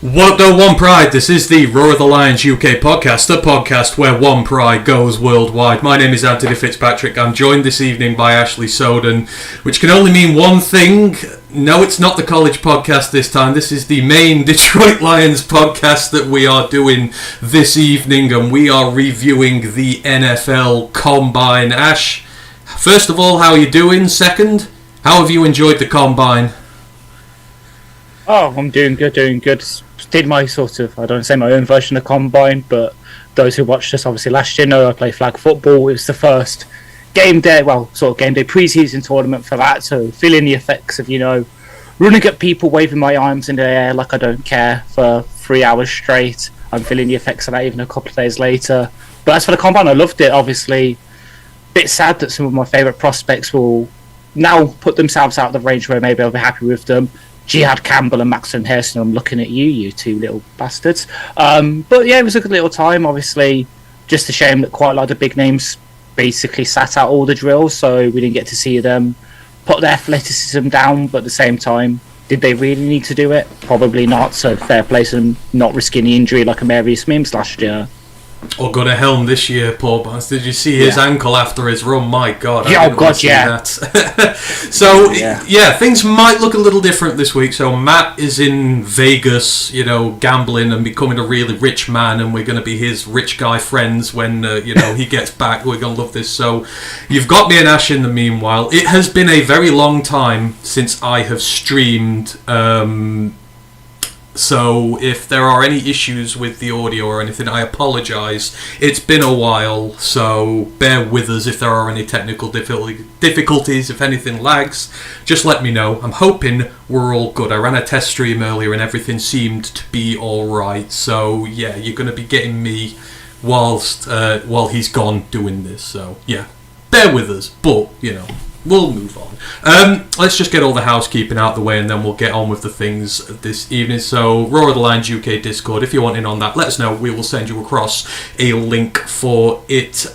What up, though, One Pride? This is the Roar of the Lions UK podcast, the podcast where One Pride goes worldwide. My name is Anthony Fitzpatrick. I'm joined this evening by Ashley Soden, which can only mean one thing. No, it's not the college podcast this time. This is the main Detroit Lions podcast that we are doing this evening, and we are reviewing the NFL Combine. Ash, first of all, how are you doing? Second, how have you enjoyed the Combine? Oh, I'm doing good. Did my I don't say my own version of Combine, but those who watched us obviously last year know I play flag football. It was the first game day pre-season tournament for that, so feeling the effects of, running at people, waving my arms in the air like I don't care for 3 hours straight. I'm feeling the effects of that even a couple of days later. But as for the Combine, I loved it, obviously. Bit sad that some of my favourite prospects will now put themselves out of the range where maybe I'll be happy with them. Jihad Campbell and Maxton Hairston, I'm looking at you two little bastards. But yeah, it was a good little time, obviously. Just a shame that quite a lot of big names basically sat out all the drills, so we didn't get to see them put their athleticism down, but at the same time, did they really need to do it? Probably not, so fair play to them not risking the injury like Amarius Mims last year. Or got a helm this year, Paul Barnes. Did you see his ankle after his run? My God. That. So, yeah, things might look a little different this week. So, Matt is in Vegas, gambling and becoming a really rich man, and we're going to be his rich guy friends when, he gets back. We're going to love this. So, you've got me and Ash in the meanwhile. It has been a very long time since I have streamed. So if there are any issues with the audio or anything, I apologise. It's been a while, so bear with us if there are any technical difficulties, if anything lags. Just let me know. I'm hoping we're all good. I ran a test stream earlier and everything seemed to be alright. So yeah, you're going to be getting me while he's gone doing this. So yeah, bear with us, but we'll move on. Let's just get all the housekeeping out of the way and then we'll get on with the things this evening. So, Roar of the Lions UK Discord, if you want in on that, let us know. We will send you across a link for it.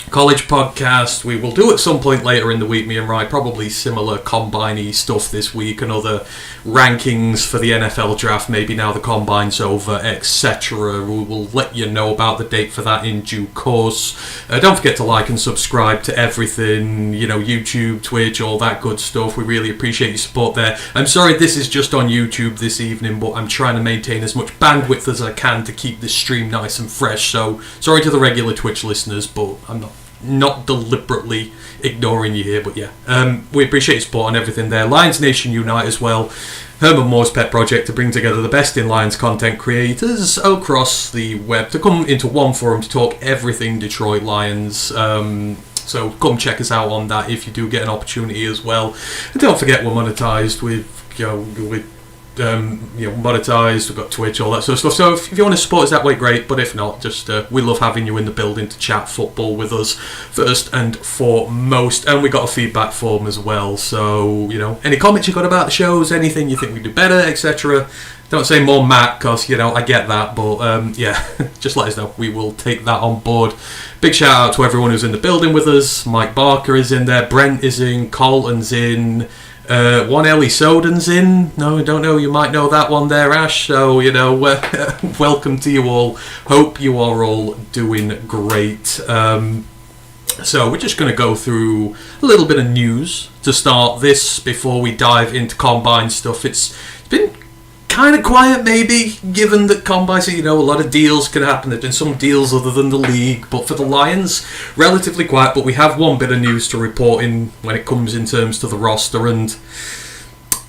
College podcast, we will do at some point later in the week, me and Ryan, probably similar Combine-y stuff this week and other rankings for the NFL draft, maybe now the Combine's over, etc. We will let you know about the date for that in due course. Don't forget to like and subscribe to everything, YouTube, Twitch, all that good stuff. We really appreciate your support there. I'm sorry this is just on YouTube this evening, but I'm trying to maintain as much bandwidth as I can to keep this stream nice and fresh, so sorry to the regular Twitch listeners, but I'm not deliberately ignoring you here, but yeah, we appreciate your support on everything there. Lions Nation Unite as well, Herman Moore's pet project to bring together the best in Lions content creators across the web to come into one forum to talk everything Detroit Lions. So come check us out on that if you do get an opportunity as well. And don't forget we're monetized with monetized, we've got Twitch, all that sort of stuff. So if you want to support us that way, great, but if not, just we love having you in the building to chat football with us first and foremost. And we got a feedback form as well, so any comments you got about the shows, anything you think we do better, etc. Don't say more Matt, because I get that, but just let us know. We will take that on board. Big shout out to everyone who's in the building with us. Mike Barker is in there, Brent is in, Colton's in, one Ellie Soden's in. No, I don't know. You might know that one there, Ash. So, welcome to you all. Hope you are all doing great. So, we're just going to go through a little bit of news to start this before we dive into Combine stuff. It's been kind of quiet, maybe, given that Combine, a lot of deals can happen. There's been some deals other than the league, but for the Lions, relatively quiet. But we have one bit of news to report in when it comes in terms to the roster, and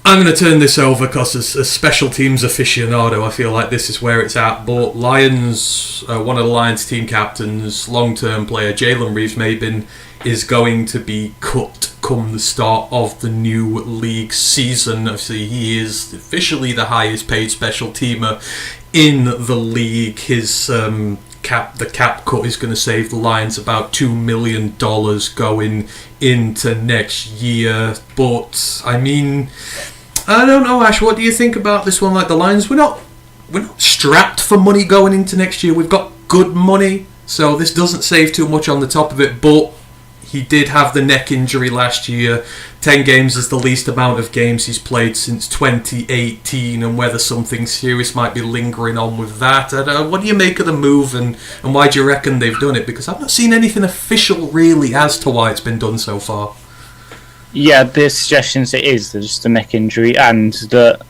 I'm going to turn this over because as a special teams aficionado, I feel like this is where it's at. But Lions, one of the Lions team captains, long-term player, Jalen Reeves-Maybin, is going to be cut come the start of the new league season. Obviously, he is officially the highest paid special teamer in the league. His the cap cut is going to save the Lions about $2 million going into next year. But I mean, I don't know, Ash. What do you think about this one? Like the Lions, we're not strapped for money going into next year. We've got good money, so this doesn't save too much on the top of it. But he did have the neck injury last year. 10 games is the least amount of games he's played since 2018, and whether something serious might be lingering on with that. What do you make of the move, and why do you reckon they've done it? Because I've not seen anything official really as to why it's been done so far. Yeah, the suggestions it is just a neck injury, and that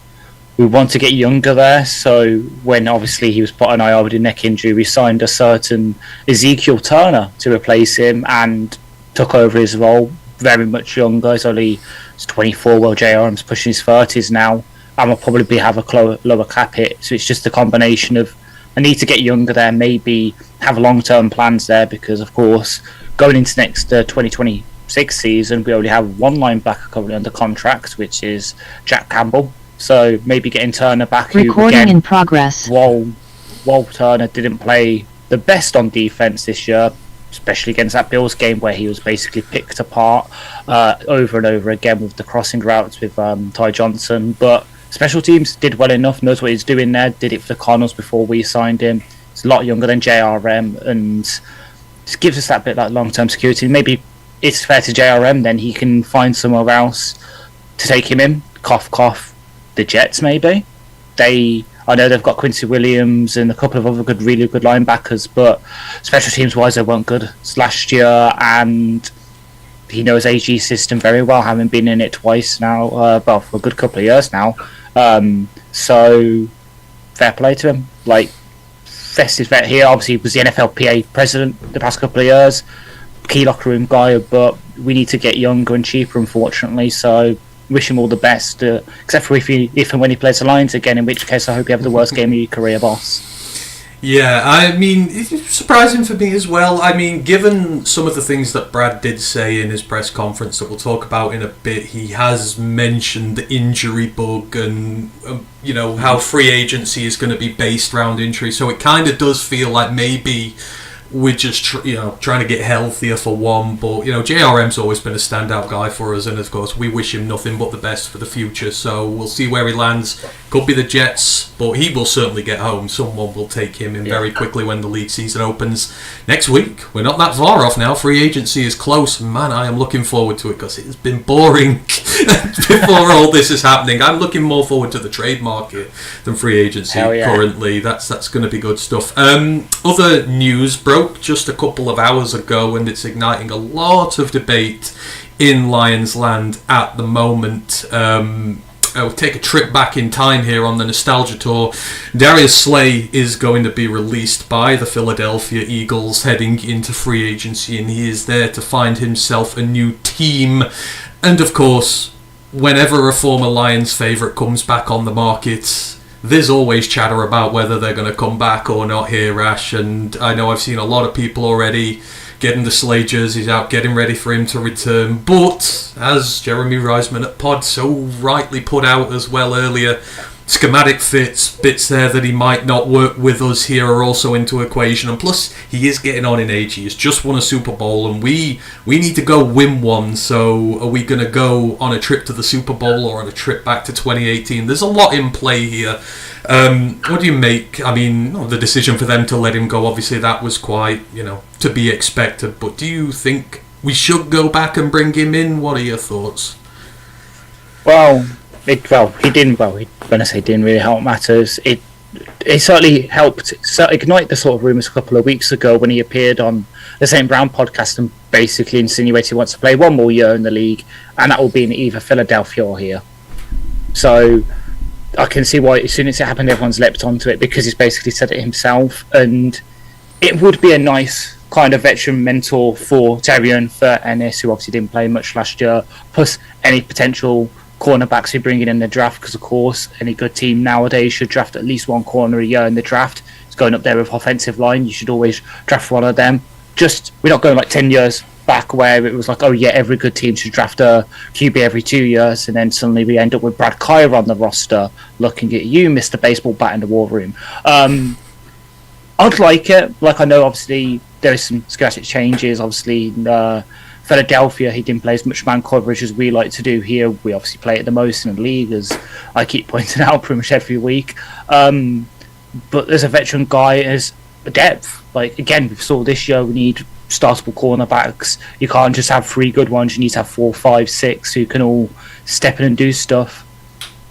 we want to get younger there. So when obviously he was put on IR with a neck injury, we signed a certain Ezekiel Turner to replace him and took over his role. Very much younger. He's 24. Well, JRM's pushing his 30s now, and will probably have a lower cap hit. So it's just a combination of I need to get younger there, maybe have long-term plans there, because of course going into next 2026 season, we already have one linebacker currently under contract, which is Jack Campbell. So maybe getting Turner back. Recording again, in progress. While Turner didn't play the best on defense this year, especially against that Bills game where he was basically picked apart over and over again with the crossing routes with Ty Johnson. But special teams did well enough, knows what he's doing there, did it for the Cardinals before we signed him. He's a lot younger than JRM, and just gives us that bit like long-term security. Maybe it's fair to JRM, then he can find somewhere else to take him in. Cough, cough. The Jets, maybe. I know they've got Quincy Williams and a couple of other really good linebackers, but special teams wise they weren't good last year, and he knows AG's system very well, having been in it twice now, for a good couple of years now. So fair play to him. Like, festive vet here, obviously was the NFLPA president the past couple of years, key locker room guy, but we need to get younger and cheaper, unfortunately. So wish him all the best, except for if and when he plays the Lions again, in which case I hope you have the worst game of your career, boss. Yeah, I mean, it's surprising for me as well. I mean, given some of the things that Brad did say in his press conference that we'll talk about in a bit, he has mentioned the injury bug and, how free agency is going to be based around injury. So it kind of does feel like maybe we're just trying to get healthier for one, but JRM's always been a standout guy for us, and of course we wish him nothing but the best for the future. So we'll see where he lands. Could be the Jets, but he will certainly get home. Someone will take him in very quickly when the league season opens next week. We're not that far off now. Free agency is close. Man, I am looking forward to it because it's been boring before all this is happening. I'm looking more forward to the trade market than free agency currently. That's going to be good stuff. Other news broke just a couple of hours ago, and it's igniting a lot of debate in Lions land at the moment. I'll take a trip back in time here on the Nostalgia Tour. Darius Slay is going to be released by the Philadelphia Eagles heading into free agency, and he is there to find himself a new team. And of course, whenever a former Lions favourite comes back on the market, there's always chatter about whether they're going to come back or not here, Ash. And I know I've seen a lot of people already getting the Slay jerseys out, getting ready for him to return. But, as Jeremy Reisman at Pod so rightly put out as well earlier, schematic bits there that he might not work with us here are also into equation. And plus, he is getting on in age. He has just won a Super Bowl, and we need to go win one. So are we going to go on a trip to the Super Bowl or on a trip back to 2018? There's a lot in play here. What do you make? I mean, the decision for them to let him go, obviously that was quite, to be expected. But do you think we should go back and bring him in? What are your thoughts? He didn't. When I say didn't really help matters, it certainly helped ignite the sort of rumours a couple of weeks ago when he appeared on the St. Brown podcast and basically insinuated he wants to play one more year in the league, and that will be in either Philadelphia or here. So I can see why as soon as it happened, everyone's leapt onto it, because he's basically said it himself, and it would be a nice kind of veteran mentor for Terrion, for Ennis, who obviously didn't play much last year, plus any potential cornerbacks we bring in the draft, because of course any good team nowadays should draft at least one corner a year in the draft. It's going up there with offensive line, you should always draft one of them. We're not going like 10 years back where it was like, oh yeah, every good team should draft a QB every 2 years, and then suddenly we end up with Brad Kyer on the roster looking at you, Mr. Baseball Bat in the War Room. I'd like it. Like, I know obviously there is some schematic changes. Obviously Philadelphia, he didn't play as much man coverage as we like to do here. We obviously play it the most in the league, as I keep pointing out pretty much every week. But there's a veteran guy as a depth. Like, again, we saw this year we need startable cornerbacks. You can't just have 3 good ones. You need to have 4, 5, 6 who can all step in and do stuff.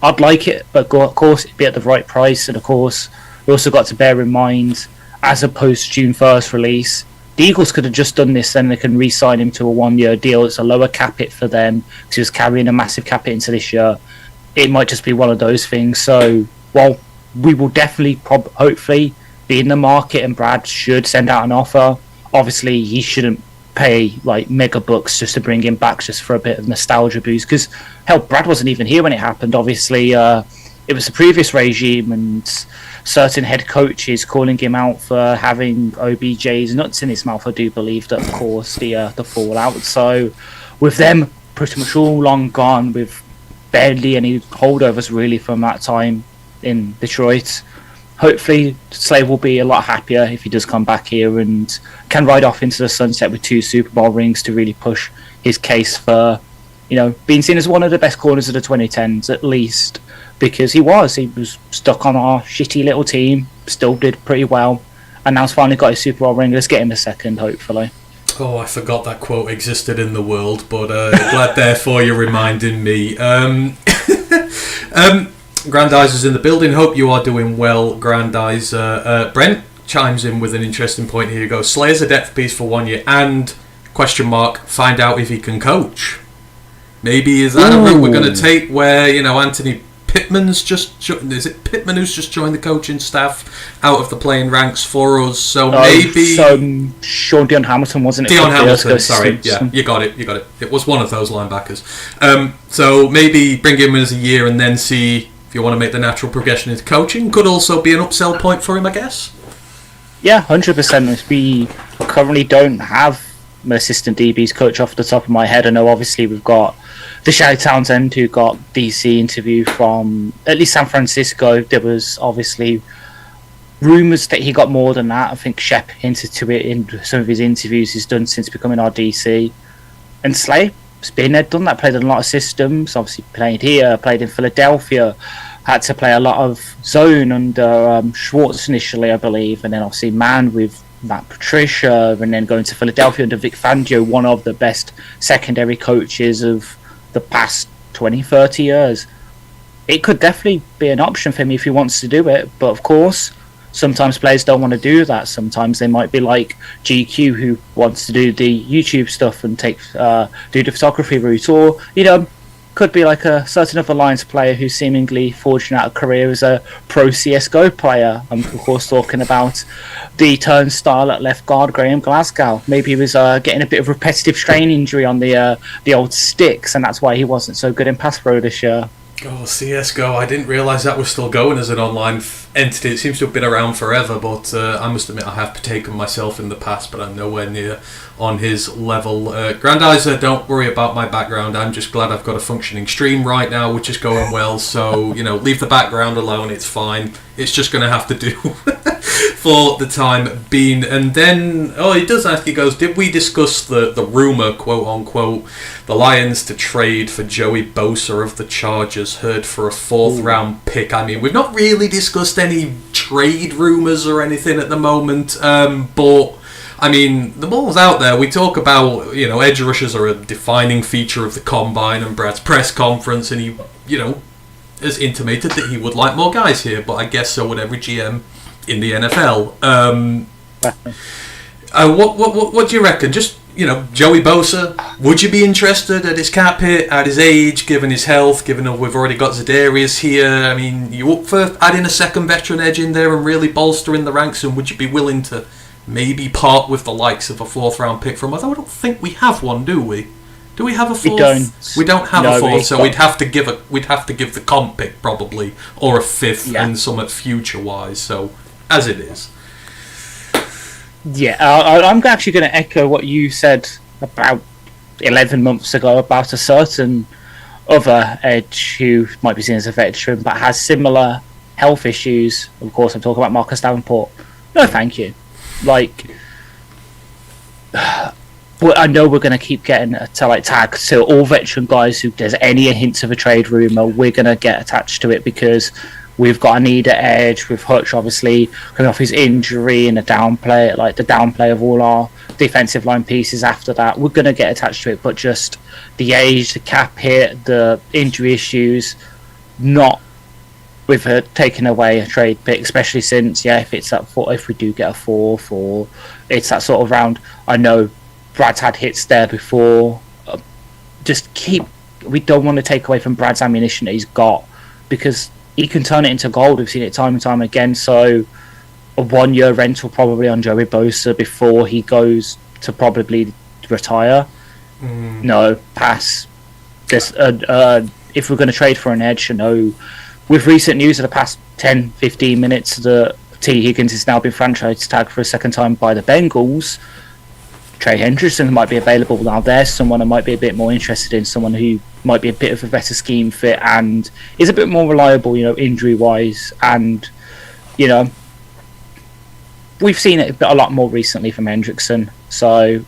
I'd like it, but of course it'd be at the right price. And of course, we also got to bear in mind, as a post-June 1st release, the Eagles could have just done this, then they can re-sign him to a 1-year deal. It's a lower cap hit for them because he was carrying a massive cap hit into this year. It might just be one of those things. So, while we will definitely, hopefully, be in the market and Brad should send out an offer, obviously he shouldn't pay like mega bucks just to bring him back just for a bit of nostalgia boost. Because, hell, Brad wasn't even here when it happened. Obviously, it was the previous regime and certain head coaches calling him out for having OBJ's nuts in his mouth. I do believe that caused the fallout. So with them pretty much all long gone, with barely any holdovers really from that time in Detroit, hopefully Slade will be a lot happier if he does come back here and can ride off into the sunset with 2 Super Bowl rings to really push his case for, being seen as one of the best corners of the 2010s at least. Because he was stuck on our shitty little team, still did pretty well, and now's finally got his Super Bowl ring. Let's get him a second, hopefully. Oh, I forgot that quote existed in the world, but glad therefore you're reminding me. Grandize is in the building. Hope you are doing well, Grandize. Brent chimes in with an interesting point here. He goes, Slayer's a depth piece for 1 year and, find out if he can coach. Maybe is that a route we're going to take where, Anthony Pittman's is it Pittman who's just joined the coaching staff out of the playing ranks for us? So maybe Sean Dion Hamilton, wasn't it? Dion Hamilton, sorry, yeah, you got it. It was one of those linebackers. So maybe bring him as a year and then see if you want to make the natural progression into coaching. Could also be an upsell point for him, I guess. Yeah, 100%. We currently don't have an assistant DB's coach off the top of my head. I know obviously we've got the Shaq Townsend who got DC interview from at least San Francisco. There was obviously rumours that he got more than that. I think Shep hinted to it in some of his interviews he's done since becoming our DC. And Slay has been there, done that, played in a lot of systems, obviously played here, played in Philadelphia, had to play a lot of zone under Schwartz initially, I believe, and then obviously man with Matt Patricia, and then going to Philadelphia under Vic Fangio, one of the best secondary coaches of the past 20-30 years. It could definitely be an option for me if he wants to do it, but of course sometimes players don't want to do that. Sometimes they might be like GQ who wants to do the YouTube stuff and do the photography route, or could be like a certain other Lions player who's seemingly forging out a career as a pro CSGO player. I'm of course talking about the turnstile at left guard, Graham Glasgow. Maybe he was getting a bit of repetitive strain injury on the old sticks, and that's why he wasn't so good in pass pro this year. Oh, CSGO, I didn't realise that was still going as an online entity. It seems to have been around forever, but I must admit I have partaken myself in the past, but I'm nowhere near on his level. Grandizer, don't worry about my background. I'm just glad I've got a functioning stream right now, which is going well, so, leave the background alone, it's fine. It's just going to have to do for the time being. And then, he does ask, he goes, did we discuss the rumour, quote unquote, the Lions to trade for Joey Bosa of the Chargers, heard for a 4th round pick? I mean, we've not really discussed any trade rumours or anything at the moment, but I mean, the ball's out there. We talk about, edge rushers are a defining feature of the combine and Brad's press conference, and he, has intimated that he would like more guys here, but I guess so would every GM in the NFL. What do you reckon? Just, Joey Bosa, would you be interested at his cap hit, at his age, given his health, given that we've already got Za'Darius here? I mean, you up for adding a second veteran edge in there and really bolstering the ranks, and would you be willing to maybe part with the likes of a 4th round pick from us? I don't think we have one, do we? Do we have a 4th? We don't have a 4th, so we'd have to give the comp pick probably, or a 5th, and somewhat future wise. So as it is. Yeah, I'm actually going to echo what you said about 11 months ago about a certain other edge who might be seen as a veteran but has similar health issues. Of course, I'm talking about Marcus Davenport. No, thank you. But I know we're going to keep getting tagged. So all veteran guys who there's any hints of a trade rumour, we're going to get attached to it because we've got a need at edge with Hutch obviously coming off his injury and the downplay of all our defensive line pieces after that. We're going to get attached to it, but just the age, the cap hit, the injury issues, not with her taking away a trade pick, especially since, if it's that if we do get a fourth, or it's that sort of round. I know Brad's had hits there before. We don't want to take away from Brad's ammunition that he's got, because he can turn it into gold. We've seen it time and time again. So a 1 year rental probably on Joey Bosa before he goes to probably retire. No, pass. There's if we're going to trade for an edge, with recent news of the past 10-15 minutes that T. Higgins has now been franchise tagged for a second time by the Bengals, Trey Hendrickson might be available. Now there's someone I might be a bit more interested in, someone who might be a bit of a better scheme fit and is a bit more reliable, injury wise. And we've seen it a lot more recently from Hendrickson. So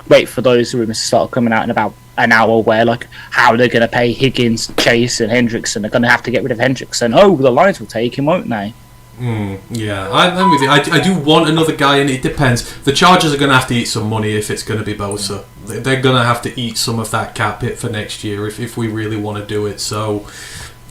wait for those rumours to start coming out in about an hour, where how they're going to pay Higgins, Chase and Hendrickson. They're going to have to get rid of Hendrickson. The Lions will take him, won't they? Yeah, I'm with you. I do want another guy, and it depends. The Chargers are going to have to eat some money if it's going to be Bosa. They're going to have to eat some of that cap hit for next year if we really want to do it. So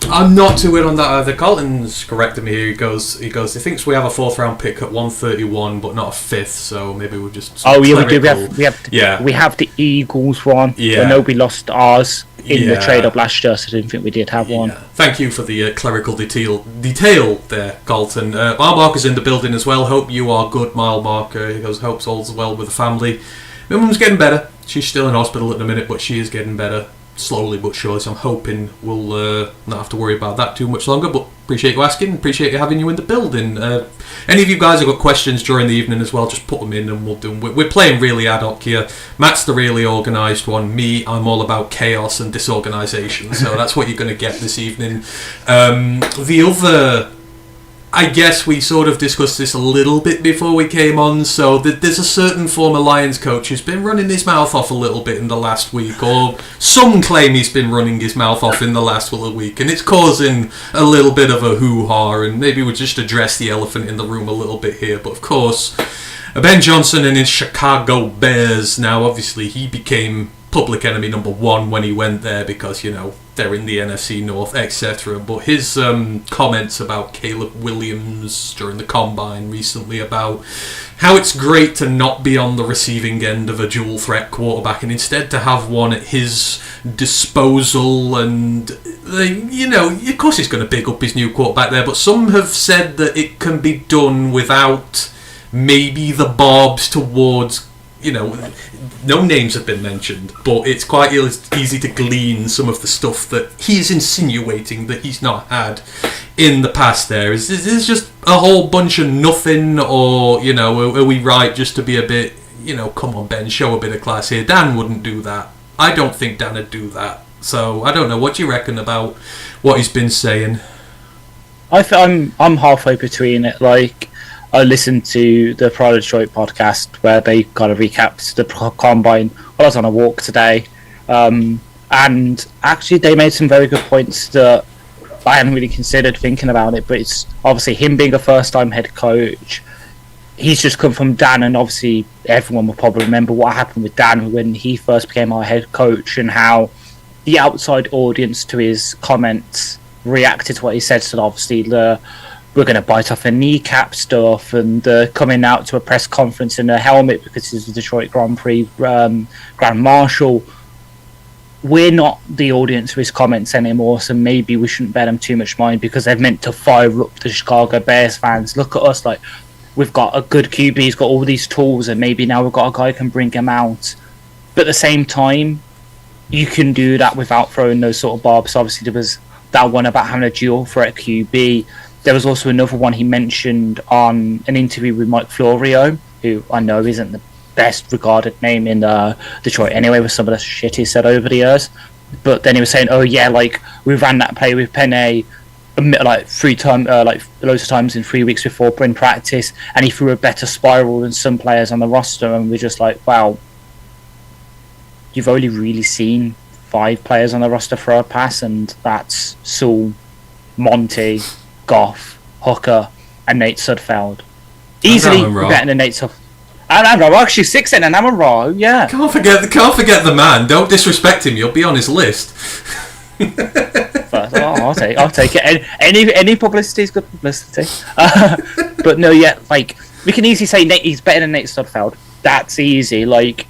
I'm not too in on that either. Carlton's corrected me here. He goes. He thinks we have a 4th round pick at 131, but not a 5th. So maybe we'll just. We do. We have the Eagles one. Yeah. I know we lost ours in the trade up last year, so I didn't think we did have one. Thank you for the clerical detail there, Carlton. Mile Marker's in the building as well. Hope you are good, Mile Marker. He goes, hopes all's well with the family. My mum's getting better. She's still in hospital at the minute, but she is getting better. Slowly but surely, so I'm hoping we'll not have to worry about that too much longer. But appreciate you asking, appreciate having you in the building. Any of you guys have got questions during the evening as well, just put them in and we'll do them. We're playing really ad hoc here. Matt's the really organised one. Me, I'm all about chaos and disorganisation, so that's what you're going to get this evening. The other, I guess we sort of discussed this a little bit before we came on, so there's a certain former Lions coach who's been running his mouth off a little bit in the last week, or some claim he's been running his mouth off in the last little week, and it's causing a little bit of a hoo-ha, and maybe we'll just address the elephant in the room a little bit here. But of course, Ben Johnson and his Chicago Bears, now obviously he became public enemy number 1 when he went there because, they're in the NFC North, etc. But his comments about Caleb Williams during the Combine recently about how it's great to not be on the receiving end of a dual threat quarterback and instead to have one at his disposal, and of course he's going to pick up his new quarterback there, but some have said that it can be done without maybe the barbs towards, no names have been mentioned, but it's quite easy to glean some of the stuff that he's insinuating that he's not had in the past there. Is this just a whole bunch of nothing, or, are we right just to be a bit, come on Ben, show a bit of class here. Dan wouldn't do that. I don't think Dan would do that. So, I don't know, what do you reckon about what he's been saying? I'm halfway between it, I listened to the Pride of Detroit podcast where they kind of recapped the Combine while I was on a walk today. And actually they made some very good points that I hadn't really considered thinking about it, but it's obviously him being a first-time head coach. He's just come from Dan, and obviously everyone will probably remember what happened with Dan when he first became our head coach and how the outside audience to his comments reacted to what he said. So obviously we're going to bite off a kneecap stuff, and coming out to a press conference in a helmet because he's the Detroit Grand Prix Grand Marshal. We're not the audience for his comments anymore, so maybe we shouldn't bear them too much mind because they're meant to fire up the Chicago Bears fans. Look at us, we've got a good QB, he's got all these tools, and maybe now we've got a guy who can bring him out. But at the same time, you can do that without throwing those sort of barbs. Obviously, there was that one about having a dual threat QB. There was also another one he mentioned on an interview with Mike Florio, who I know isn't the best regarded name in Detroit anyway, with some of the shit he said over the years. But then he was saying, we ran that play with Penny loads of times in 3 weeks before in practice, and he threw a better spiral than some players on the roster, and we're just wow, you've only really seen 5 players on the roster throw a pass, and that's Sewell, Monty, Goff, Hooker, and Nate Sudfeld. Easily better than Nate Sudfeld. I'm actually 6 and I'm a raw. Yeah. Can't forget the man. Don't disrespect him. You'll be on his list. But, I'll take it. Any publicity is good publicity. But no, yeah, like we can easily say he's better than Nate Studfeld. That's easy. Like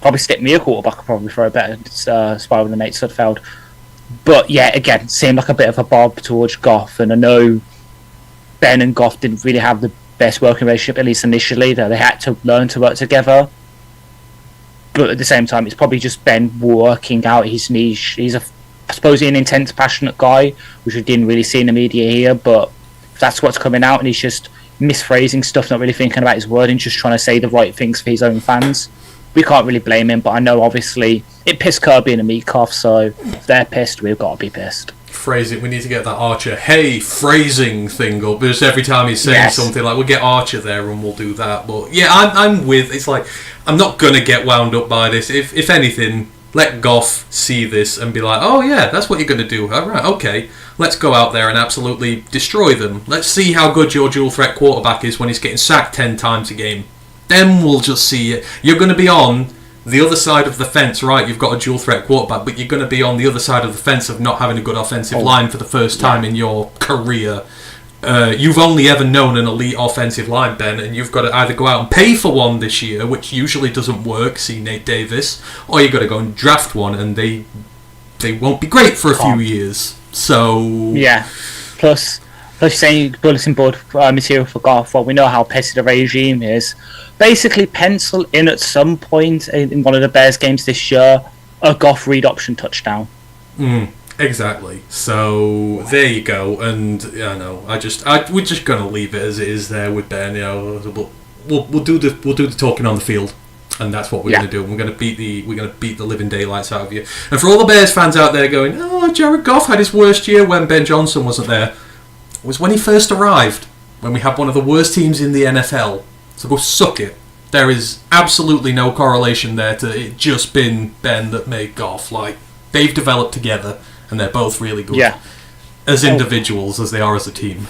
probably stick me a quarterback probably for a better spiral than Nate Studfeld. But yeah, again, seemed like a bit of a bob towards Goff, and I know Ben and Goff didn't really have the best working relationship, at least initially. That they had to learn to work together. But at the same time, it's probably just Ben working out his niche. He's supposedly an intense, passionate guy, which we didn't really see in the media here. But that's what's coming out, and he's just misphrasing stuff, not really thinking about his wording, just trying to say the right things for his own fans. We can't really blame him, but I know obviously it pissed Kirby and Amikov, so if they're pissed, we've got to be pissed. Phrasing, we need to get that Archer phrasing thing up, because every time he's saying something, like, we'll get Archer there and we'll do that. But yeah, I'm with, it's like, I'm not going to get wound up by this. If anything, let Goff see this and be like, oh yeah, that's what you're going to do. All right, okay, let's go out there and absolutely destroy them. Let's see how good your dual threat quarterback is when he's getting sacked 10 times a game. Then we'll just see it. You're going to be on the other side of the fence, right? You've got a dual threat quarterback, but you're going to be on the other side of the fence of not having a good offensive line for the first time in your career. You've only ever known an elite offensive line, Ben, and you've got to either go out and pay for one this year, which usually doesn't work, see Nate Davis, or you've got to go and draft one, and they won't be great for a few years. So yeah. Plus saying bulletin board material for Goff. Well, we know how petty the regime is. Basically, pencil in at some point in one of the Bears games this year a Goff read option touchdown. Exactly. So there you go. And I know we're just gonna leave it as it is there with Ben. You know, we'll do the talking on the field, and that's what we're gonna do. We're gonna beat the living daylights out of you. And for all the Bears fans out there going, oh, Jared Goff had his worst year when Ben Johnson wasn't there, it was when he first arrived, when we had one of the worst teams in the NFL. So go suck it. There is absolutely no correlation there to it just been Ben that made Goff. Like, they've developed together, and they're both really good as individuals as they are as a team.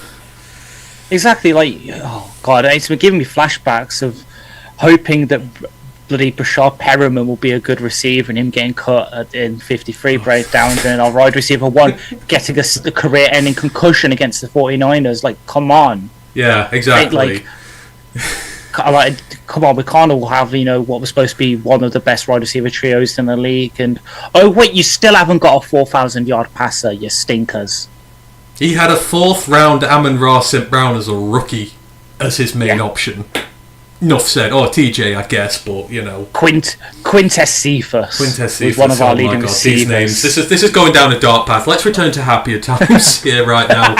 Exactly. Like, oh god, it's been giving me flashbacks of hoping that bloody Brashard Perriman will be a good receiver and him getting cut in 53 breakdowns, and our wide receiver 1 getting a career-ending concussion against the 49ers. Like, come on. Yeah, exactly. Come on, we can't all have, what was supposed to be one of the best wide receiver trios in the league, and oh wait, you still haven't got a 4,000-yard passer, you stinkers. He had a 4th round Amon-Ra St. Brown as a rookie as his main option. Enough said. Or TJ, I guess, but Quintez Cephas. Was one of our leading receivers. These names. This is going down a dark path. Let's return to happier times here right now.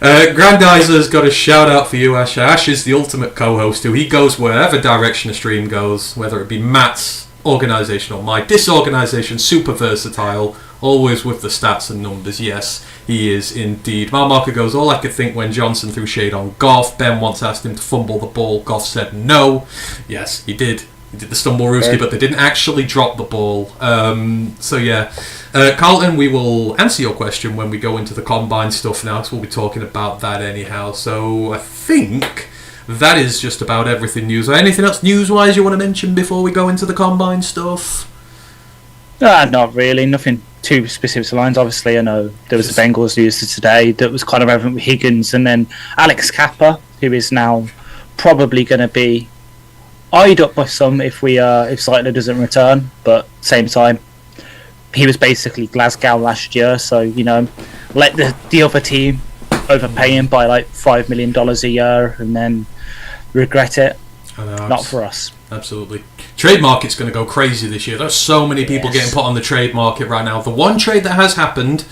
Grandizer's got a shout out for you, Ash. Ash is the ultimate co-host who he goes wherever direction the stream goes, whether it be Matt's organisation or my disorganisation, super versatile, always with the stats and numbers. Yes, he is indeed. Marmarker goes, all I could think when Johnson threw shade on Goff, Ben once asked him to fumble the ball, Goff said no. Yes, he did. He did the stumble rooski, but they didn't actually drop the ball. So yeah. Carlton, we will answer your question when we go into the combine stuff now, because we'll be talking about that anyhow. So I think that is just about everything news. Anything else news-wise you want to mention before we go into the combine stuff? Not really. Nothing too specific to lines. Obviously, I know there was the Bengals news today that was kind of relevant with Higgins, and then Alex Kappa, who is now probably going to be eyed up by some if Zeitler doesn't return, but same time, he was basically Glasgow last year, so let the other team overpay him by like $5 million a year and then regret it. Not for us. Absolutely. Trade market's going to go crazy this year. There's so many people getting put on the trade market right now. The one trade that has happened,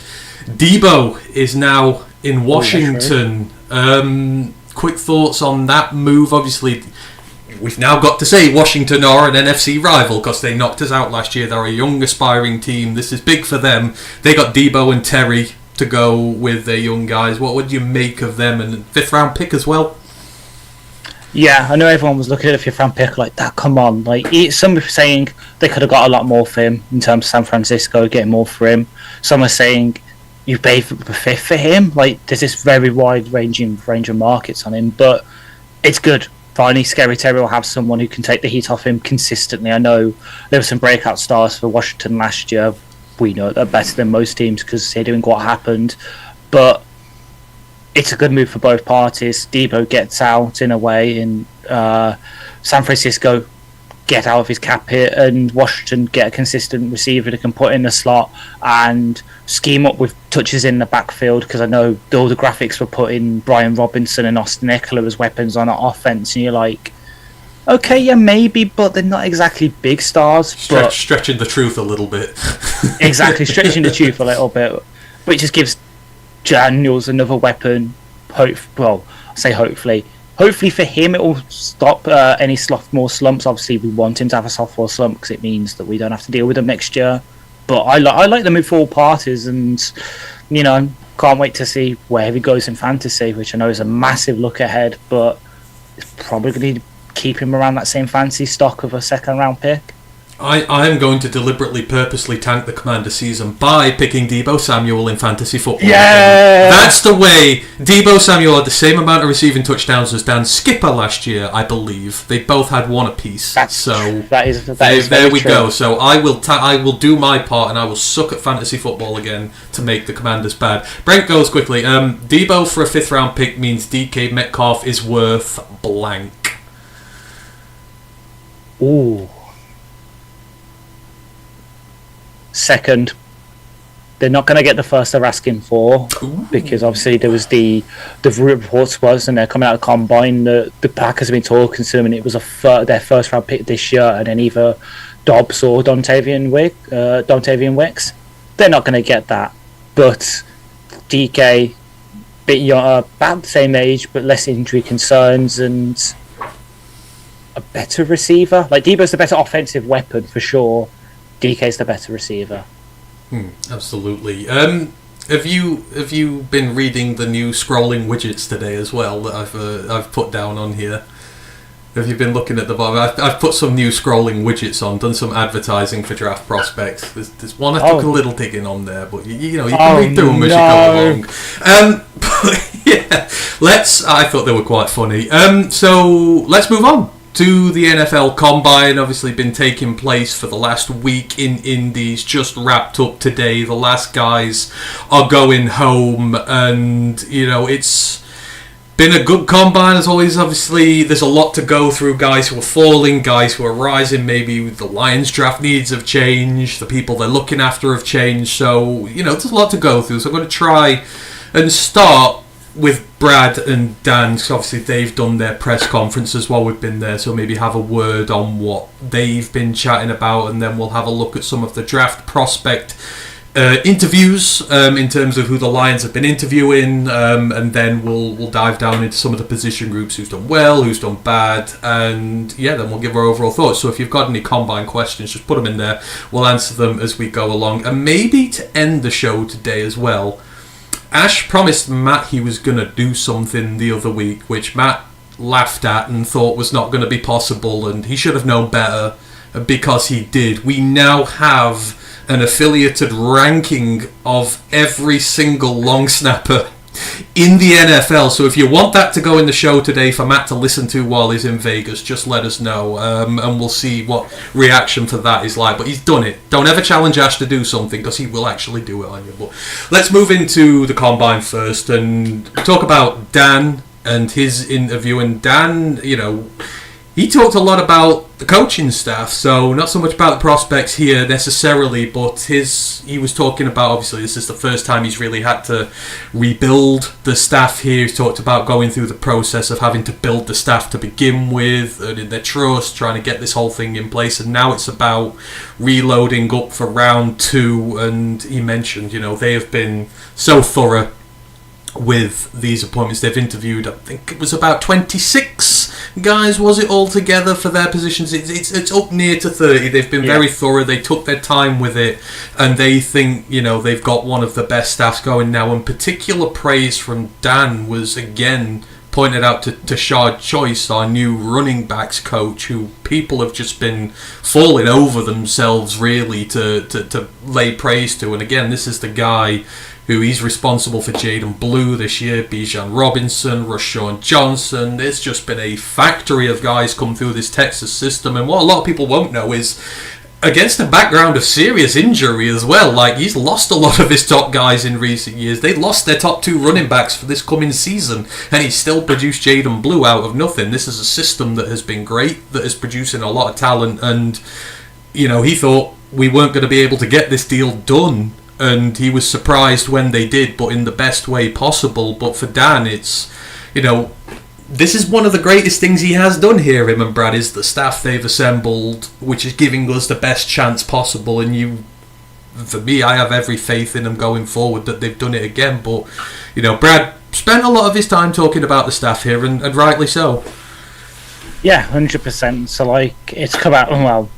Debo is now in Washington. Quick thoughts on that move? Obviously, we've now got to say Washington are an NFC rival because they knocked us out last year. They're a young, aspiring team. This is big for them. They got Debo and Terry to go with their young guys. What would you make of them? And 5th round pick as well? Yeah, I know everyone was looking at a 5th round pick like that. Come on. Like, some were saying they could have got a lot more for him in terms of San Francisco, getting more for him. Some are saying you paid for the 5th for him. Like, there's this very wide range of markets on him, but it's good. finally Scary Terry will have someone who can take the heat off him consistently. I know there were some breakout stars for Washington last year. We know they're better than most teams because they're doing what happened. But it's a good move for both parties. Debo gets out in a way, and San Francisco get out of his cap hit, and Washington get a consistent receiver that can put in the slot and scheme up with touches in the backfield, because I know all the graphics were putting Brian Robinson and Austin Eckler as weapons on our offense, and you're like, okay, yeah, maybe, but they're not exactly big stars. Stretching the truth a little bit. Exactly, stretching the truth a little bit, but it just gives Daniels another weapon. Hopefully for him, it will stop any sophomore slumps. Obviously, we want him to have a sophomore slump because it means that we don't have to deal with him next year. But I like the move for all parties, and can't wait to see where he goes in fantasy, which I know is a massive look ahead. But it's probably going to keep him around that same fantasy stock of a second-round pick. I am going to deliberately, purposely tank the Commander season by picking Debo Samuel in fantasy football. Yeah, that's the way. Debo Samuel had the same amount of receiving touchdowns as Dan Skipper last year, I believe. They both had one apiece. That is there we true. go. So I will do my part, and I will suck at fantasy football again to make the Commanders bad. Brent goes quickly. Debo for a 5th round pick means DK Metcalf is worth blank. Ooh. Second. They're not going to get the first they're asking for. Ooh. Because obviously there was the reports was, and they're coming out of Combine, the Packers have been talking to them, and it was their first round pick this year, and then either Dobbs or Dontavian Wicks. They're not going to get that. But DK, about the same age, but less injury concerns, and a better receiver. Like, Debo's the better offensive weapon for sure. DK's the better receiver. Absolutely. Have you been reading the new scrolling widgets today as well that I've put down on here? Have you been looking at the bottom? I've put some new scrolling widgets on, done some advertising for draft prospects. There's one I took a little digging on there, but you can read through them as you go along. But yeah, I thought they were quite funny. So let's move on to the NFL Combine. Obviously been taking place for the last week in Indies, just wrapped up today. The last guys are going home, and it's been a good Combine as always. Obviously there's a lot to go through. Guys who are falling, guys who are rising. Maybe the Lions draft needs have changed, the people they're looking after have changed, so there's a lot to go through. So I'm going to try and start with Brad and Dan, because obviously they've done their press conferences while we've been there, so maybe have a word on what they've been chatting about, and then we'll have a look at some of the draft prospect interviews in terms of who the Lions have been interviewing, and then we'll dive down into some of the position groups, who's done well, who's done bad, and then we'll give our overall thoughts. So if you've got any Combine questions, just put them in there. We'll answer them as we go along. And maybe to end the show today as well, Ash promised Matt he was going to do something the other week, which Matt laughed at and thought was not going to be possible, and he should have known better, because he did. We now have an affiliated ranking of every single long snapper in the NFL. So if you want that to go in the show today for Matt to listen to while he's in Vegas, just let us know, and we'll see what reaction for that is like. But he's done it. Don't ever challenge Ash to do something, because he will actually do it on you. But let's move into the Combine first and talk about Dan and his interview. And Dan, he talked a lot about the coaching staff, so not so much about the prospects here necessarily, but he was talking about, obviously this is the first time he's really had to rebuild the staff here. He's talked about going through the process of having to build the staff to begin with, earning their trust, trying to get this whole thing in place, and now it's about reloading up for round 2. And he mentioned, they have been so thorough with these appointments. They've interviewed, I think it was about 26 guys, was it, all together for their positions. It's up near to 30. They've been very thorough. They took their time with it, and they think they've got one of the best staffs going now. And particular praise from Dan was again pointed out to Tashard Choice, our new running backs coach, who people have just been falling over themselves really to lay praise to. And again, this is the guy who he's responsible for Jaden Blue this year, Bijan Robinson, Rashawn Johnson. There's just been a factory of guys come through this Texas system, and what a lot of people won't know is, against a background of serious injury as well, like he's lost a lot of his top guys in recent years. They lost their top 2 running backs for this coming season, and he's still produced Jaden Blue out of nothing. This is a system that has been great, that is producing a lot of talent, and he thought we weren't going to be able to get this deal done, and he was surprised when they did, but in the best way possible. But for Dan, it's, this is one of the greatest things he has done here, him and Brad, is the staff they've assembled, which is giving us the best chance possible. And for me, I have every faith in them going forward that they've done it again. But, Brad spent a lot of his time talking about the staff here, and rightly so. Yeah, 100%. So, it's come out, well,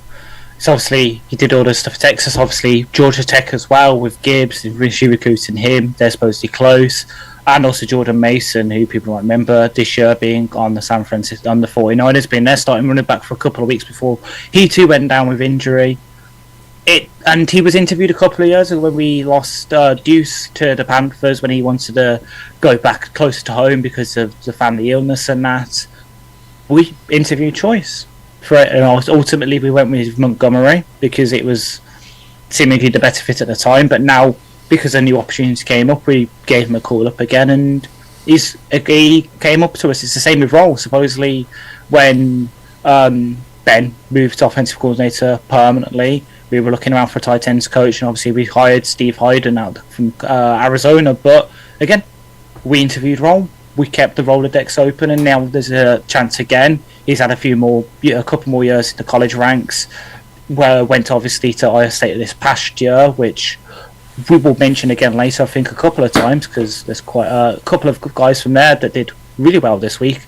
it's obviously, he did all this stuff for Texas, obviously Georgia Tech as well, with Gibbs, she recruiting him, they're supposedly close. And also Jordan Mason, who people might remember this year being on the 49ers, being their starting running back for a couple of weeks before he too went down with injury. And he was interviewed a couple of years ago when we lost Deuce to the Panthers, when he wanted to go back closer to home because of the family illness and that. We interviewed choice for it, and ultimately we went with Montgomery because it was seemingly the better fit at the time. But now, because a new opportunity came up, we gave him a call up again, and he came up to us. It's the same with Roll. Supposedly, when Ben moved to offensive coordinator permanently, we were looking around for a tight ends coach, and obviously we hired Steve Hayden out from Arizona. But again, we interviewed Roll. We kept the Rolodex open, and now there's a chance again. He's had a couple more years in the college ranks. Went obviously to Iowa State this past year, which we will mention again later, I think, a couple of times, because there's quite a couple of good guys from there that did really well this week.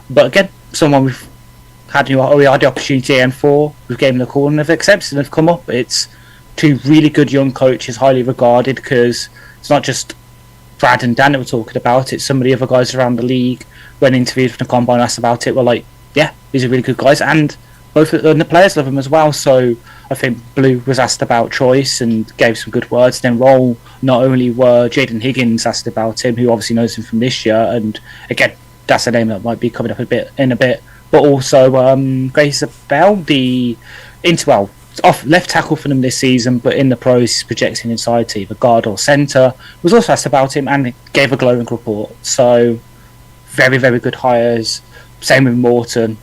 But again, someone we had the opportunity and we've given them a call and they've accepted and they've come up. It's 2 really good young coaches, highly regarded, because it's not just Brad and Dan that were talking about it. Some of the other guys around the league, when interviewed from the Combine, asked about it, were like, yeah, these are really good guys, and the players love them as well. So I think Blue was asked about choice and gave some good words. Then Roll, not only were Jaden Higgins asked about him, who obviously knows him from this year, and again, that's a name that might be coming up in a bit. But also Grace Bell, the off left tackle for them this season, but in the pros he's projecting inside to either guard or centre, was also asked about him and gave a glowing report. So very, very good hires. Same with Morton.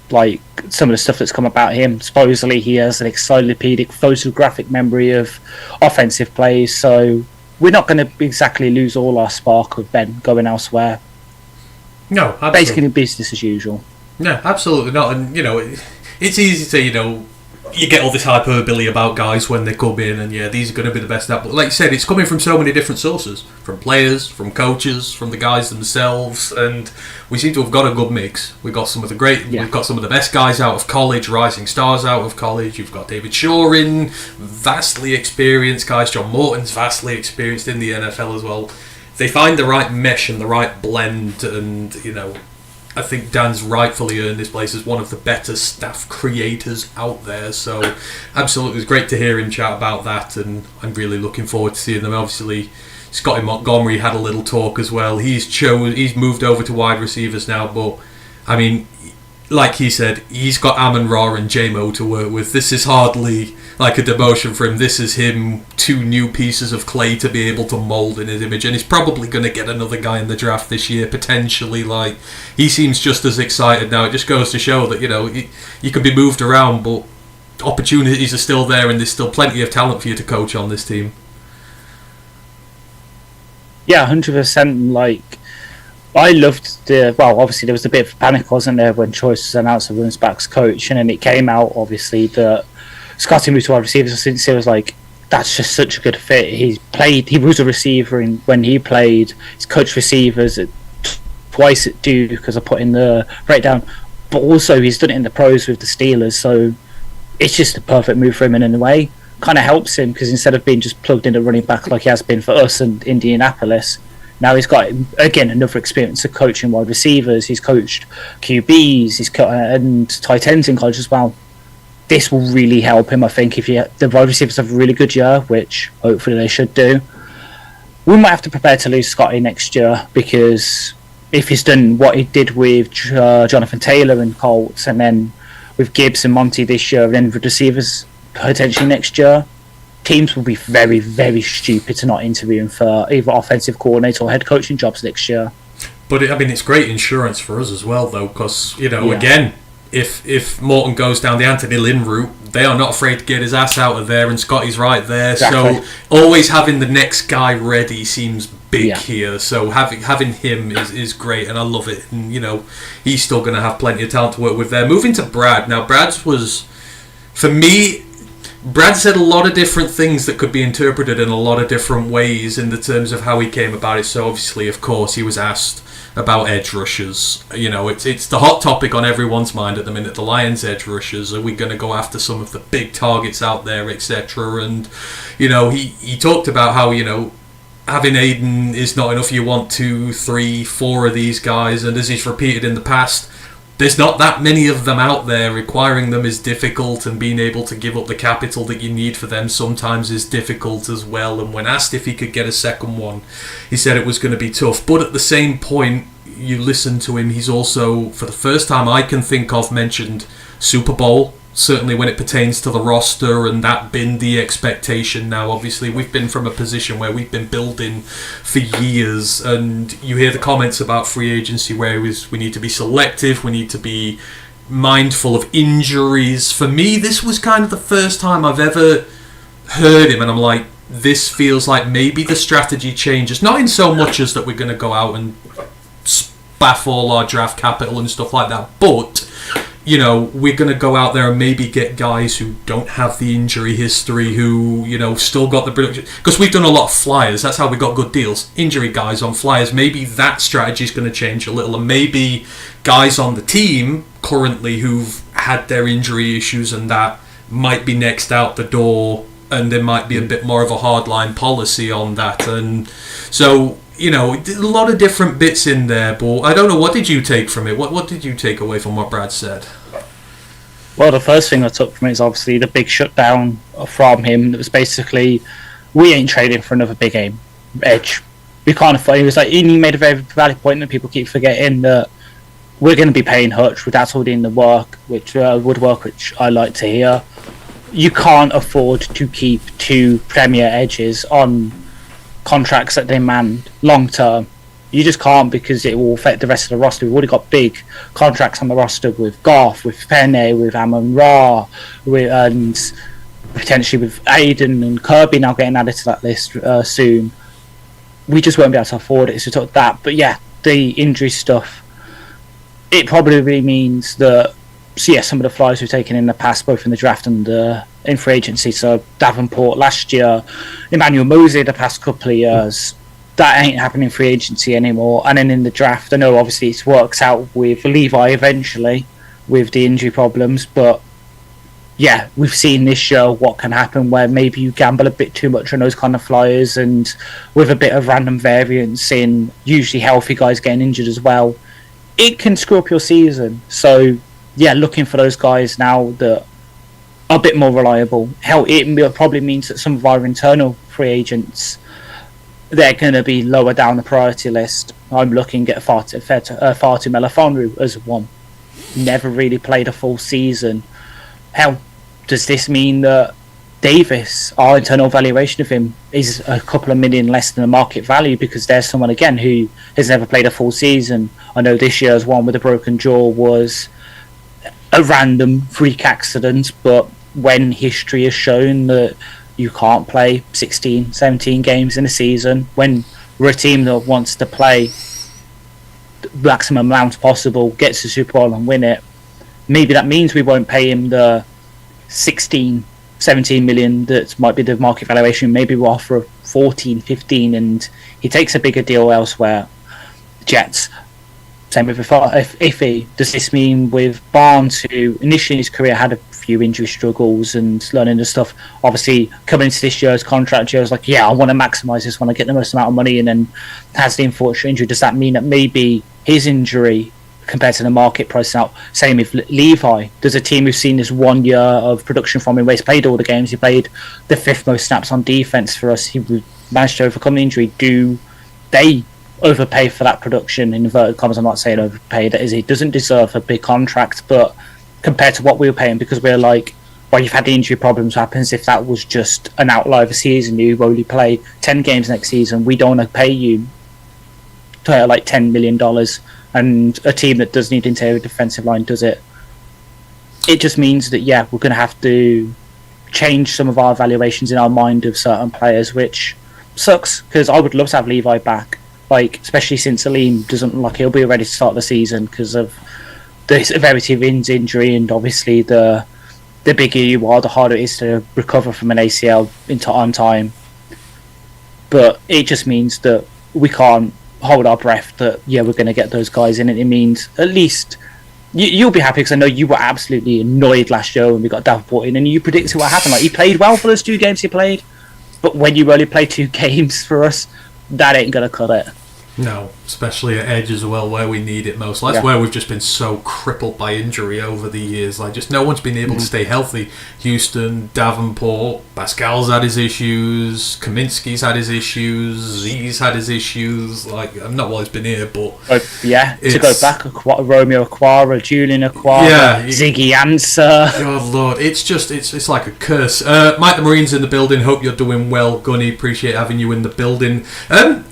Like, some of the stuff that's come about him, supposedly he has an encyclopedic photographic memory of offensive plays, so we're not going to exactly lose all our spark with Ben going elsewhere. No, absolutely. Basically business as usual. No, absolutely not. And it's easy to you get all this hyperbole about guys when they come in, and these are going to be the best. But like you said, it's coming from so many different sources, from players, from coaches, from the guys themselves, and we seem to have got a good mix. We've got some of the best guys out of college, rising stars out of college. You've got David Shorin, vastly experienced guys. John Morton's vastly experienced in the NFL as well. They find the right mesh and the right blend, and I think Dan's rightfully earned this place as one of the better staff creators out there. So, absolutely, it's great to hear him chat about that, and I'm really looking forward to seeing them. Obviously, Scotty Montgomery had a little talk as well. He's moved over to wide receivers now, but I mean, like he said, he's got Amon-Ra and J-Mo to work with. This is hardly like a demotion for him. This is him 2 new pieces of clay to be able to mould in his image, and he's probably going to get another guy in the draft this year, potentially. Like, he seems just as excited now. It just goes to show that, you can be moved around, but opportunities are still there, and there's still plenty of talent for you to coach on this team. Yeah, 100%. Like, I loved obviously there was a bit of panic, wasn't there, when Choice was announced as running backs coach, and then it came out, obviously, that Scotty moved to wide receivers. Since it was like, that's just such a good fit. He was a receiver when he played. He's coached receivers twice at Duke, because I put in the breakdown, but also he's done it in the pros with the Steelers, so it's just a perfect move for him, and in a way, kind of helps him, because instead of being just plugged in a running back like he has been for us and Indianapolis, now he's got, again, another experience of coaching wide receivers. He's coached QBs, and tight ends in college as well. This will really help him, I think, if the wide receivers have a really good year, which hopefully they should do. we might have to prepare to lose Scotty next year, because if he's done what he did with Jonathan Taylor and Colts, and then with Gibbs and Monty this year, and then with receivers potentially next year, teams will be very, very stupid to not interview him for either offensive coordinator or head coaching jobs next year. But it's great insurance for us as well, though, because again, if Morton goes down the Anthony Lynn route, they are not afraid to get his ass out of there, and Scotty's right there. Exactly. So always having the next guy ready seems big here. So having him is great, and I love it. And he's still going to have plenty of talent to work with there. Moving to Brad now. Brad's was, for me, Brad said a lot of different things that could be interpreted in a lot of different ways in the terms of how he came about it. So obviously, of course, he was asked about edge rushers. It's the hot topic on everyone's mind at the minute. The Lions' edge rushers. Are we going to go after some of the big targets out there, etc.? And he talked about how having Aiden is not enough. You want 2, 3, 4 of these guys, and as he's repeated in the past, there's not that many of them out there. Requiring them is difficult, and being able to give up the capital that you need for them sometimes is difficult as well. And when asked if he could get a second one, he said it was going to be tough. But at the same point, you listen to him, he's also, for the first time I can think of, mentioned Super Bowl. Certainly when it pertains to the roster, and that been the expectation. Now obviously we've been from a position where we've been building for years, and you hear the comments about free agency where we need to be selective, we need to be mindful of injuries. For me, this was kind of the first time I've ever heard him, and I'm like, this feels like maybe the strategy changes, not in so much as that we're going to go out and spaff all our draft capital and stuff like that, but we're going to go out there and maybe get guys who don't have the injury history, who, still got the production. Because we've done a lot of flyers. That's how we got good deals. Injury guys on flyers. Maybe that strategy is going to change a little. And maybe guys on the team currently who've had their injury issues and that might be next out the door. And there might be a bit more of a hardline policy on that. And so, a lot of different bits in there, but I don't know, what did you take from it? What did you take away from what Brad said? Well, the first thing I took from it is obviously the big shutdown from him. That was basically, we ain't trading for another big game edge. We can't afford. He was like, he made a very valid point that people keep forgetting, that we're going to be paying Hutch. That's already in the work, which I like to hear. You can't afford to keep 2 premier edges on contracts that demand long term. You just can't, because it will affect the rest of the roster. We've already got big contracts on the roster with Goff, with Penne, with Amon-Ra, and potentially with Aiden and Kirby now getting added to that list soon. We just won't be able to afford it, so took that. But yeah, the injury stuff, it probably means that some of the flyers we've taken in the past, both in the draft and in free agency, so Davenport last year, Emmanuel Mosley the past couple of years, that ain't happening in free agency anymore. And then in the draft, I know obviously it works out with Levi eventually with the injury problems, but yeah, we've seen this year what can happen where maybe you gamble a bit too much on those kind of flyers, and with a bit of random variance in usually healthy guys getting injured as well, it can screw up your season. So yeah, looking for those guys now that are a bit more reliable. Hell, it probably means that some of our internal free agents, they're going to be lower down the priority list. I'm looking at Fatu Melifonwu as one. Never really played a full season. Hell, does this mean that Davis, our internal valuation of him, is a couple of million less than the market value because there's someone again who has never played a full season? I know this year's one with a broken jaw was a random freak accident, but when history has shown that you can't play 16, 17 games in a season, when we're a team that wants to play the maximum amount possible, get to the Super Bowl and win it, maybe that means we won't pay him the 16, 17 million that might be the market valuation. Maybe we'll offer 14, 15 and he takes a bigger deal elsewhere. Jets, same with Iffy. Does this mean with Barnes, who initially in his career had a few injury struggles and learning the stuff, obviously coming into this year's contract year, was like, yeah, I want to maximise this, want to get the most amount of money, and then has the unfortunate injury. Does that mean that maybe his injury compared to the market price out? Same with Levi. There's a team who's seen this 1 year of production from him where he's played all the games. He played the 5th most snaps on defence for us. He manage to overcome the injury, do they overpay for that production? In inverted commas, I'm not saying overpay, that is, he doesn't deserve a big contract, but compared to what we were paying, because we're like, well, you've had the injury problems, happens if that was just an outlier of a season, you only play 10 games next season, we don't want to pay you like $10 million, and a team that does need interior defensive line does it. It just means that, yeah, we're going to have to change some of our evaluations in our mind of certain players, which sucks, because I would love to have Levi back, like, especially since Aleem doesn't look like he'll be ready to start the season because of the severity of his injury, and obviously the bigger you are, the harder it is to recover from an ACL on time. But it just means that we can't hold our breath that, yeah, we're going to get those guys in, and it means at least you'll be happy, because I know you were absolutely annoyed last year when we got Davenport in, and you predicted what happened. Like, he played well for those 2 games he played, but when you only play 2 games for us, that ain't going to cut it. No, especially at edge as well, where we need it most. That's where we've just been so crippled by injury over the years. Like, just no one's been able to stay healthy. Houston, Davenport, Pascal's had his issues, Kaminsky's had his issues, Z's had his issues. Like, not while he's been here, but to go back, Romeo Aquara, Julian Aquara, Ziggy Answer. God Lord, it's like a curse. Mike the Marine's in the building. Hope you're doing well, Gunny. Appreciate having you in the building.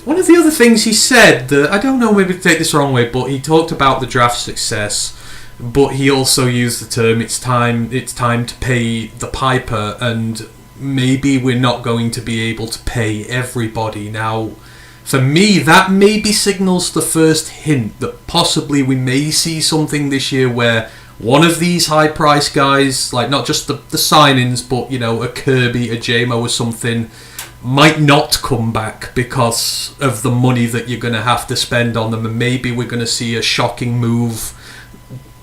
One of the other things he said, that I don't know, maybe to take this the wrong way, but he talked about the draft success, but he also used the term it's time to pay the piper, and maybe we're not going to be able to pay everybody. Now, for me, that maybe signals the first hint that possibly we may see something this year where one of these high price guys, like not just the signings, but, you know, a Kirby, a JMO or something, might not come back because of the money that you're going to have to spend on them, and maybe we're going to see a shocking move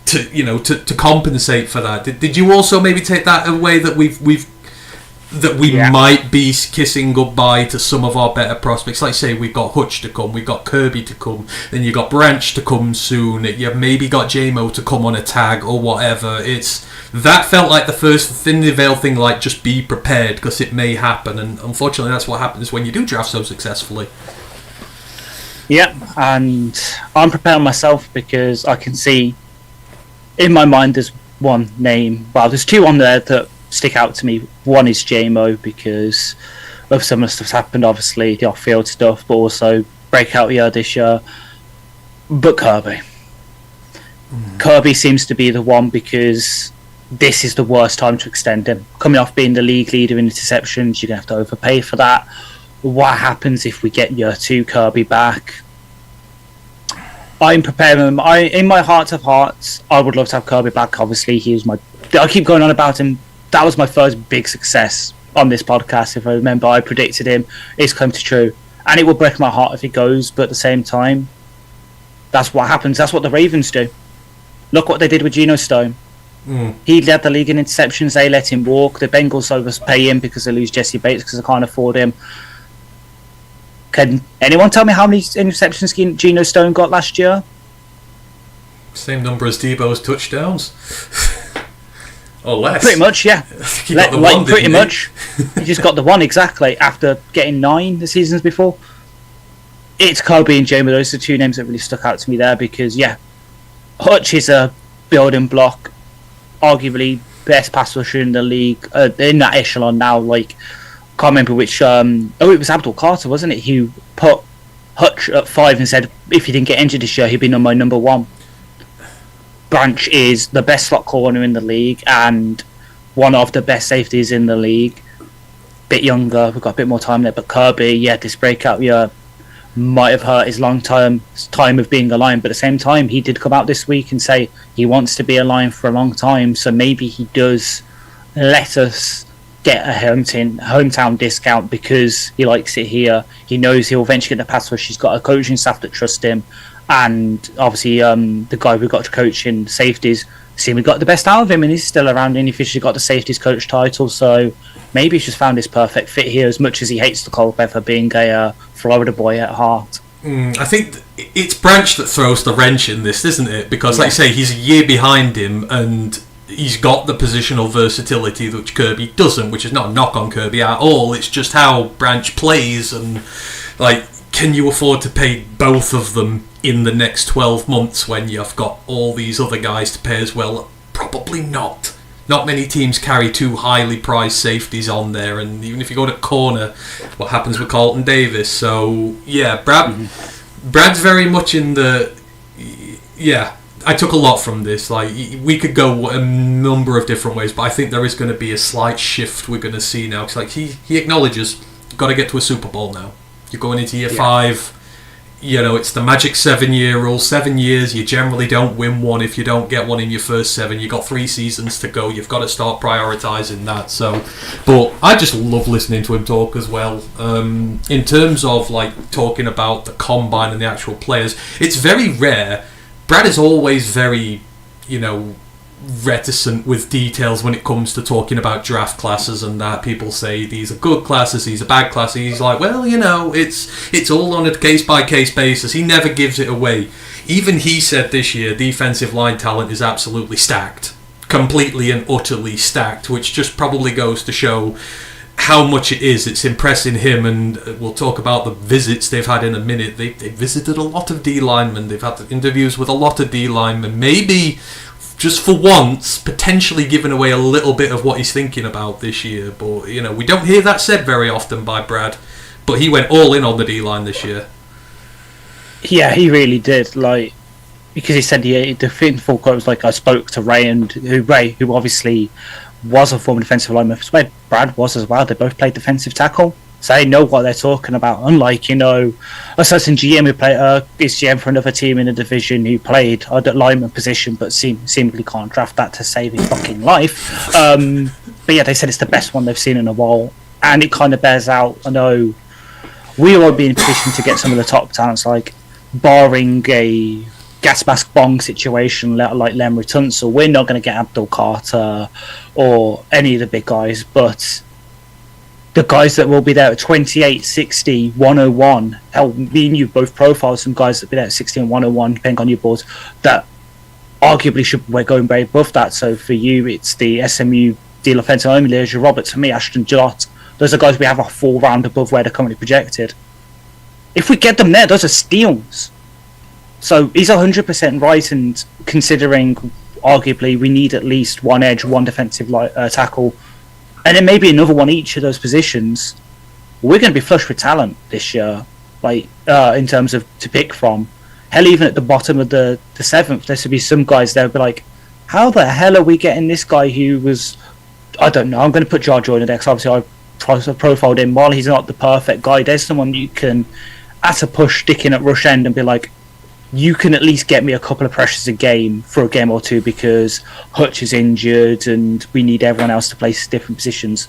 to compensate for that. Did you also maybe take that away that we might be kissing goodbye to some of our better prospects? Like, say, we've got Hutch to come, we've got Kirby to come, then you've got Branch to come soon, you've maybe got JMO to come on a tag or whatever. That felt like the first thin veil thing, like, just be prepared because it may happen, and unfortunately that's what happens when you do draft so successfully. Yep, and I'm preparing myself because I can see in my mind there's one name, well, there's 2 on there that stick out to me. One is JMO because of some of the stuff's happened, obviously the off-field stuff, but also breakout year this year. But Kirby seems to be the one, because this is the worst time to extend him. Coming off being the league leader in interceptions, you're going to have to overpay for that. What happens if we get year 2 Kirby back? I'm preparing him. In my heart of hearts, I would love to have Kirby back. Obviously, I keep going on about him. That was my first big success on this podcast. If I remember, I predicted him. It's come to true. And it will break my heart if he goes, but at the same time, that's what happens. That's what the Ravens do. Look what they did with Geno Stone. He led the league in interceptions. They let him walk. The Bengals overpay him because they lose Jesse Bates because they can't afford him. Can anyone tell me how many interceptions Geno Stone got last year? Same number as Debo's touchdowns. Or less. Pretty much, yeah. He got the one, pretty much. He just got the one, exactly, after getting 9 the seasons before. It's Kobe and Jamie. Those are 2 names that really stuck out to me there, because, yeah, Hutch is a building block, arguably best pass rusher in the league, in that echelon now. Like, can't remember which. It was Abdul Carter, wasn't it? Who put Hutch at 5 and said, if he didn't get injured this year, he'd be my number 1. Branch is the best slot corner in the league and one of the best safeties in the league. Bit younger, we've got a bit more time there. But Kirby, yeah, this breakout year might have hurt his time of being a Lion, but at the same time, he did come out this week and say he wants to be a Lion for a long time. So maybe he does let us get a hometown discount because he likes it here. He knows he'll eventually get the pass rush. He's got a coaching staff that trust him, and obviously the guy we got to coach in safeties, we got the best out of him, and he's still around, and he officially got the safeties coach title. So maybe he's just found his perfect fit here, as much as he hates the cold weather, being a Florida boy at heart. I think it's Branch that throws the wrench in this, isn't it? Because, like you say, he's a year behind him, and he's got the positional versatility which Kirby doesn't, which is not a knock on Kirby at all. It's just how Branch plays, and like, can you afford to pay both of them in the next 12 months when you've got all these other guys to pay as well? Probably not. Not many teams carry two highly priced safeties on there, and even if you go to corner, what happens with Carlton Davis? So yeah, Brad's very much in the... Yeah, I took a lot from this. Like, we could go a number of different ways, but I think there is going to be a slight shift we're going to see now. Because like he acknowledges, you've got to get to a Super Bowl now. You're going into year 5. You know, it's the magic 7-year rule. 7 years, you generally don't win one if you don't get one in your first 7. You've got 3 seasons to go. You've got to start prioritising that. So, but I just love listening to him talk as well. In terms of like talking about the combine and the actual players, it's very rare. Brad is always very, reticent with details when it comes to talking about draft classes and that. People say these are good classes, these are bad classes. He's like, well, it's all on a case-by-case basis. He never gives it away. Even he said this year defensive line talent is absolutely stacked. Completely and utterly stacked, which just probably goes to show how much it is. It's impressing him, and we'll talk about the visits they've had in a minute. They visited a lot of D linemen. They've had interviews with a lot of D linemen. Maybe just for once, potentially giving away a little bit of what he's thinking about this year. But, we don't hear that said very often by Brad. But he went all in on the D-line this year. Yeah, he really did. Like, because he said the full quote was like, I spoke to Ray, who obviously was a former defensive lineman. Where Brad was as well. They both played defensive tackle. So they know what they're talking about. Unlike, a certain GM who is GM for another team in a division who played a lineman position but seemingly can't draft that to save his fucking life. But yeah, they said it's the best one they've seen in a while. And it kind of bears out. I know we won't be in a position to get some of the top talents, like barring a gas mask bong situation like Lemry Tunsil. We're not going to get Abdul Carter or any of the big guys, but the guys that will be there at 28, 60, 101, hell, me and you both profiled some guys that will be there at 60 and 101, depending on your boards, that arguably we're going very above that. So for you, it's the SMU deal offensive only, Leisure Roberts. For me, Ashton Jott. Those are guys we have a 4 round above where they're currently projected. If we get them there, those are steals. So he's 100% right, and considering arguably we need at least one edge, one defensive tackle, and then maybe another one each of those positions, we're going to be flush with talent this year, like in terms of to pick from. Hell, even at the bottom of the 7th, there should be some guys there who'll be like, how the hell are we getting this guy who was, I don't know, I'm going to put Jar Joyner there because obviously I profiled him. While he's not the perfect guy, there's someone you can, at a push, stick in at rush end and be like, you can at least get me a couple of pressures a game for a game or two because Hutch is injured and we need everyone else to play different positions.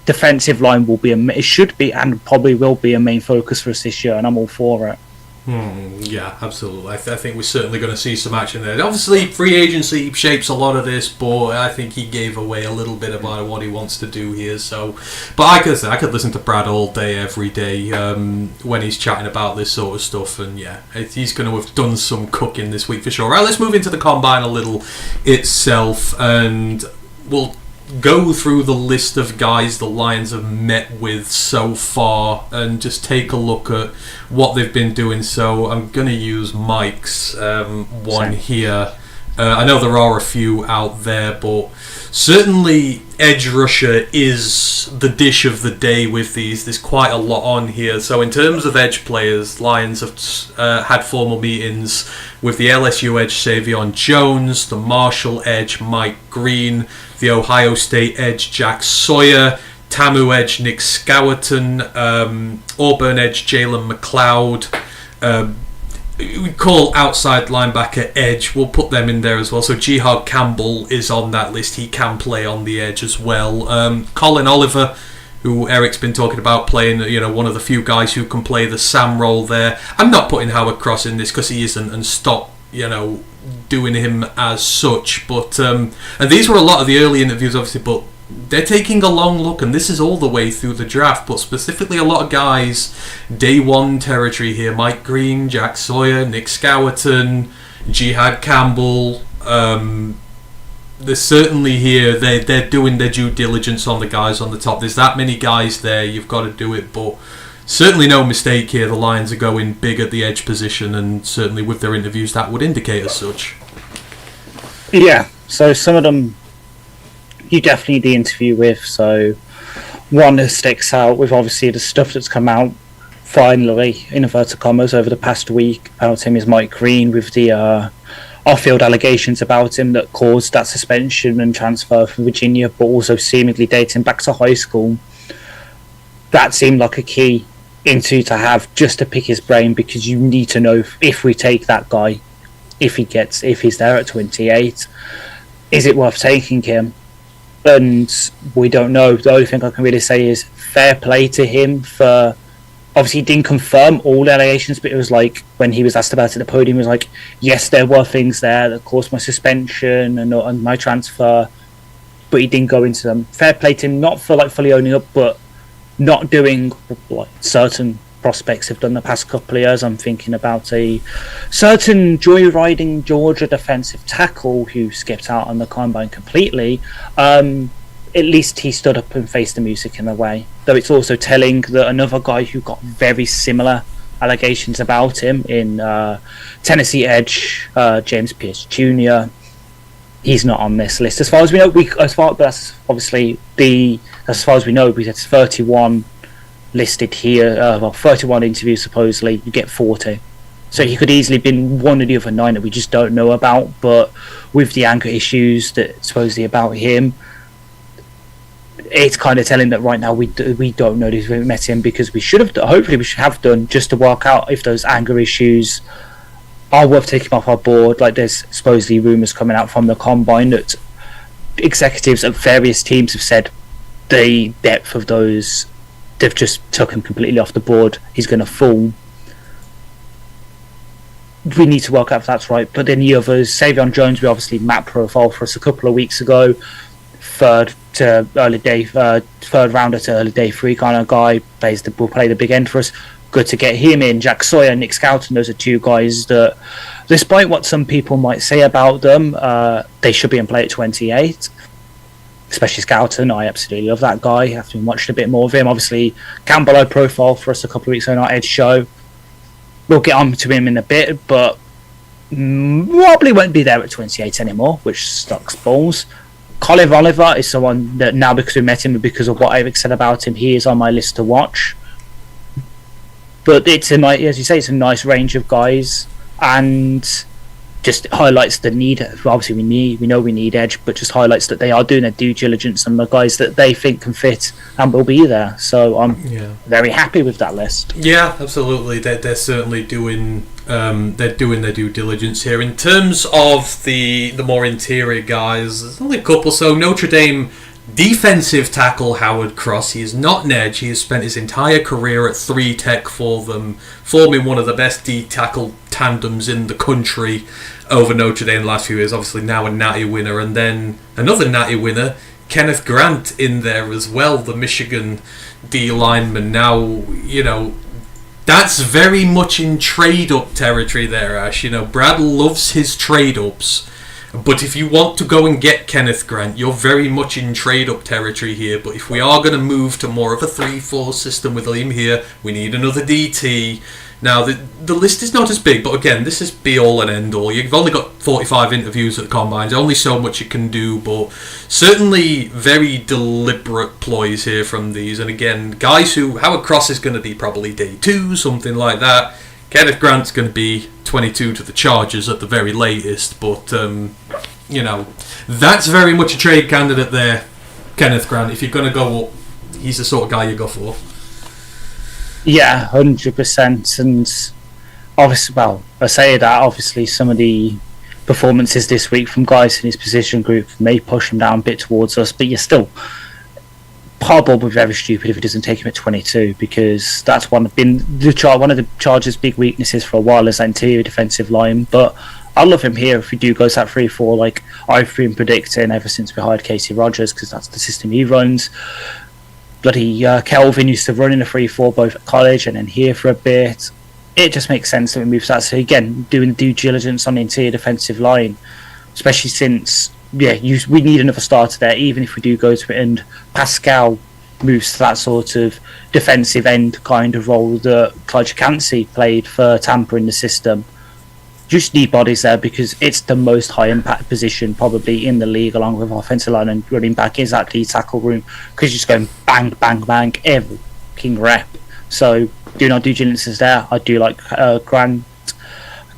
Defensive line will be it should be and probably will be a main focus for us this year, and I'm all for it. Yeah, absolutely. I think we're certainly going to see some action there. Obviously, free agency shapes a lot of this, but I think he gave away a little bit about what he wants to do here. So, but I could listen to Brad all day, every day, when he's chatting about this sort of stuff. And yeah, he's going to have done some cooking this week for sure. Right, let's move into the combine a little itself, and we'll go through the list of guys the Lions have met with so far and just take a look at what they've been doing. So I'm going to use Mike's one here. I know there are a few out there, but certainly edge rusher is the dish of the day with these. There's quite a lot on here. So in terms of edge players, Lions have had formal meetings with the LSU edge Savion Jones, the Marshall edge Mike Green, the Ohio State edge Jack Sawyer, TAMU edge Nick Scowerton, Auburn edge Jalen McLeod. We call outside linebacker edge. We'll put them in there as well. So Jihad Campbell is on that list. He can play on the edge as well. Colin Oliver, who Eric's been talking about playing, one of the few guys who can play the Sam role there. I'm not putting Howard Cross in this because he isn't, and stop, doing him as such. But and these were a lot of the early interviews, obviously, but they're taking a long look, and this is all the way through the draft, but specifically a lot of guys day one territory here. Mike Green, Jack Sawyer, Nick Scowerton, Jihad Campbell, they're certainly here. They're doing their due diligence on the guys on the top. There's that many guys there. You've got to do it, but certainly no mistake here. The Lions are going big at the edge position, and certainly with their interviews, that would indicate as such. Yeah. So some of them, you definitely need the interview with. So one that sticks out with obviously the stuff that's come out finally, in inverted commas, over the past week about him is Mike Green with the off-field allegations about him that caused that suspension and transfer from Virginia, but also seemingly dating back to high school. That seemed like a key into to have, just to pick his brain, because you need to know if we take that guy, if he's there at 28, is it worth taking him? And we don't know. The only thing I can really say is fair play to him for, obviously he didn't confirm all the allegations, but it was like when he was asked about it at the podium, he was like, yes, there were things there that caused my suspension and my transfer, but he didn't go into them. Fair play to him, not for like fully owning up, but not doing what certain prospects have done the past couple of years. I'm thinking about a certain joyriding Georgia defensive tackle who skipped out on the combine completely. At least he stood up and faced the music in a way. Though it's also telling that another guy who got very similar allegations about him in Tennessee edge, James Pierce Jr., he's not on this list. As far as we know, as far as we know, we had 31 listed here. 31 interviews supposedly. You get 40. So he could easily have been one of the other 9 that we just don't know about. But with the anger issues that supposedly about him, it's kind of telling that right now we don't know if we met him, because we should have. Hopefully, we should have done, just to work out if those anger issues are worth taking off our board. Like there's supposedly rumours coming out from the combine that executives at various teams have said the depth of those, they've just took him completely off the board. He's going to fall. We need to work out if that's right. But then the others, Savion Jones, we obviously map profile for us a couple of weeks ago. Third rounder to early day 3 kind of guy, will play the big end for us. Good to get him in. Jack Sawyer, Nick Scouten, those are 2 guys that, despite what some people might say about them, they should be in play at 28. Especially Scouten, I absolutely love that guy. After watched a bit more of him, obviously Campbell I profile for us a couple of weeks ago on our Edge show. We'll get on to him in a bit, but probably won't be there at 28 anymore, which sucks balls. Colin Oliver is someone that now, because we met him and because of what Eric said about him, he is on my list to watch. But it's as you say, it's a nice range of guys, and just highlights the need. Obviously, we know we need edge, but just highlights that they are doing their due diligence on the guys that they think can fit and will be there. So I'm very happy with that list. Yeah, absolutely. They're certainly doing their due diligence here. In terms of the more interior guys, there's only a couple. So Notre Dame defensive tackle Howard Cross. He is not an edge. He has spent his entire career at 3 Tech for them, forming one of the best D-tackle tandems in the country over Notre Dame the last few years. Obviously now a Natty winner, and then another Natty winner, Kenneth Grant, in there as well, the Michigan D lineman. Now, that's very much in trade-up territory there, Ash. Brad loves his trade-ups. But if you want to go and get Kenneth Grant, you're very much in trade-up territory here. But if we are going to move to more of a 3-4 system with him here, we need another DT. Now, the list is not as big, but again, this is be-all and end-all. You've only got 45 interviews at the Combine. There's only so much you can do, but certainly very deliberate ploys here from these. And again, guys who Howard Cross is going to be probably day 2, something like that. Kenneth Grant's going to be 22 to the Chargers at the very latest, but that's very much a trade candidate there, Kenneth Grant. If you're going to go up, he's the sort of guy you go for. Yeah, 100%. And obviously, I say that, obviously some of the performances this week from guys in his position group may push him down a bit towards us, but you're still probably would be very stupid if he doesn't take him at 22, because that's one of the Chargers' big weaknesses for a while, is that interior defensive line. But I love him here if he do goes that 3-4, like I've been predicting ever since we hired Casey Rogers, because that's the system he runs. Bloody Kelvin used to run in a 3-4 both at college and then here for a bit. It just makes sense that we move that. So again, doing due diligence on the interior defensive line, especially since we need another starter there, even if we do go to it. And Pascal moves to that sort of defensive end kind of role that Clyde Chansey played for Tampa in the system. Just need bodies there because it's the most high impact position probably in the league, along with offensive line and running back, is that D tackle room, because you're just going bang, bang, bang every king rep. So do not do diligences there. I do like Grant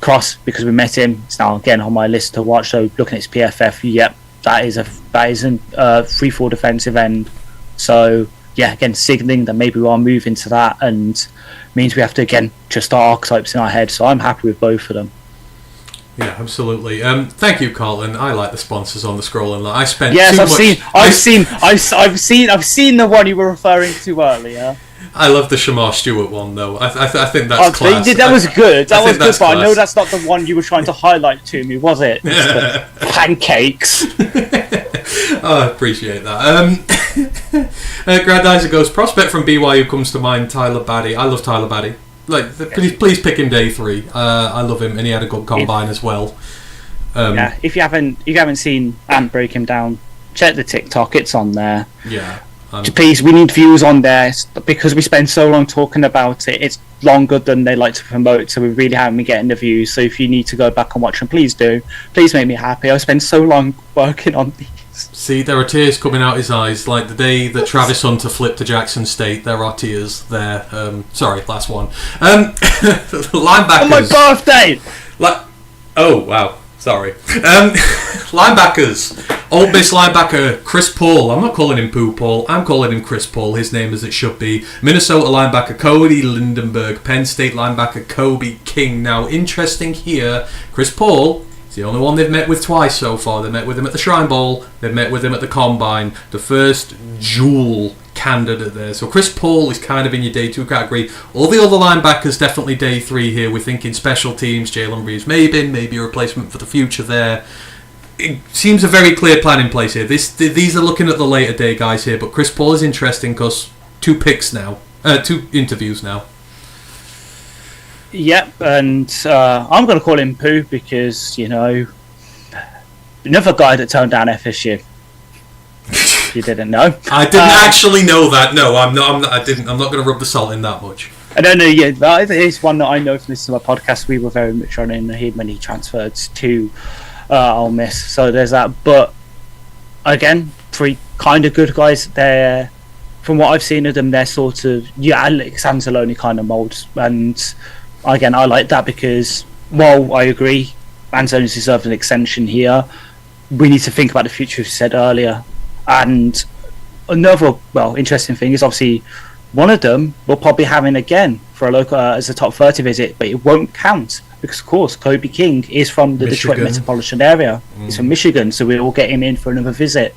Cross because we met him. It's now again on my list to watch. So looking at his PFF, yep, that is a 3-4 defensive end. So yeah, again, signalling that maybe we are moving to that, and means we have to again just start archetypes in our head. So I'm happy with both of them. Yeah, absolutely. Thank you, Carlton. I like the sponsors on the scrolling line. I spent I've seen the one you were referring to earlier. I love the Shamar Stewart one though. I think that's class. That was good. That was good, but I know that's not the one you were trying to highlight to me, was it? Pancakes. I appreciate that. Grandizer goes, prospect from BYU comes to mind, Tyler Baddy. I love Tyler Baddy. Please pick him day 3. I love him, and he had a good combine as well. If you haven't seen Ant break him down, check the TikTok. It's on there. Yeah. Please, we need views on there because we spend so long talking about it. It's longer than they like to promote, so we really haven't been getting the views. So if you need to go back and watch them, please do. Please make me happy. I spent so long working on these. See, there are tears coming out his eyes. Like the day that Travis Hunter flipped to Jackson State, there are tears there. Sorry, last one. Linebackers. On my birthday! Oh, wow. Sorry. Linebackers. Old Miss linebacker Chris Poole. I'm not calling him Pooh Paul. I'm calling him Chris Paul. His name as it should be. Minnesota linebacker Cody Lindenberg. Penn State linebacker Kobe King. Now, interesting here, Chris Paul is the only one they've met with twice so far. They met with him at the Shrine Bowl. They've met with him at the Combine. The first dual candidate there. So Chris Paul is kind of in your day 2 category. All the other linebackers definitely day 3 here. We're thinking special teams, Jalen Reeves-Maybin, maybe a replacement for the future there. It seems a very clear plan in place here. These are looking at the later day guys here, but Chris Paul is interesting because 2 interviews now. Yep, and I'm going to call him Pooh because, another guy that turned down FSU. You didn't know? I didn't actually know that. No, I'm not. I didn't. I'm not going to rub the salt in that much. I don't know. Yeah, that is one that I know from listening to my podcast. We were very much on in him when he transferred to Ole Miss. So there's that. But again, 3 kind of good guys. They're, from what I've seen of them, they're sort of Alex Anzalone kind of molds. And again, I like that because while I agree, Anzalone's deserves an extension here. We need to think about the future, as you said earlier. And another interesting thing is obviously one of them will probably have him again for a local as a top 30 visit, but it won't count because of course Kobe King is from the Detroit metropolitan area. He's from Michigan, so we will get him in for another visit.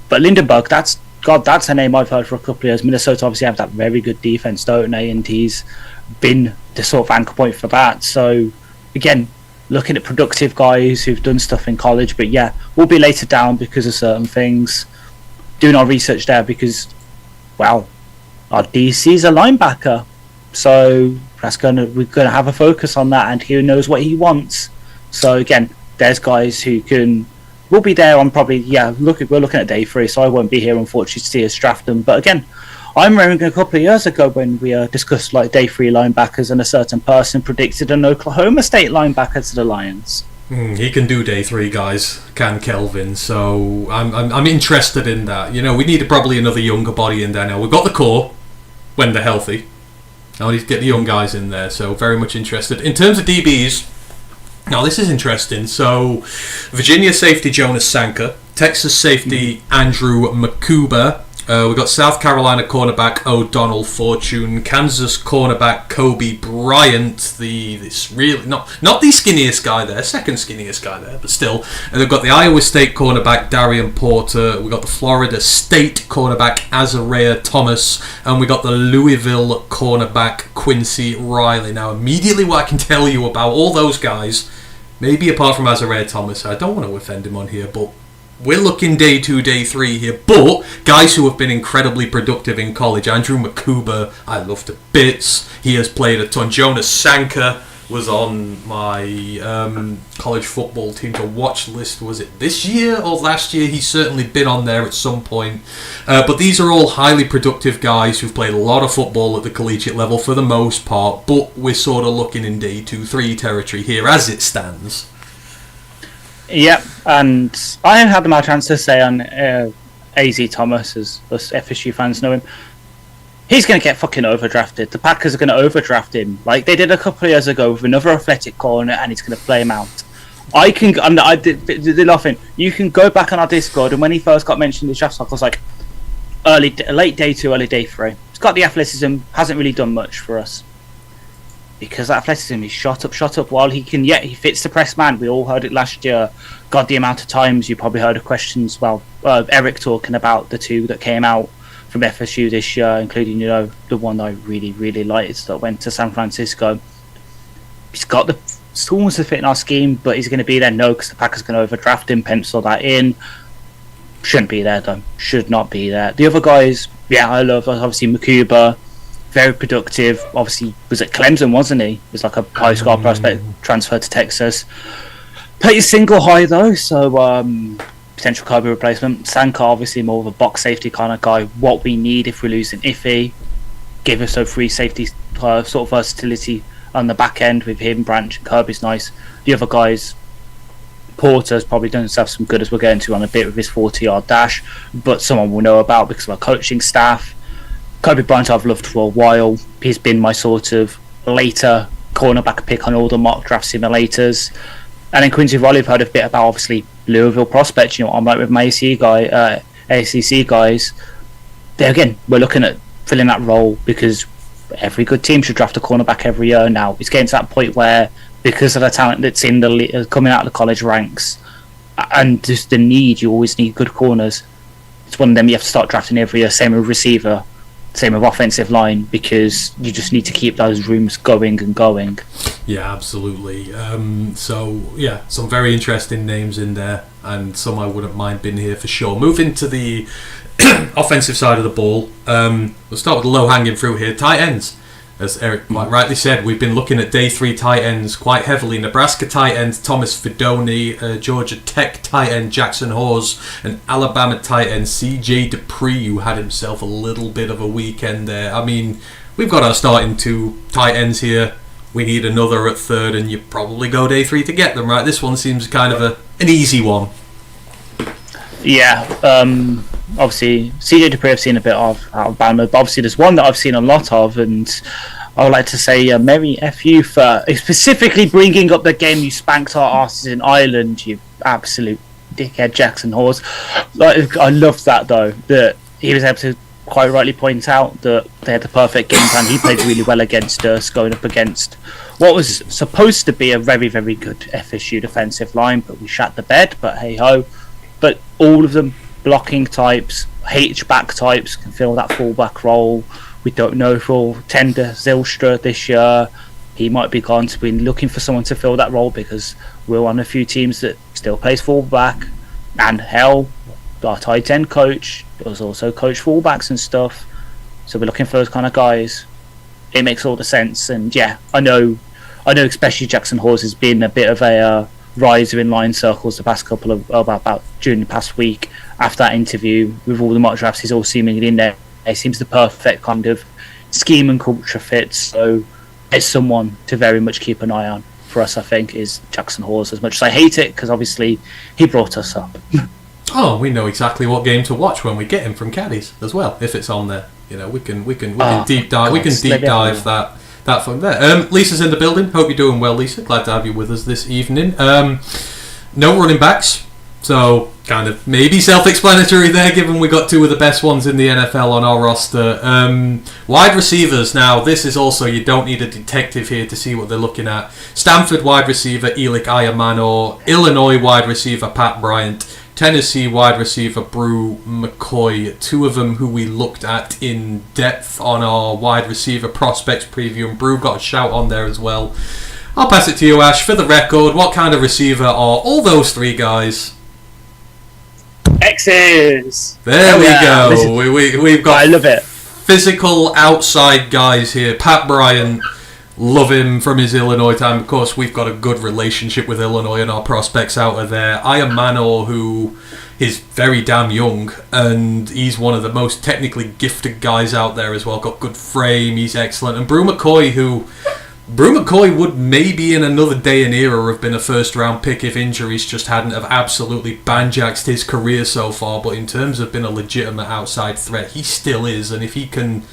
But Lindenberg, that's a name I've heard for a couple of years. Minnesota obviously have that very good defense, don't they? And he's been the sort of anchor point for that. So again, looking at productive guys who've done stuff in college, but yeah, we'll be later down because of certain things. Doing our research there because, our DC's a linebacker, so we're gonna have a focus on that, and he knows what he wants. So again, there's guys who will be there on probably we're looking at day 3, so I won't be here unfortunately to see us draft them. But again, I remember a couple of years ago when we discussed like day 3 linebackers, and a certain person predicted an Oklahoma State linebacker to the Lions. He can do day 3, guys. Can Kelvin? So I'm interested in that. We need probably another younger body in there now. We've got the core when they're healthy. Now we need to get the young guys in there. So very much interested in terms of DBs. Now this is interesting. So Virginia safety Jonas Sanka, Texas safety Andrew Makuba. We've got South Carolina cornerback O'Donnell Fortune, Kansas cornerback Kobe Bryant, this really not the skinniest guy there, second skinniest guy there, but still. And they've got the Iowa State cornerback Darian Porter. We've got the Florida State cornerback Azariah Thomas, and we got the Louisville cornerback Quincy Riley. Now, immediately, what I can tell you about all those guys, maybe apart from Azariah Thomas, I don't want to offend him on here, but we're looking day 2, day 3 here, but guys who have been incredibly productive in college. Andrew Makuba, I love to bits. He has played a ton. Jonas Sanka, was on my college football team to watch list. Was it this year or last year? He's certainly been on there at some point. But these are all highly productive guys who've played a lot of football at the collegiate level for the most part, but we're sort of looking in D2-3 territory here as it stands. Yep, and I had my chance to say on AZ Thomas, as us FSU fans know him, he's going to get fucking overdrafted. The Packers are going to overdraft him, like they did a couple of years ago with another athletic corner, and he's going to play him out. I did laughing. You can go back on our Discord, and when he first got mentioned in the draft stock, I was like, late day 2, early day 3. He's got the athleticism, hasn't really done much for us. Because that athleticism is shot up while he can, he fits the press man. We all heard it last year. God, the amount of times you probably heard of questions, Eric talking about the 2 that came out from FSU this year, including, the one that I really, really liked that went to San Francisco. He's got the tools to fit in our scheme, but he's going to be there? No, because the Packers are going to overdraft him, pencil that in. Shouldn't be there, though. Should not be there. The other guys, I love, obviously, Makuba. Very productive. Obviously, was at Clemson, wasn't he? He was like a high school prospect, transferred to Texas. Plays single high though, so potential Kirby replacement. Sankar, obviously more of a box safety kind of guy. What we need if we're losing Iffy, give us a free safety sort of versatility on the back end with him, Branch, and Kirby's nice. The other guys, Porter's probably done himself some good, as we're going to on a bit with his 40-yard dash, but someone will know about because of our coaching staff. Kobe Bryant I've loved for a while. He's been my sort of later cornerback pick on all the mock draft simulators. And then Quincy Riley, I've heard a bit about, obviously, Louisville prospects. I'm like with my ACC guys. There again, we're looking at filling that role because every good team should draft a cornerback every year now. It's getting to that point where, because of the talent that's in the coming out of the college ranks and just the need, you always need good corners. It's one of them you have to start drafting every year. Same with receiver. Same with offensive line, because you just need to keep those rooms going and going. Yeah, absolutely. Some very interesting names in there, and some I wouldn't mind being here for sure. Moving to the offensive side of the ball, we'll start with the low-hanging fruit here. Tight ends. As Eric quite rightly said, we've been looking at day 3 tight ends quite heavily. Nebraska tight end Thomas Fidone, Georgia Tech tight end Jackson Hawes, and Alabama tight end CJ Dupree, who had himself a little bit of a weekend there. I mean, we've got our starting 2 tight ends here. We need another at 3rd, and you probably go day 3 to get them, right? This one seems kind of an easy one. Yeah, obviously CJ Dupree I've seen a bit of Alabama, but obviously there's one that I've seen a lot of, and I would like to say Merry F you for specifically bringing up the game you spanked our asses in Ireland, you absolute dickhead, Jackson Hawes. I loved that though, that he was able to quite rightly point out that they had the perfect game plan. He played really well against us, going up against what was supposed to be a very, very good FSU defensive line, but we shat the bed, but hey ho. But all of them blocking types, H-back types, can fill that fullback role. We don't know for Tender Zylstra this year. He might be gone, so we're looking for someone to fill that role because we're on a few teams that still plays fullback. And hell, our tight end coach does also coach fullbacks and stuff. So we're looking for those kind of guys. It makes all the sense. And yeah, I know especially Jackson Hawes has been a bit of a riser in line circles the past couple of about during the past week. After that interview with all the mock drafts, he's all seemingly in there. It seems the perfect kind of scheme and culture fit. So it's someone to very much keep an eye on for us, I think, is Jackson Hawes. As much as I hate it, because obviously he brought us up. Oh, we know exactly what game to watch when we get him from Caddies as well. If it's on there, we can deep dive. We can deep dive that from there. Lisa's in the building. Hope you're doing well, Lisa. Glad to have you with us this evening. No running backs, so kind of maybe self-explanatory there, given we got 2 of the best ones in the NFL on our roster. Wide receivers. Now, this is also, you don't need a detective here to see what they're looking at. Stanford wide receiver Elik Ayamano, Illinois wide receiver Pat Bryant, Tennessee wide receiver Brew McCoy, 2 of them who we looked at in depth on our wide receiver prospects preview, and Brew got a shout on there as well. I'll pass it to you, Ash. For the record, what kind of receiver are all those 3 guys? X's. There we go. We've got I love it. Physical outside guys here. Pat Bryant, Love him from his Illinois time. Of course, we've got a good relationship with Illinois and our prospects out of there. Iron Manor, who is very damn young, and he's one of the most technically gifted guys out there as well. Got good frame, he's excellent. And Brew McCoy would maybe in another day and era have been a first round pick if injuries just hadn't have absolutely banjaxed his career so far. But in terms of being a legitimate outside threat, he still is. And if he can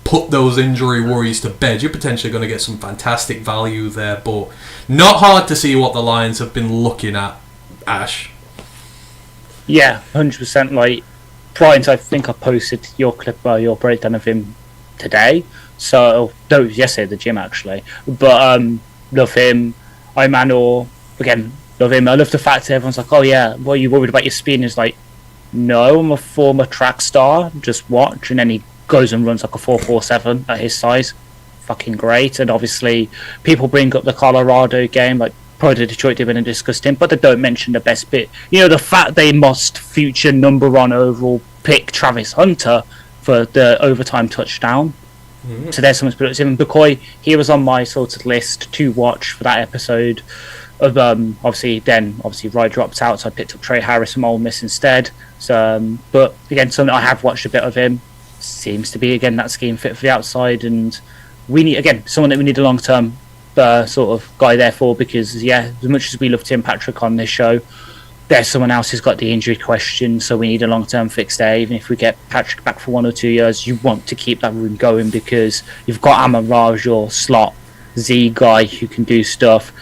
put those injury worries to bed, you're potentially going to get some fantastic value there. But not hard to see what the Lions have been looking at, Ash. Yeah, 100%. Like, Bryant, I think I posted your clip, your breakdown of him today. So, no, yesterday at the gym actually. But love him. Imanor, again, love him. I love the fact that everyone's like, oh yeah, what are you worried about your speed? And it's like, no, I'm a former track star. Just watch. And then he goes and runs like a 4.47 at his size. Fucking great. And obviously, people bring up the Colorado game, like probably Detroit did when they discussed him, but they don't mention the best bit. You know, the fact they must future number 1 overall pick Travis Hunter for the overtime touchdown. Mm-hmm. So there's someone's productive. And McCoy, he was on my sort of list to watch for that episode. Of obviously Rye dropped out, so I picked up Trey Harris from Ole Miss instead. So, but again, something I have watched a bit of him. Seems to be again that scheme fit for the outside, and we need again someone that we need a long term sort of guy there for, because as much as we love Tim Patrick on this show, there's someone else who's got the injury question, so we need a long term fix there. Even if we get Patrick back for 1 or 2 years, you want to keep that room going because you've got Amon Raj, your slot Z guy who can do stuff.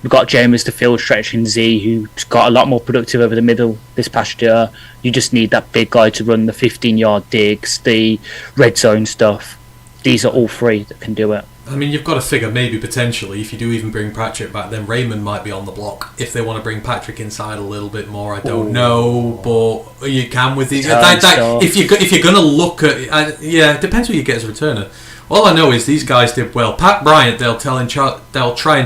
We've got James the field stretching Z, who's got a lot more productive over the middle this past year. You just need that big guy to run the 15-yard digs, the red zone stuff. These are all 3 that can do it. I mean, you've got to figure maybe potentially if you do even bring Patrick back, then Raymond might be on the block if they want to bring Patrick inside a little bit more. I don't know, but you can with these. If you're going to look at, it depends who you get as a returner. All I know is these guys did well. Pat Bryant, they'll try and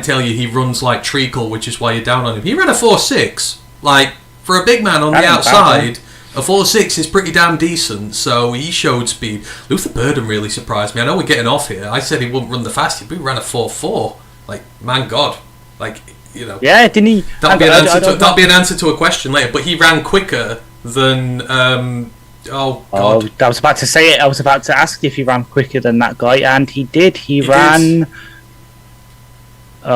tell you he runs like treacle, which is why you're down on him. He ran a 4.6. Like, for a big man on the outside, a 4.6 is pretty damn decent, so he showed speed. Luther Burden really surprised me. I know we're getting off here. I said he wouldn't run the fastest, but he ran a 4.4. Like, man God. Like, you know. Yeah, didn't he? That'll be an answer to a question later, but he ran quicker than... Oh, God. I was about to say it. I was about to ask if he ran quicker than that guy, and he did. He ran. He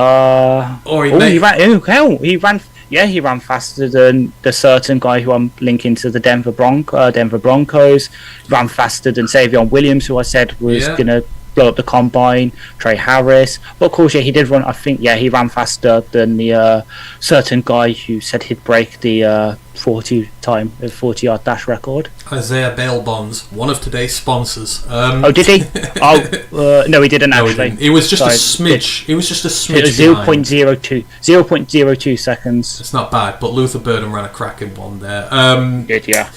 ran faster than the certain guy who I'm linking to the Denver Broncos. Ran faster than Savion Williams, who I said was going to blow up the combine. Trey Harris. But of course, he did run. I think, he ran faster than the certain guy who said he'd break the 40-yard dash record. Isaiah Bale Bonds, one of today's sponsors. Did he? No, he didn't actually. It was just a smidge. It was just a smidge. It was 0.02 seconds. It's not bad, but Luther Burden ran a cracking one there. Did, yeah.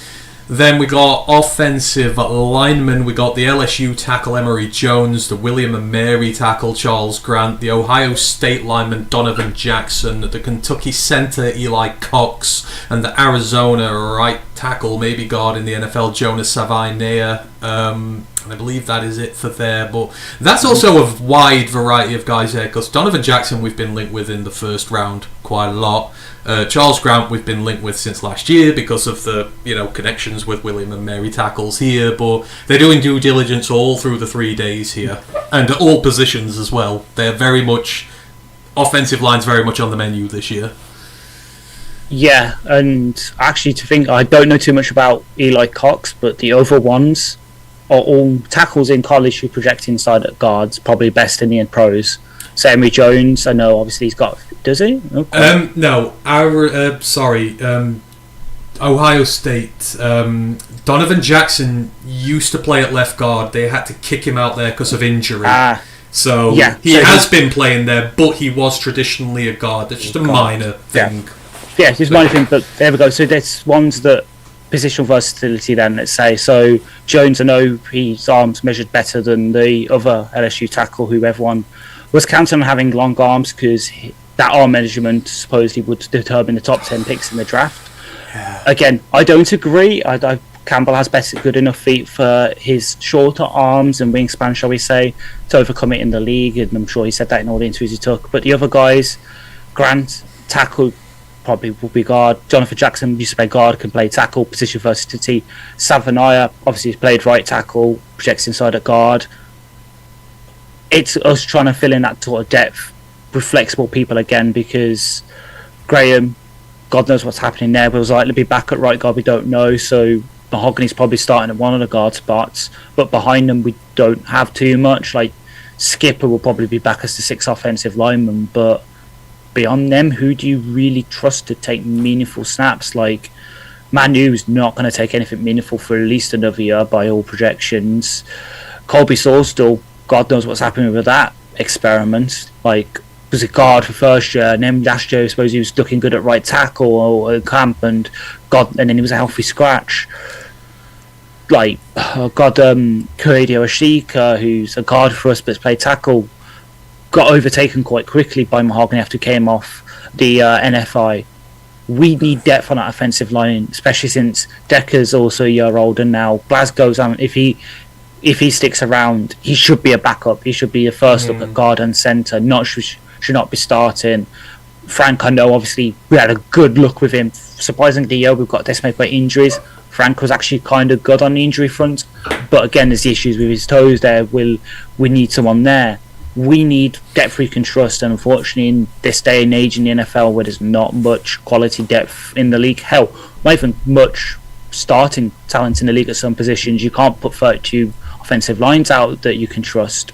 Then we got offensive linemen. We got the LSU tackle Emory Jones, the William and Mary tackle Charles Grant, the Ohio State lineman Donovan Jackson, the Kentucky center Eli Cox, and the Arizona right tackle, maybe guard in the NFL, Jonas Savaiinea. And I believe that is it for there. But that's also a wide variety of guys there, because Donovan Jackson we've been linked with in the first round quite a lot. Charles Grant we've been linked with since last year because of the connections with William and Mary tackles here, but they're doing due diligence all through the 3 days here, and at all positions as well. They're very much offensive line's very much on the menu this year. Yeah, and actually to think, I don't know too much about Eli Cox, but the other ones are all tackles in college who project inside at guards, probably best in the pros. So Emory Jones, I know obviously he's got... Does he? Okay. No, Ohio State. Donovan Jackson used to play at left guard. They had to kick him out there because of injury. He has been playing there, but he was traditionally a guard. It's just a minor thing. Yeah, it's just a minor thing, but there we go. So there's ones that... Positional versatility then, let's say. So Jones, I know his arms measured better than the other LSU tackle who everyone was counting on having long arms because that arm measurement supposedly would determine the top 10 picks in the draft. Yeah. Again, I don't agree. I Campbell has better good enough feet for his shorter arms and wingspan, shall we say, to overcome it in the league, and I'm sure he said that in all the interviews he took. But the other guys, Grant, tackle, probably will be guard. Jonathan Jackson used to play guard, can play tackle, position versatility. Savania, obviously he's played right tackle, projects inside at guard. It's us trying to fill in that sort of depth with flexible people again, because Graham, God knows what's happening there. Will's likely to be back at right guard, we don't know, so Mahogany's probably starting at one of the guard spots, but behind them we don't have too much. Like Skipper will probably be back as the 6th offensive lineman, but beyond them, who do you really trust to take meaningful snaps? Like Manu's not going to take anything meaningful for at least another year by all projections. Colby Sawstall, God knows what's happening with that experiment. Like, was a guard for first year, and then last year I suppose he was looking good at right tackle or camp, and then he was a healthy scratch. Like, Courier Ashika, who's a guard for us but's played tackle, got overtaken quite quickly by Mahogany after he came off the NFI. We need depth on that offensive line, especially since Decker's also a year older now. Glasgow's if he sticks around, he should be a backup. He should be a first look at guard and centre. Should not be starting. Frank, I know obviously we had a good look with him. Surprisingly, we've got decimated by injuries. Frank was actually kind of good on the injury front, but again, there's the issues with his toes there. We need someone there. We need depth we can trust, and unfortunately in this day and age in the NFL where there's not much quality depth in the league, hell, not even much starting talent in the league at some positions, you can't put 32 offensive lines out that you can trust.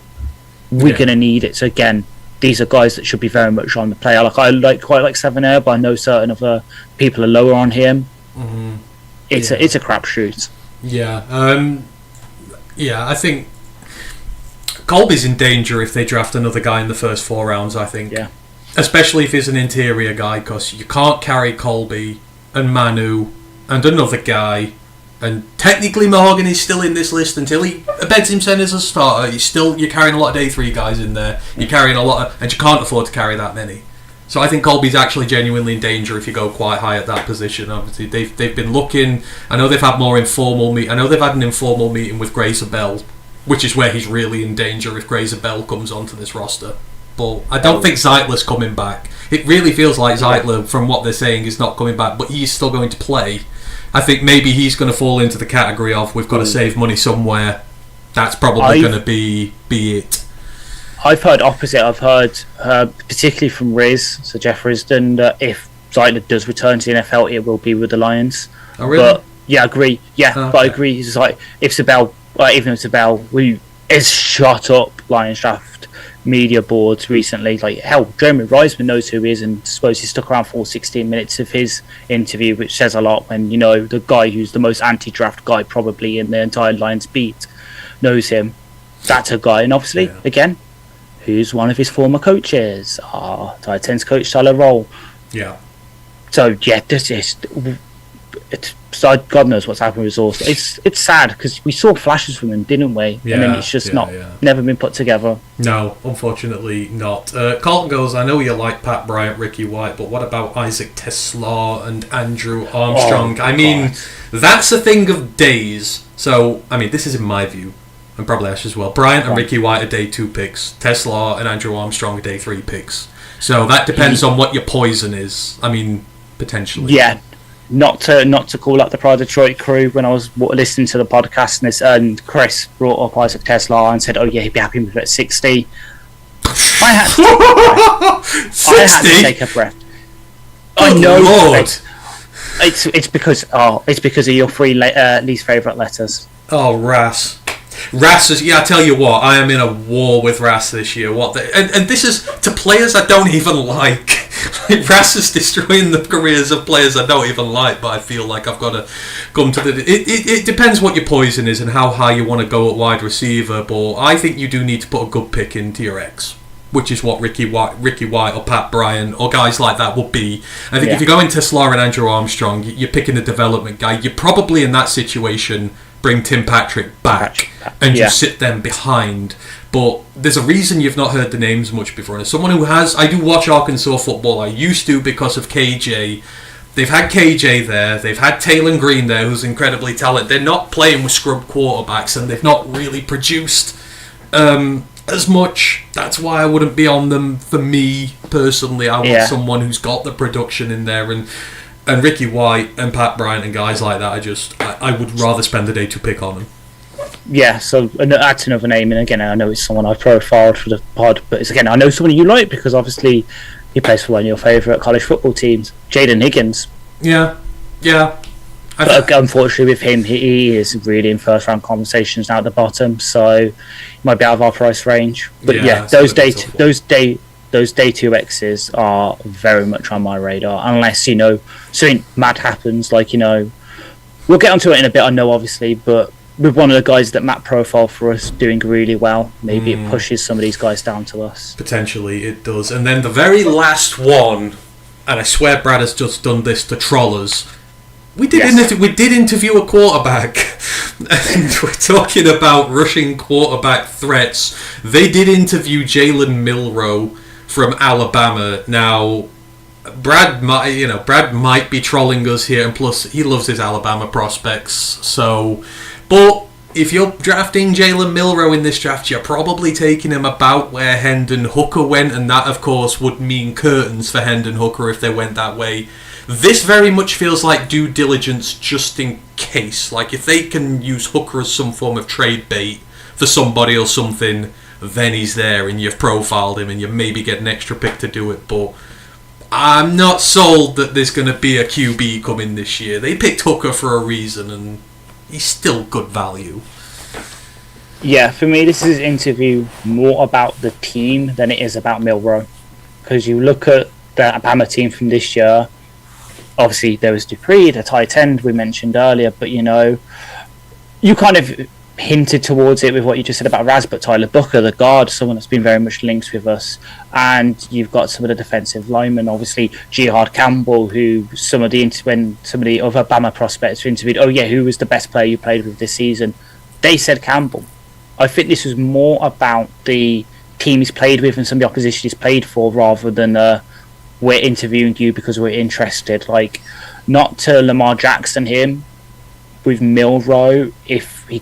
We're going to need it. So again, these are guys that should be very much on the play. I quite like Seven Air, but I know certain other people are lower on him. Mm-hmm. It's a crapshoot. I think Colby's in danger if they draft another guy in the first 4 rounds, I think. Yeah. Especially if he's an interior guy, because you can't carry Colby and Manu and another guy. And technically Mahogany's still in this list until he embeds himself as a starter. You're carrying a lot of day 3 guys in there. You're carrying a lot and you can't afford to carry that many. So I think Colby's actually genuinely in danger if you go quite high at that position. Obviously, they've been looking. I know they've had more informal I know they've had an informal meeting with Grazer Bell, which is where he's really in danger if Grazer Bell comes onto this roster. But I don't think Zeitler's coming back. It really feels like Zeitler, from what they're saying, is not coming back, but he's still going to play. I think maybe he's going to fall into the category of we've got to save money somewhere. That's probably going to be it. I've heard opposite. I've heard, particularly from Riz, so Jeff Risden, that if Zeitler does return to the NFL, it will be with the Lions. Oh, really? But, I agree. But I agree. It's like, if Sabell, even if Sabell, who is shot up Lions draft media boards recently, like hell, Jeremy Reisman knows who he is, and suppose he stuck around for 16 minutes of his interview, which says a lot when the guy who's the most anti-draft guy probably in the entire Lions beat knows him. That's a guy, and obviously again, who's one of his former coaches, Titans coach Tyler Roll. So God knows what's happened with Zorst. It's sad because we saw flashes from him, didn't we? And then it's just never been put together. No, unfortunately not. Carlton goes, I know you like Pat Bryant, Ricky White, but what about Isaac Teslar and Andrew Armstrong? That's a thing of days. So, this is in my view, and probably Ash as well. Bryant and Ricky White are day 2 picks. Teslar and Andrew Armstrong are day 3 picks. So that depends on what your poison is. Potentially. Yeah. Not to call up the Pride Detroit crew when I was listening to the podcast, and Chris brought up Isaac Tesla and said, he'd be happy with it at 60. I had to take a breath. I know. Lord. It's because of your 3 least favourite letters. Oh, Ras is, I tell you what, I am in a war with Ras this year. And this is to players I don't even like. Ras is destroying the careers of players I don't even like, but I feel like I've got to come to the... It depends what your poison is and how high you want to go at wide receiver, but I think you do need to put a good pick into your X, which is what Ricky White or Pat Bryant or guys like that would be. I think if you go into Tesla and Andrew Armstrong, you're picking the development guy. You're probably in that situation bring Tim Patrick back and you sit them behind. But there's a reason you've not heard the names much before. And as someone who has... I do watch Arkansas football. I used to because of KJ. they've had KJ there, they've had Taylor Green there, who's incredibly talented. They're not playing with scrub quarterbacks, and they've not really produced as much. That's why I wouldn't be on them. For me personally, I want someone who's got the production in there, and Ricky White and Pat Bryant and guys like that. I would rather spend the day to pick on them. Yeah, so that's another name, and again, I know it's someone I profiled for the pod, but it's again, I know someone you like because obviously he plays for one of your favourite college football teams, Jaden Higgins. Yeah. But unfortunately with him, he is really in first round conversations now at the bottom, so he might be out of our price range. But those day 2 X's are very much on my radar, unless, something mad happens, like, we'll get onto it in a bit, I know, obviously, but with one of the guys that Matt profiled for us doing really well, maybe it pushes some of these guys down to us. Potentially it does. And then the very last one, and I swear Brad has just done this to troll us, we did interview a quarterback, and we're talking about rushing quarterback threats. They did interview Jalen Milroe from Alabama. Now, Brad might be trolling us here, and plus he loves his Alabama prospects. So, but if you're drafting Jalen Milroe in this draft, you're probably taking him about where Hendon Hooker went, and that, of course, would mean curtains for Hendon Hooker if they went that way. This very much feels like due diligence just in case. Like, if they can use Hooker as some form of trade bait for somebody or something, then he's there and you've profiled him and you maybe get an extra pick to do it. But I'm not sold that there's going to be a QB coming this year. They picked Hooker for a reason and he's still good value. Yeah, for me, this is an interview more about the team than it is about Milroe. Because you look at the Alabama team from this year, obviously there was Dupree, the tight end we mentioned earlier, but you kind of hinted towards it with what you just said about Raz, but Tyler Booker, the guard, someone that's been very much linked with us, and you've got some of the defensive linemen, obviously Jihad Campbell, who when some of the other Bama prospects were interviewed, who was the best player you played with this season? They said Campbell. I think this was more about the team he's played with and some of the opposition he's played for, rather than we're interviewing you because we're interested. Like, not to Lamar Jackson him with Milroe,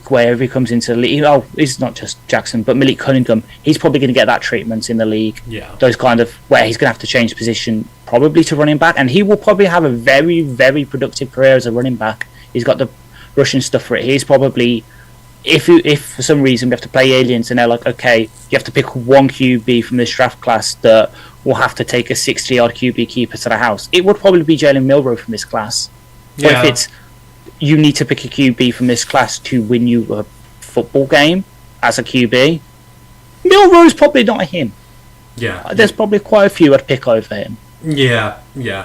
wherever he comes into the league. Oh, it's not just Jackson, but Malik Cunningham, he's probably going to get that treatment in the league. Yeah. Those kind of, where he's going to have to change position probably to running back, and he will probably have a very, very productive career as a running back. He's got the rushing stuff for it. He's probably, if for some reason we have to play aliens and they're like, okay, you have to pick one QB from this draft class that will have to take a 60-yard QB keeper to the house, it would probably be Jalen Milroe from this class. But if it's, you need to pick a QB from this class to win you a football game as a QB, Milroe's probably not him. Yeah. There's probably quite a few I'd pick over him. Yeah.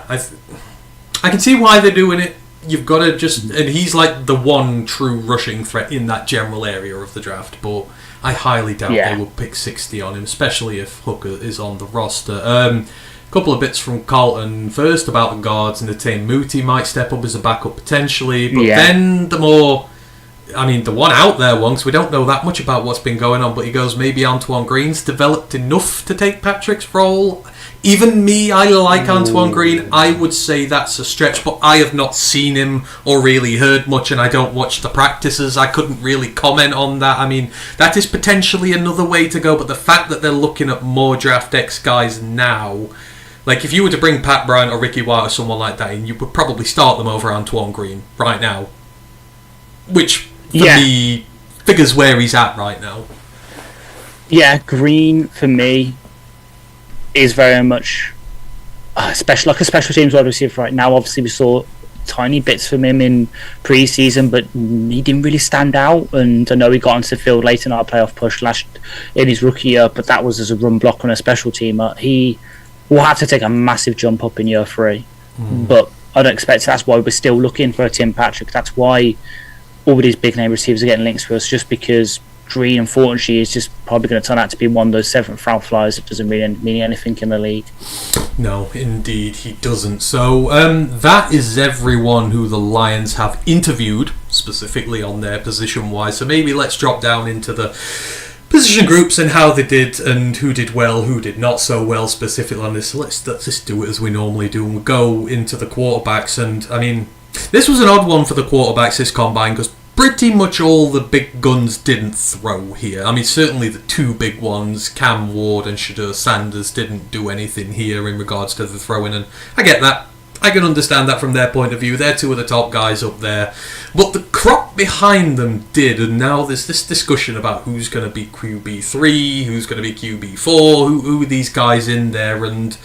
I can see why they're doing it. You've got to just... And he's like the one true rushing threat in that general area of the draft, but I highly doubt they will pick 60 on him, especially if Hooker is on the roster. A couple of bits from Carlton first about the guards, and the team Moody might step up as a backup potentially, but then the one out there once, we don't know that much about what's been going on, but he goes, maybe Antoine Green's developed enough to take Patrick's role. Even me, I like Antoine Green. I would say that's a stretch, but I have not seen him or really heard much, and I don't watch the practices. I couldn't really comment on that. I mean, that is potentially another way to go, but the fact that they're looking at more Draft X guys now, like if you were to bring Pat Bryant or Ricky White or someone like that in, you would probably start them over Antoine Green right now, which for me figures where he's at right now. Yeah, Green for me is very much a special teams wide receiver right now. Obviously, we saw tiny bits from him in pre-season, but he didn't really stand out. And I know he got into the field late in our playoff push in his rookie year, but that was as a run blocker and a special teamer. He will have to take a massive jump up in year 3, but I don't expect that's why we're still looking for a Tim Patrick. That's why all of these big name receivers are getting links for us, just because Green, unfortunately, is just probably going to turn out to be one of those 7th round flyers that doesn't really mean anything in the league. No, indeed, he doesn't. So that is everyone who the Lions have interviewed, specifically on their position-wise. So maybe let's drop down into the position groups and how they did and who did well, who did not so well specifically on this. So let's just do it as we normally do, and we'll go into the quarterbacks. And I mean, this was an odd one for the quarterbacks this combine because pretty much all the big guns didn't throw here. I mean, certainly the two big ones, Cam Ward and Shadur Sanders, didn't do anything here in regards to the throwing, and I get that. I can understand that from their point of view. They're two of the top guys up there. But the crop behind them did, and now there's this discussion about who's going to be QB3, who's going to be QB4, who are these guys in there, and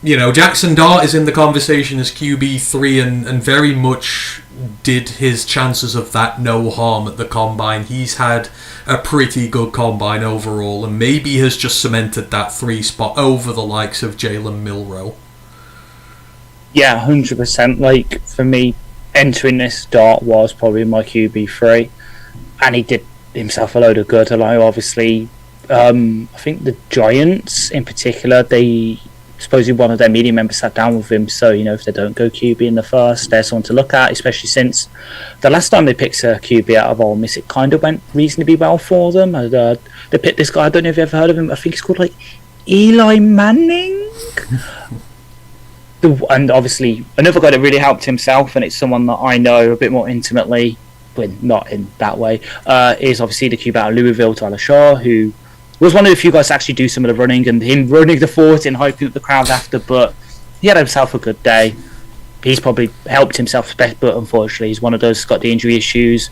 you know, Jackson Dart is in the conversation as QB3 and very much did his chances of that no harm at the combine. He's had a pretty good combine overall and maybe has just cemented that 3 spot over the likes of Jalen Milroe. Yeah, 100%. Like, for me, entering this, Dart was probably my QB3, and he did himself a load of good. Like, obviously, I think the Giants in particular, they supposedly one of their media members sat down with him, so you know, if they don't go QB in the first, there's someone to look at, especially since the last time they picked a QB out of Ole Miss, it kind of went reasonably well for them. And, they picked this guy, I don't know if you've ever heard of him, I think he's called like Eli Manning. And obviously another guy that really helped himself, and it's someone that I know a bit more intimately, but not in that way, is obviously the QB out of Louisville, Tyler Shaw, who was one of the few guys to actually do some of the running, and him running the 40 and hyping up the crowd after, but he had himself a good day. He's probably helped himself, but unfortunately he's one of those who's got the injury issues.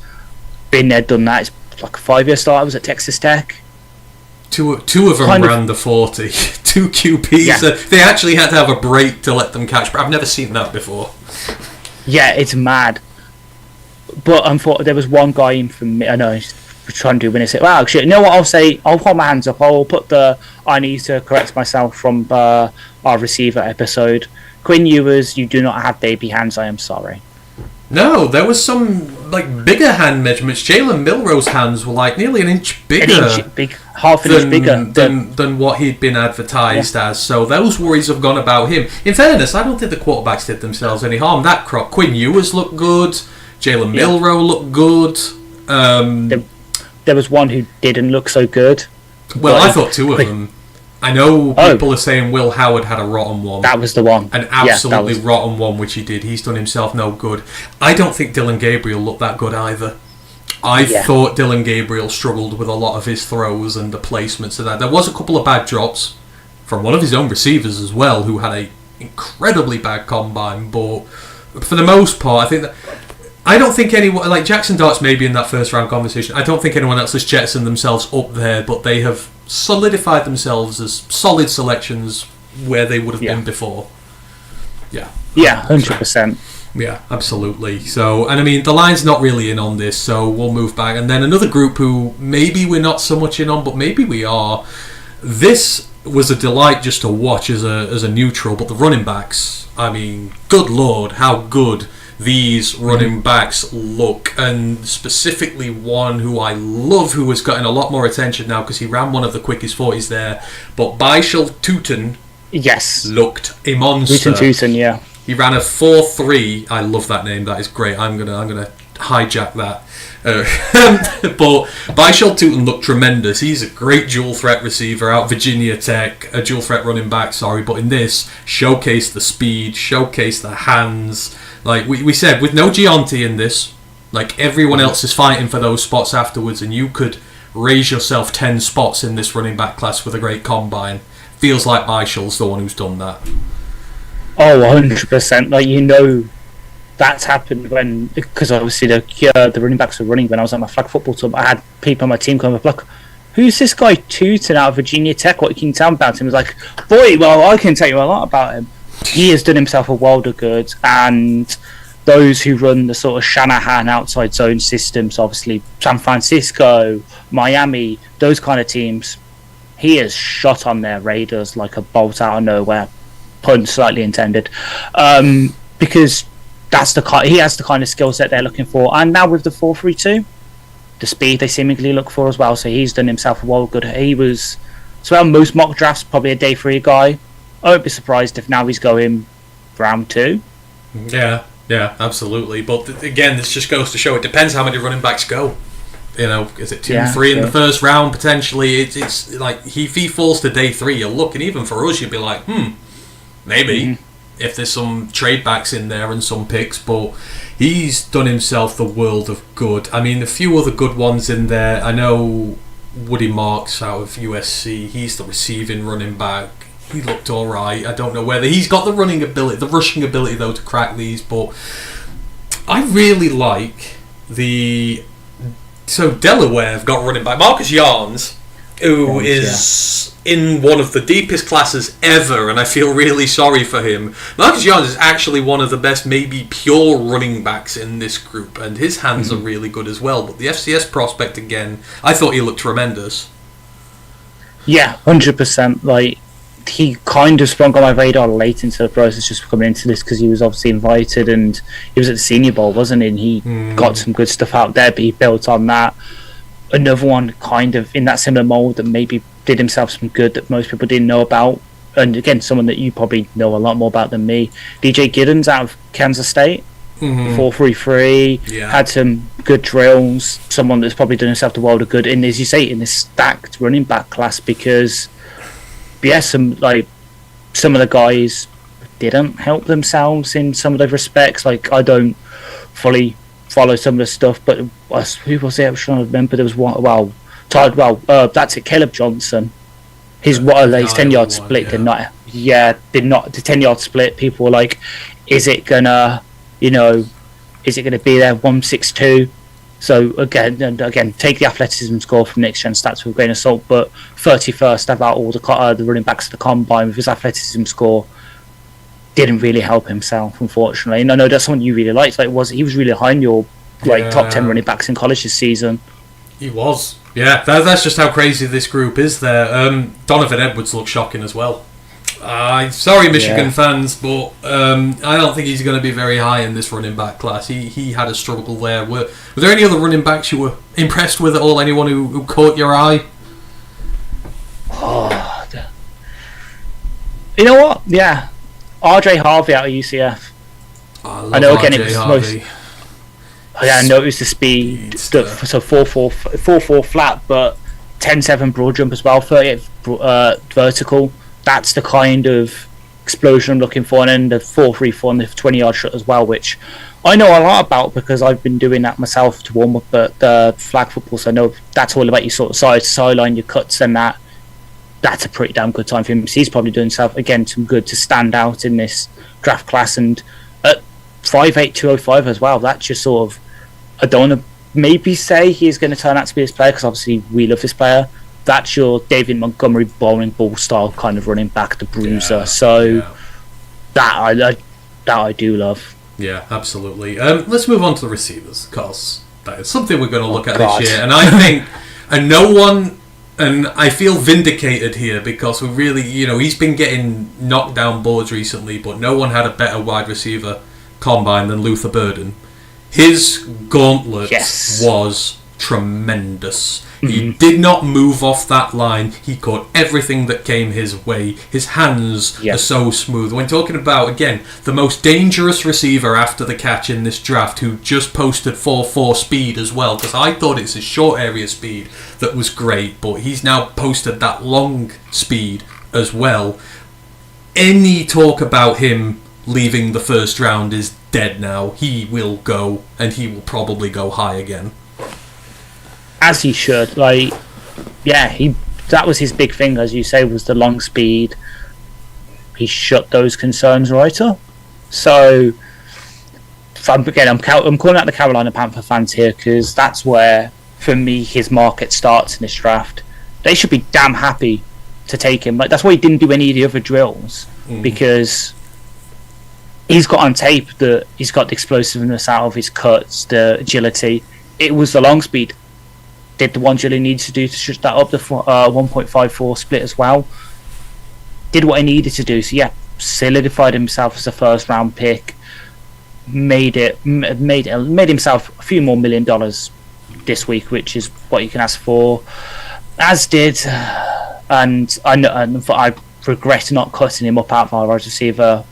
Been there, done that. It's like a 5-year start. I was at Texas Tech. Two of them ran the 40. Two QBs. Yeah. They actually had to have a break to let them catch. But I've never seen that before. Yeah, it's mad. But unfortunately, there was one guy in from me. I know he's trying to do when he said, "Well, actually, you know what? I'll say. I'll hold my hands up. I'll put the. I need to correct myself from our receiver episode. Quinn Ewers, you do not have baby hands. I am sorry." No, there was some like bigger hand measurements. Jalen Milroe's hands were like nearly an inch bigger, half an inch bigger than what he'd been advertised as. So those worries have gone about him. In fairness, I don't think the quarterbacks did themselves any harm. That crop, Quinn Ewers looked good. Jalen Milroe looked good. There was one who didn't look so good. Well, I thought two of them. I know people are saying Will Howard had a rotten one. That was the one. An absolutely rotten one, which he did. He's done himself no good. I don't think Dylan Gabriel looked that good either. I thought Dylan Gabriel struggled with a lot of his throws and the placements of that. There was a couple of bad drops from one of his own receivers as well, who had a incredibly bad combine. But for the most part, I don't think anyone, like Jackson Dart's maybe in that first round conversation, I don't think anyone else has jettisoned themselves up there, but they have solidified themselves as solid selections where they would have been before. Yeah. Yeah, 100%. Yeah, absolutely. So, and I mean, the line's not really in on this, so we'll move back. And then another group who maybe we're not so much in on, but maybe we are. This was a delight just to watch as a neutral, but the running backs, I mean, good Lord, how good these running backs look, and specifically one who I love, who has gotten a lot more attention now because he ran one of the quickest 40s there, but Baishal Tootin looked a monster. Tootin, yeah. He ran a 4.3. I love that name. That is great. I'm gonna hijack that. But Baishal Tootin looked tremendous. He's a great dual threat receiver out of Virginia Tech, a dual threat running back. Sorry, but in this, showcased the speed, showcased the hands. Like we said, with no Gianti in this, like everyone else is fighting for those spots afterwards, and you could raise yourself 10 spots in this running back class with a great combine. Feels like Baishal's the one who's done that. Oh, 100%. Like, you know, that's happened when, because obviously the running backs were running when I was at my flag football club. I had people on my team come up like, "Who's this guy Tootin out of Virginia Tech? What can you tell me about him?" I was like, "Boy, well, I can tell you a lot about him. He has done himself a world of good." And those who run the sort of Shanahan outside zone systems, obviously San Francisco, Miami, those kind of teams, he has shot on their radars like a bolt out of nowhere. Pun slightly intended, because he has the kind of skill set they're looking for, and now with the 4.32, the speed they seemingly look for as well. So he's done himself a world good. He was, so most mock drafts probably a day 3 guy. I won't be surprised if now he's going round 2. Yeah, absolutely. But again, this just goes to show it depends how many running backs go. You know, is it 2-3 in the first round potentially? It's like if he falls to day 3, you're looking, even for us, you'd be like, maybe if there's some trade backs in there and some picks, but he's done himself the world of good. I mean, a few other good ones in there. I know Woody Marks out of USC. He's the receiving running back. He looked all right. I don't know whether he's got the running ability, the rushing ability though to crack these, but I really like the. So Delaware have got running back Marcus Yarns, who is in one of the deepest classes ever, and I feel really sorry for him. Marcus Yarns is actually one of the best, maybe pure running backs in this group, and his hands are really good as well. But the FCS prospect again, I thought he looked tremendous. Yeah, 100%. Like, he kind of sprung on my radar late into the process, just coming into this, because he was obviously invited and he was at the Senior Bowl, wasn't he? And he got some good stuff out there, but he built on that. Another one kind of in that similar mold that maybe did himself some good that most people didn't know about, and again, someone that you probably know a lot more about than me, DJ Giddens out of Kansas State. 4.33, had some good drills, someone that's probably done himself the world of good in, as you say, in this stacked running back class, because some of the guys didn't help themselves in some of the respects. Like, I don't fully follow some of the stuff, but who was it? I was trying to remember. There was one. That's it. Caleb Johnson. His 10-yard split did not. The 10-yard split. People were like, "Is it gonna be there 162?" So again, take the athleticism score from next gen stats with a grain of salt, but 31st about all the running backs of the combine with his athleticism score didn't really help himself, unfortunately. And I know that's someone you really liked. He was really high in your top 10 running backs in college this season. He was, that's just how crazy this group is. There, Donovan Edwards looked shocking as well. Sorry, Michigan fans, but I don't think he's going to be very high in this running back class. He had a struggle there. Were there any other running backs you were impressed with at all? Anyone who caught your eye? You know what? Yeah, RJ Harvey out of UCF. I know again it was most. I noticed the speed. So 4.4 flat, but 10.7 broad jump as well. 38 vertical. That's the kind of explosion I'm looking for, and then the 4.34 and the 20-yard shot as well, which I know a lot about because I've been doing that myself to warm up at the flag football. So I know that's all about your sort of side to sideline, your cuts, and that. That's a pretty damn good time for him. So he's probably doing himself again some good to stand out in this draft class, and at 5'8", 205 as well. That's just sort of, I don't want to maybe say he's going to turn out to be this player, because obviously we love this player. That's your David Montgomery bowling ball style kind of running back, the bruiser. That I do love. Yeah, absolutely. Let's move on to the receivers, because that is something we're going to look at this year. And I think, and I feel vindicated here, because we really, he's been getting knocked down boards recently, but no one had a better wide receiver combine than Luther Burden. His gauntlet was tremendous. He did not move off that line. He caught everything that came his way. His hands are so smooth. When talking about, again, the most dangerous receiver after the catch in this draft, who just posted 4.4 speed as well, because I thought it's his short area speed that was great, but he's now posted that long speed as well. Any talk about him leaving the first round is dead now. He will go, and he will probably go high again. As he should. That was his big thing, as you say, was the long speed. He shut those concerns right up. So, I'm calling out the Carolina Panther fans here, because that's where, for me, his market starts in this draft. They should be damn happy to take him. That's why he didn't do any of the other drills, because he's got on tape that he's got the explosiveness out of his cuts, the agility. It was the long speed. Did the one Julie needed to do to shut that up, the 1.54 split as well. Did what he needed to do. So solidified himself as a first round pick. Made himself a few more $1 million this week, which is what you can ask for. As did, and I regret not cutting him up out of our wide receiver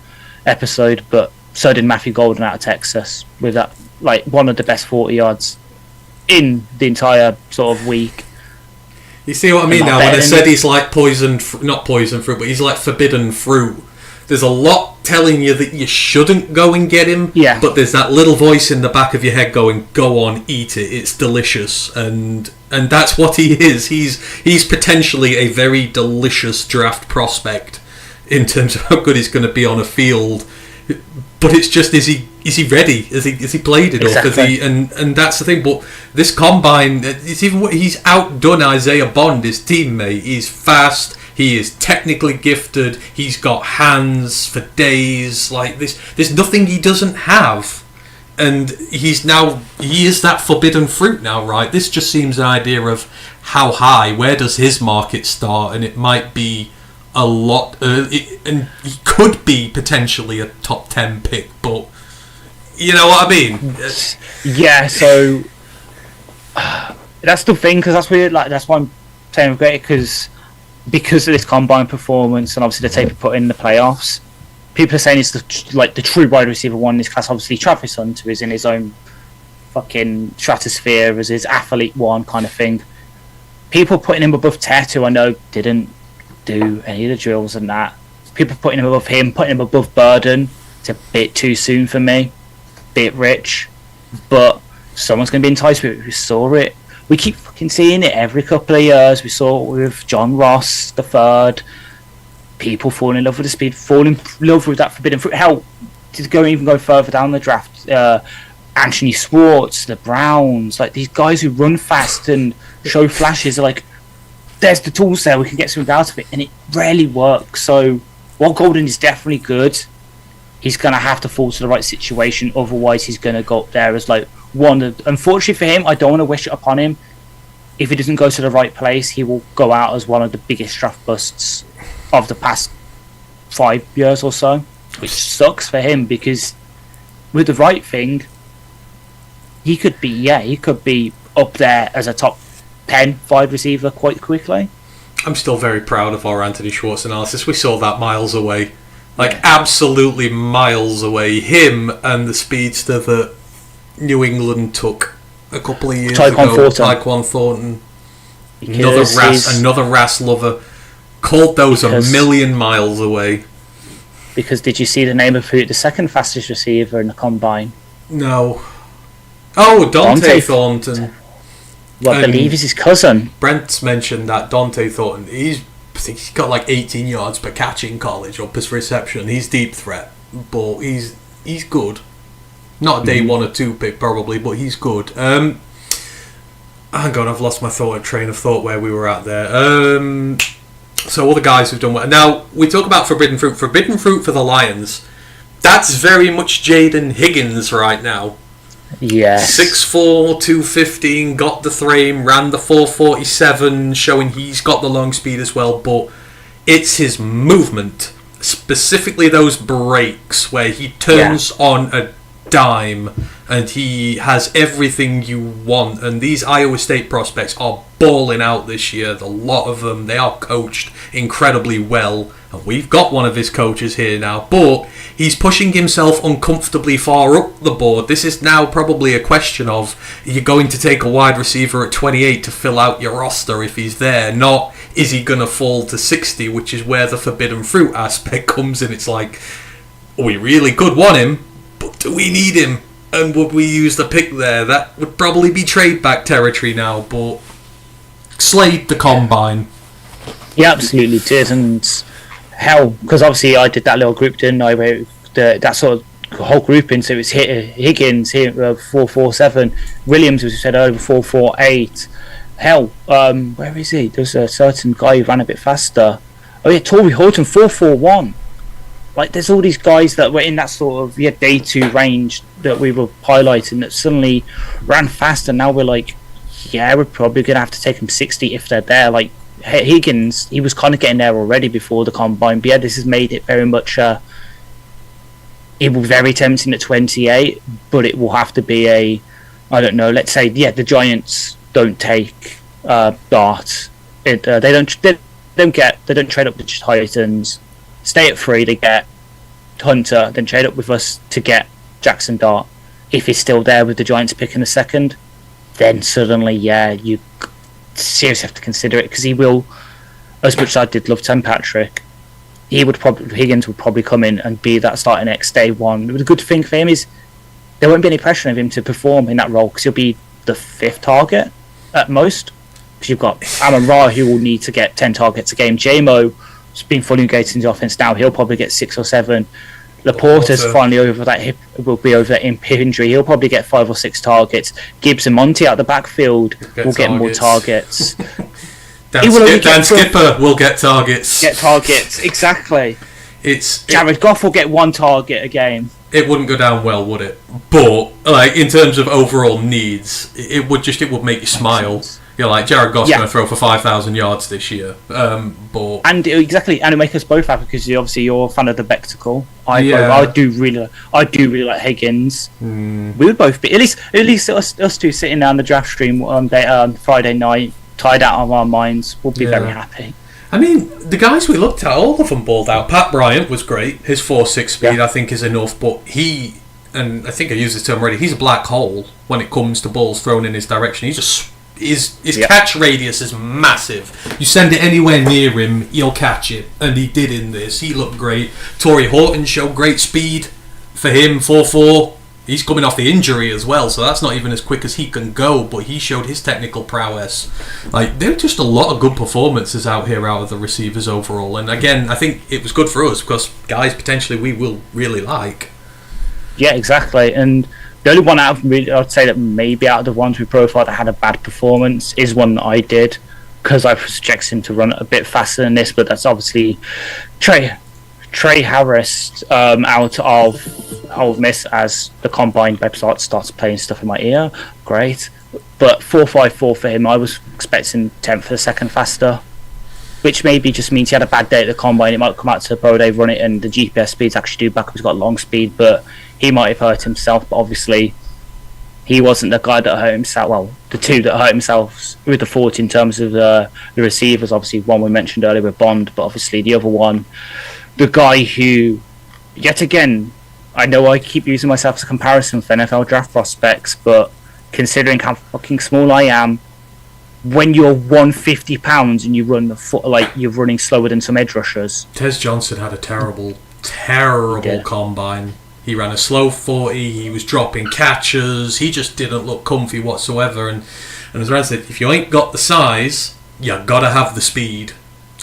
episode, but so did Matthew Golden out of Texas with that, one of the best 40 yards in the entire sort of week. You see what I mean now? When I said he's like not poison fruit, but he's like forbidden fruit. There's a lot telling you that you shouldn't go and get him. Yeah. But there's that little voice in the back of your head going, "Go on, eat it. It's delicious." And that's what he is. He's potentially a very delicious draft prospect in terms of how good he's going to be on a field. But it's just, is he ready? Has he played it up? And that's the thing. But this combine, he's outdone Isaiah Bond, his teammate. He's fast. He is technically gifted. He's got hands for days. Like this, there's nothing he doesn't have. And he is that forbidden fruit now, right? This just seems an idea of how high. Where does his market start? And it might be a lot, and he could be potentially a top 10 pick, but you know what I mean? Yeah, so that's the thing, because that's weird. Like, that's why I'm saying great, because of this combine performance and obviously the tape he put in the playoffs. People are saying he's the true wide receiver one in this class. Obviously, Travis Hunter is in his own fucking stratosphere as his athlete one kind of thing. People putting him above Tet, I know didn't do any of the drills and that. People putting him above him, putting him above Burden. It's a bit too soon for me. Bit rich. But someone's going to be enticed with it. We saw it. We keep fucking seeing it every couple of years. We saw it with John Ross, the third. People falling in love with the speed, falling in love with that forbidden fruit. Hell, to even go further down the draft, Anthony Swartz, the Browns, like these guys who run fast and show flashes are like, there's the tools there, we can get something out of it, and it rarely works. So while Golden is definitely good, he's going to have to fall to the right situation, otherwise he's going to go up there as like one. Unfortunately for him, I don't want to wish it upon him. If he doesn't go to the right place, he will go out as one of the biggest draft busts of the past 5 years or so, which sucks for him, because with the right thing, he could be up there as a top 10 wide receiver quite quickly. I'm still very proud of our Anthony Schwartz analysis. We saw that miles away. Absolutely miles away. Him and the speedster that New England took a couple of years ago. Tyquan Thornton. Another RAS lover. Called those a million miles away. Because did you see the name of the second fastest receiver in the combine? No. Oh, Dante Thornton. Well, I believe is his cousin. Brent's mentioned that Dante Thornton. I think he's got like 18 yards per catch in college up his reception. He's deep threat, but he's good. Not a day 1 or 2 pick probably, but he's good. Hang on, I've lost my train of thought where we were at there. So all the guys who've done well. Now we talk about forbidden fruit. Forbidden fruit for the Lions. That's very much Jaden Higgins right now. Yes. 6'4", 215, got the frame, ran the 447, showing he's got the long speed as well, but it's his movement, specifically those breaks where he turns on a dime and he has everything you want. And these Iowa State prospects are balling out this year. A lot of them, they are coached incredibly well. And we've got one of his coaches here now, but he's pushing himself uncomfortably far up the board. This is now probably a question of, you're going to take a wide receiver at 28 to fill out your roster if he's there, not is he going to fall to 60, which is where the forbidden fruit aspect comes in. It's like, we really could want him, but do we need him? And would we use the pick there? That would probably be trade back territory now, but slayed the combine. He absolutely did, and hell, because obviously I did that little group, didn't I? Where that sort of whole grouping, so it was Higgins here 447, Williams, as you said earlier, 448. Hell, where is he? There's a certain guy who ran a bit faster. Oh yeah, Torrey Horton 441. Like, there's all these guys that were in that sort of day 2 range that we were highlighting that suddenly ran fast, and now we're like, yeah, we're probably gonna have to take them 60 if they're there. Like Higgins, he was kind of getting there already before the combine, but yeah, this has made it very much it will be very tempting at 28, but it will have to be I don't know, let's say the Giants don't take Dart. They don't trade up the Titans, stay at 3, they get Hunter, then trade up with us to get Jackson Dart if he's still there with the Giants picking the second. then suddenly, you seriously have to consider it, because he will, as much as I did love Tim Patrick, Higgins would probably come in and be that starting next day one. The good thing for him is there won't be any pressure on him to perform in that role, because he'll be the 5th target at most. Because you've got Amon Ra, who will need to get 10 targets a game. JMO has been fully engaged in the offense now. He'll probably get 6 or 7. Laporta's finally over that hip, will be over that hip injury. He'll probably get 5 or 6 targets. Gibbs and Monty out the backfield will get more targets. Dan Skipper will get targets. Get targets, exactly. Jared Goff will get 1 target a game. It wouldn't go down well, would it? But like in terms of overall needs, it would make you smile. You're like, Jared Goff's going to throw for 5,000 yards this year. And it'll make us both happy, because you're a fan of the spectacle. I do really like Higgins. We would both be, at least us two sitting down the draft stream on Friday night, tied out of our minds, will be very happy. I mean, the guys we looked at, all of them balled out. Pat Bryant was great. His 4.6 speed, I think, is enough. But and I think I used this term already, he's a black hole when it comes to balls thrown in his direction. His catch radius is massive. You send it anywhere near him, he'll catch it. And he did in this. He looked great. Torrey Horton showed great speed for him, 4.4. He's coming off the injury as well, so that's not even as quick as he can go, but he showed his technical prowess. Like, there are just a lot of good performances out here out of the receivers overall. And again, I think it was good for us because guys potentially we will really like. Yeah, exactly. And the only one I'd say that maybe out of the ones we profiled that had a bad performance is one that I did, because I projected him to run a bit faster than this, but that's obviously Trey Harris out of Ole Miss, as the combine website starts playing stuff in my ear. Great. But 4.54 for him, I was expecting 10th for the second faster, which maybe just means he had a bad day at the combine. It might come out to the pro day, run it, and the GPS speeds actually do back up. He's got long speed, but he might have hurt himself. But obviously, he wasn't the guy that hurt himself. Well, the two that hurt themselves with the 40 in terms of the receivers. Obviously, one we mentioned earlier with Bond, but obviously the other one, the guy who, yet again, I know I keep using myself as a comparison for NFL draft prospects, but considering how fucking small I am, when you're 150 pounds and you run you're running slower than some edge rushers. Tez Johnson had a terrible combine. He ran a slow 40. He was dropping catches. He just didn't look comfy whatsoever. And as Rand said, if you ain't got the size, you gotta have the speed.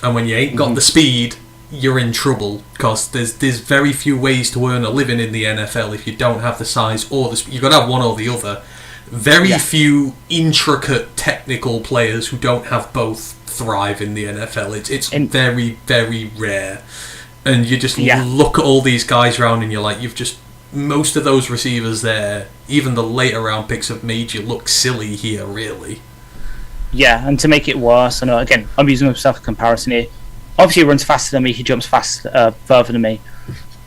And when you ain't got the speed, you're in trouble, because there's very few ways to earn a living in the NFL if you don't have the size or the speed. You've got to have one or the other. Very few intricate technical players who don't have both thrive in the NFL. It's very, very rare. And you just look at all these guys around and you're like, most of those receivers there, even the later round picks, have made you look silly here, really. Yeah, and to make it worse, and again, I'm using myself as a comparison here. Obviously, he runs faster than me. He jumps further than me.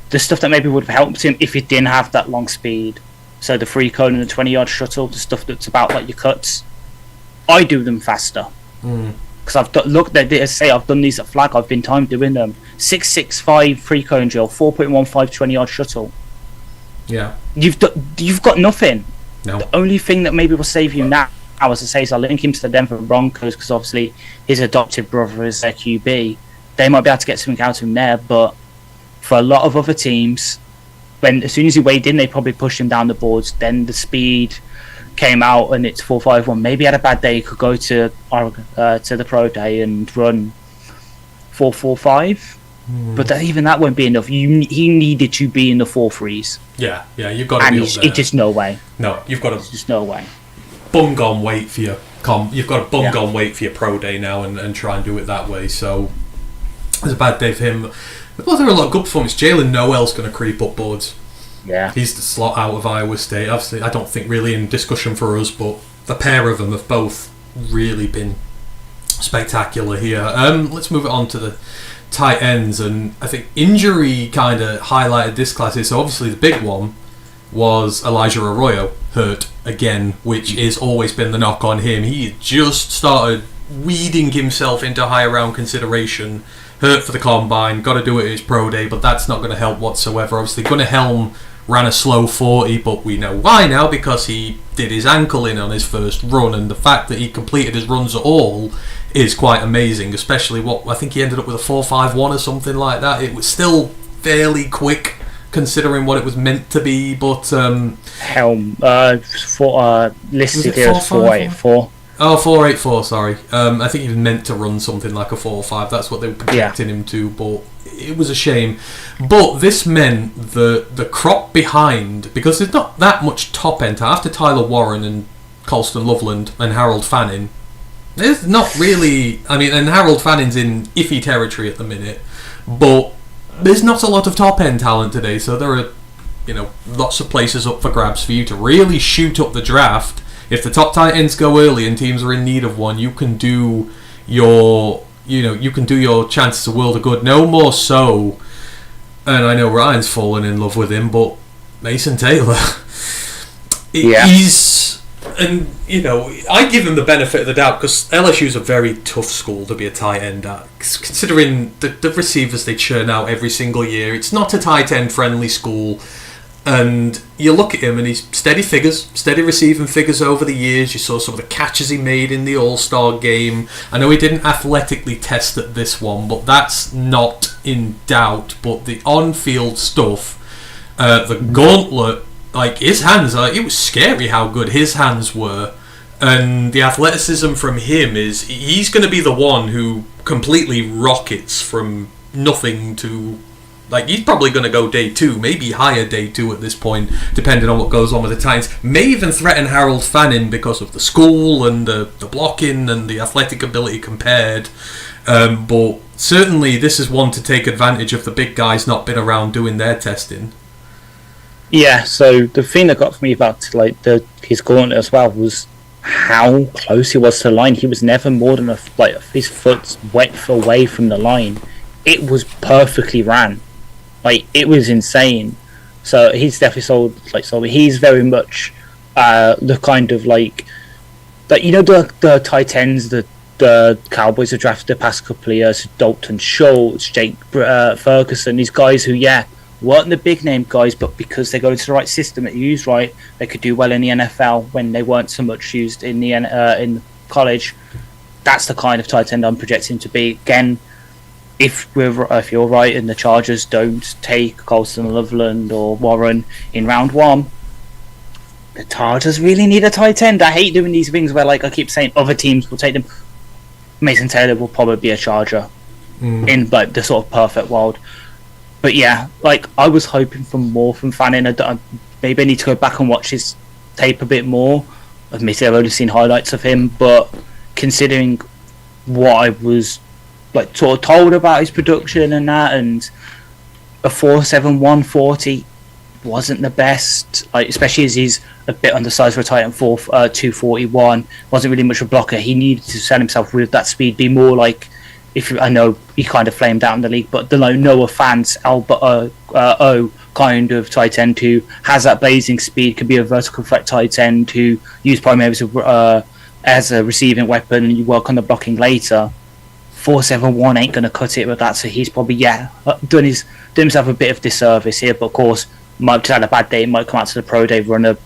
The stuff that maybe would have helped him if he didn't have that long speed. So the free cone and the 20-yard shuttle, the stuff that's about like your cuts, I do them faster. Because I've done these at flag. I've been timed doing them. 6.65 free cone drill, 4.15 20-yard shuttle. Yeah. You've got nothing. No. The only thing that maybe will save you now, as I say, is I'll link him to the Denver Broncos, because obviously his adopted brother is their QB. They might be able to get something out of him there, but for a lot of other teams, as soon as he weighed in, they probably pushed him down the boards. Then the speed came out and it's 4.51. Maybe he had a bad day, he could go to the pro day and run 4.45. But even that won't be enough. He needed to be in the 4.3s. Yeah, you've got to be up there. It's just no way. No, you've got to. It's just no way. Bung on weight for your you've got to bung on weight for your pro day now and try and do it that way. So it's a bad day for him. Well, there are a lot of good performances. Jalen Noel's going to creep up boards. Yeah, he's the slot out of Iowa State. Obviously, I don't think really in discussion for us, but the pair of them have both really been spectacular here. Let's move it on to the tight ends, and I think injury kind of highlighted this class. So obviously the big one was Elijah Arroyo hurt again, which has always been the knock on him. He just started weeding himself into higher round consideration. Hurt for the combine, got to do it at his pro day, but that's not going to help whatsoever. Obviously, Gunnar Helm ran a slow 40, but we know why now, because he did his ankle in on his first run, and the fact that he completed his runs at all is quite amazing, especially what I think he ended up with a 4.51 or something like that. It was still fairly quick considering what it was meant to be, but Helm listed here as 4.84. Oh, 4.84, sorry. I think he was meant to run something like a 4.5. That's what they were projecting him to, but it was a shame. But this meant the crop behind, because there's not that much top end after Tyler Warren and Colston Loveland and Harold Fanning. There's not really, I mean, and Harold Fanning's in iffy territory at the minute, but there's not a lot of top end talent today, so there are, lots of places up for grabs for you to really shoot up the draft. If the top tight ends go early and teams are in need of one, you can do your chances a world of good. No more so, and I know Ryan's fallen in love with him, but Mason Taylor, he's, and I give him the benefit of the doubt because LSU's a very tough school to be a tight end at. Considering the receivers they churn out every single year, it's not a tight end friendly school. And you look at him and he's steady receiving figures over the years. You saw some of the catches he made in the All-Star game. I know he didn't athletically test at this one, but that's not in doubt. But the on-field stuff, the gauntlet, like his hands, it was scary how good his hands were. And the athleticism from him he's going to be the one who completely rockets from nothing to... Like, he's probably going to go day 2, maybe higher day 2 at this point, depending on what goes on with the Titans. May even threaten Harold Fanning because of the school and the blocking and the athletic ability compared. But certainly this is one to take advantage of the big guys not been around doing their testing. Yeah, so the thing that got me about his gauntlet as well was how close he was to the line. He was never more than his foot's width away from the line. It was perfectly ran. It was insane. So he's definitely sold. He's very much the kind of the tight ends that the Cowboys have drafted the past couple of years, Dalton Schultz, Jake Ferguson, these guys who weren't the big name guys, but because they go into the right system that you use right, they could do well in the NFL when they weren't so much used in the in college. That's the kind of tight end I'm projecting to be. Again, if you're right and the Chargers don't take Colston Loveland or Warren in round 1, the Chargers really need a tight end. I hate doing these things where I keep saying other teams will take them. Mason Taylor will probably be a Charger in the sort of perfect world. But yeah, I was hoping for more from Fanning. Maybe I need to go back and watch his tape a bit more. Admittedly, I've only seen highlights of him, but considering what I was sort of told about his production and that, and a 4.71 40 wasn't the best, especially as he's a bit undersized for a tight end. 241 wasn't really much of a blocker. He needed to sell himself with that speed, be more I know he kind of flamed out in the league, but the Noah Fant, Albert kind of tight end who has that blazing speed, could be a vertical threat tight end who use primarily as a receiving weapon, and you work on the blocking later. 4.71 ain't going to cut it with that, so he's probably done himself a bit of disservice here. But of course, might have had a bad day, might come out to the pro day, run a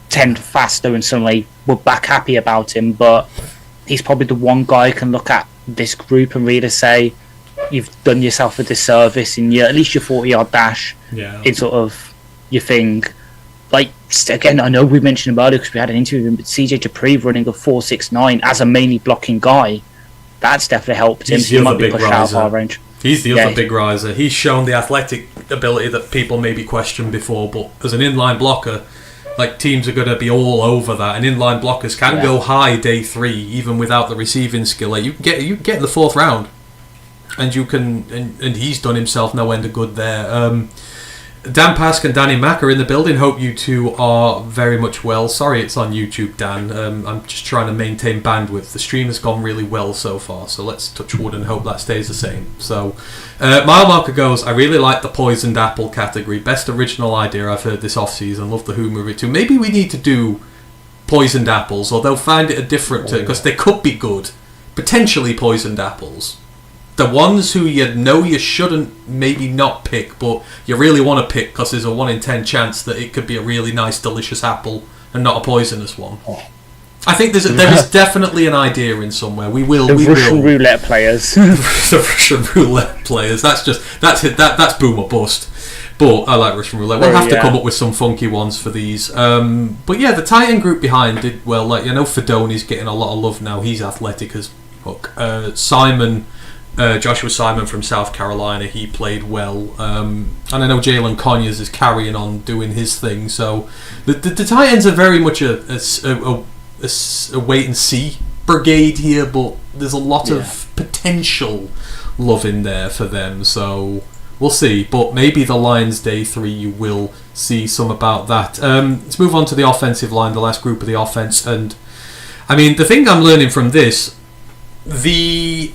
10 faster, and suddenly we're back happy about him. But he's probably the one guy who can look at this group and really say you've done yourself a disservice in at least your 40-yard dash in sort of your thing. Again, I know we mentioned him earlier because we had an interview with him, but CJ Dupree running a 4.69 as a mainly blocking guy, that's definitely helped him. He might be pushed out of our range. He's the other big riser. He's shown the athletic ability that people maybe questioned before, but as an inline blocker, teams are going to be all over that. And inline blockers can go high day 3 even without the receiving skill. You can get in the 4th round, and you can, and he's done himself no end of good there. Dan Pask and Danny Mack are in the building. Hope you two are very much well. Sorry it's on YouTube, Dan. I'm just trying to maintain bandwidth. The stream has gone really well so far, so let's touch wood and hope that stays the same. So, Mile Marker goes, I really like the poisoned apple category. Best original idea I've heard this off-season. Love the Who movie too. Maybe we need to do poisoned apples, or they'll find it a different... because they could be good. Potentially poisoned apples. the ones who you know you shouldn't maybe not pick, but you really want to pick because there's a 1 in 10 chance that it could be a really nice, delicious apple and not a poisonous one. I think there is definitely an idea in somewhere. We will. Russian roulette players. The Russian roulette players. That's boom or bust. But I like Russian roulette. We'll have to come up with some funky ones for these. But yeah, the tight end group behind did well. Like, you know, Fedoni's getting a lot of love now. He's athletic as fuck. Joshua Simon from South Carolina, he played well. And I know Jalen Conyers is carrying on doing his thing. So the tight ends are very much a wait and see brigade here, but there's a lot of potential love in there for them. So we'll see, but maybe the Lions day 3 you will see some about that. Let's move on to the offensive line, the last group of the offense. And I mean, the thing I'm learning from this, the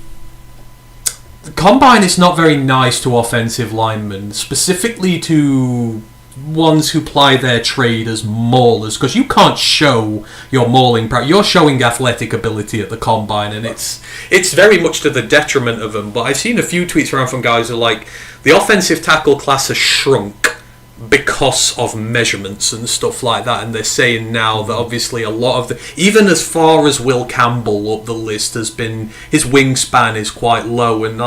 combine is not very nice to offensive linemen, specifically to ones who ply their trade as maulers, because you can't show your mauling prowess. You're showing athletic ability at the combine, and it's very much to the detriment of them. But I've seen a few tweets around from guys who are like, the offensive tackle class has shrunk because of measurements and stuff like that, and they're saying now that obviously a lot of the, even as far as Will Campbell up the list has been, his wingspan is quite low, and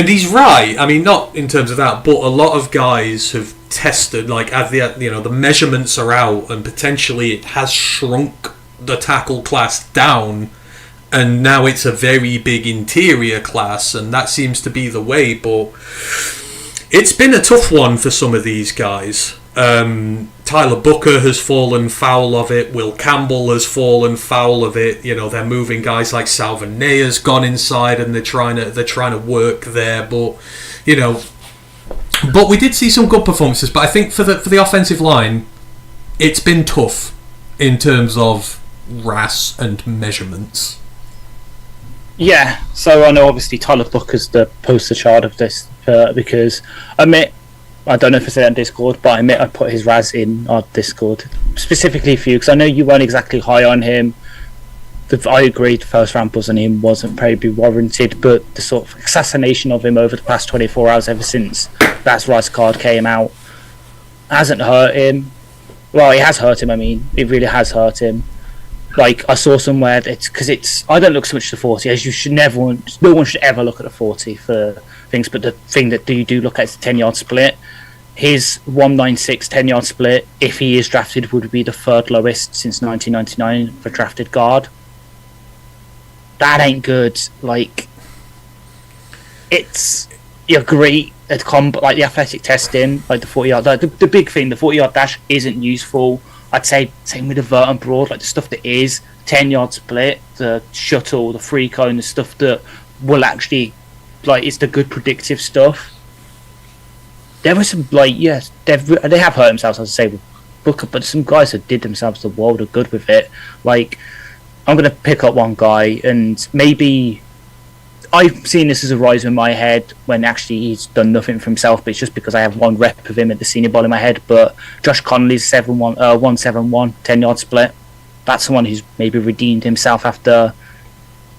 he's right. I mean, not in terms of that, but a lot of guys have tested, like, as the measurements are out, and potentially it has shrunk the tackle class down, and now it's a very big interior class, and that seems to be the way. But it's been a tough one for some of these guys. Tyler Booker has fallen foul of it. Will Campbell has fallen foul of it. You know, they're moving guys like Salvin Nea's gone inside, and they're trying to work there. But you know, but we did see some good performances. But I think for the offensive line, it's been tough in terms of RAS and measurements. Yeah, so I know obviously Tyler Booker's the poster child of this because I don't know if I said that on Discord, but I put his RAS in our Discord specifically for you because I know you weren't exactly high on him. I agree, the first round buzz on him wasn't probably warranted, but the sort of assassination of him over the past 24 hours ever since that RAS card came out hasn't hurt him. Well, it has hurt him, I mean, it really has hurt him. Like, I saw somewhere that I don't look so much at the 40, as you should no one should ever look at the 40 for things, but the thing that you do look at is the 10-yard split. His 196 10-yard split, if he is drafted, would be the third lowest since 1999 for drafted guard. That ain't good. Like, you're great at like the athletic testing, like the 40-yard. The big thing, the 40-yard dash isn't useful. I'd say same with the vert and broad, like the stuff that is 10-yard split, the shuttle, the free cone, the stuff that will actually, like, it's the good predictive stuff. There were some, like, yes, they have hurt themselves, as I say, with Booker, but some guys that did themselves the world of good with it. Like, I'm going to pick up one guy, and maybe I've seen this as a rise in my head when actually he's done nothing for himself, but it's just because I have one rep of him at the senior ball in my head. But Josh Connolly's 171 10-yard split. That's someone who's maybe redeemed himself after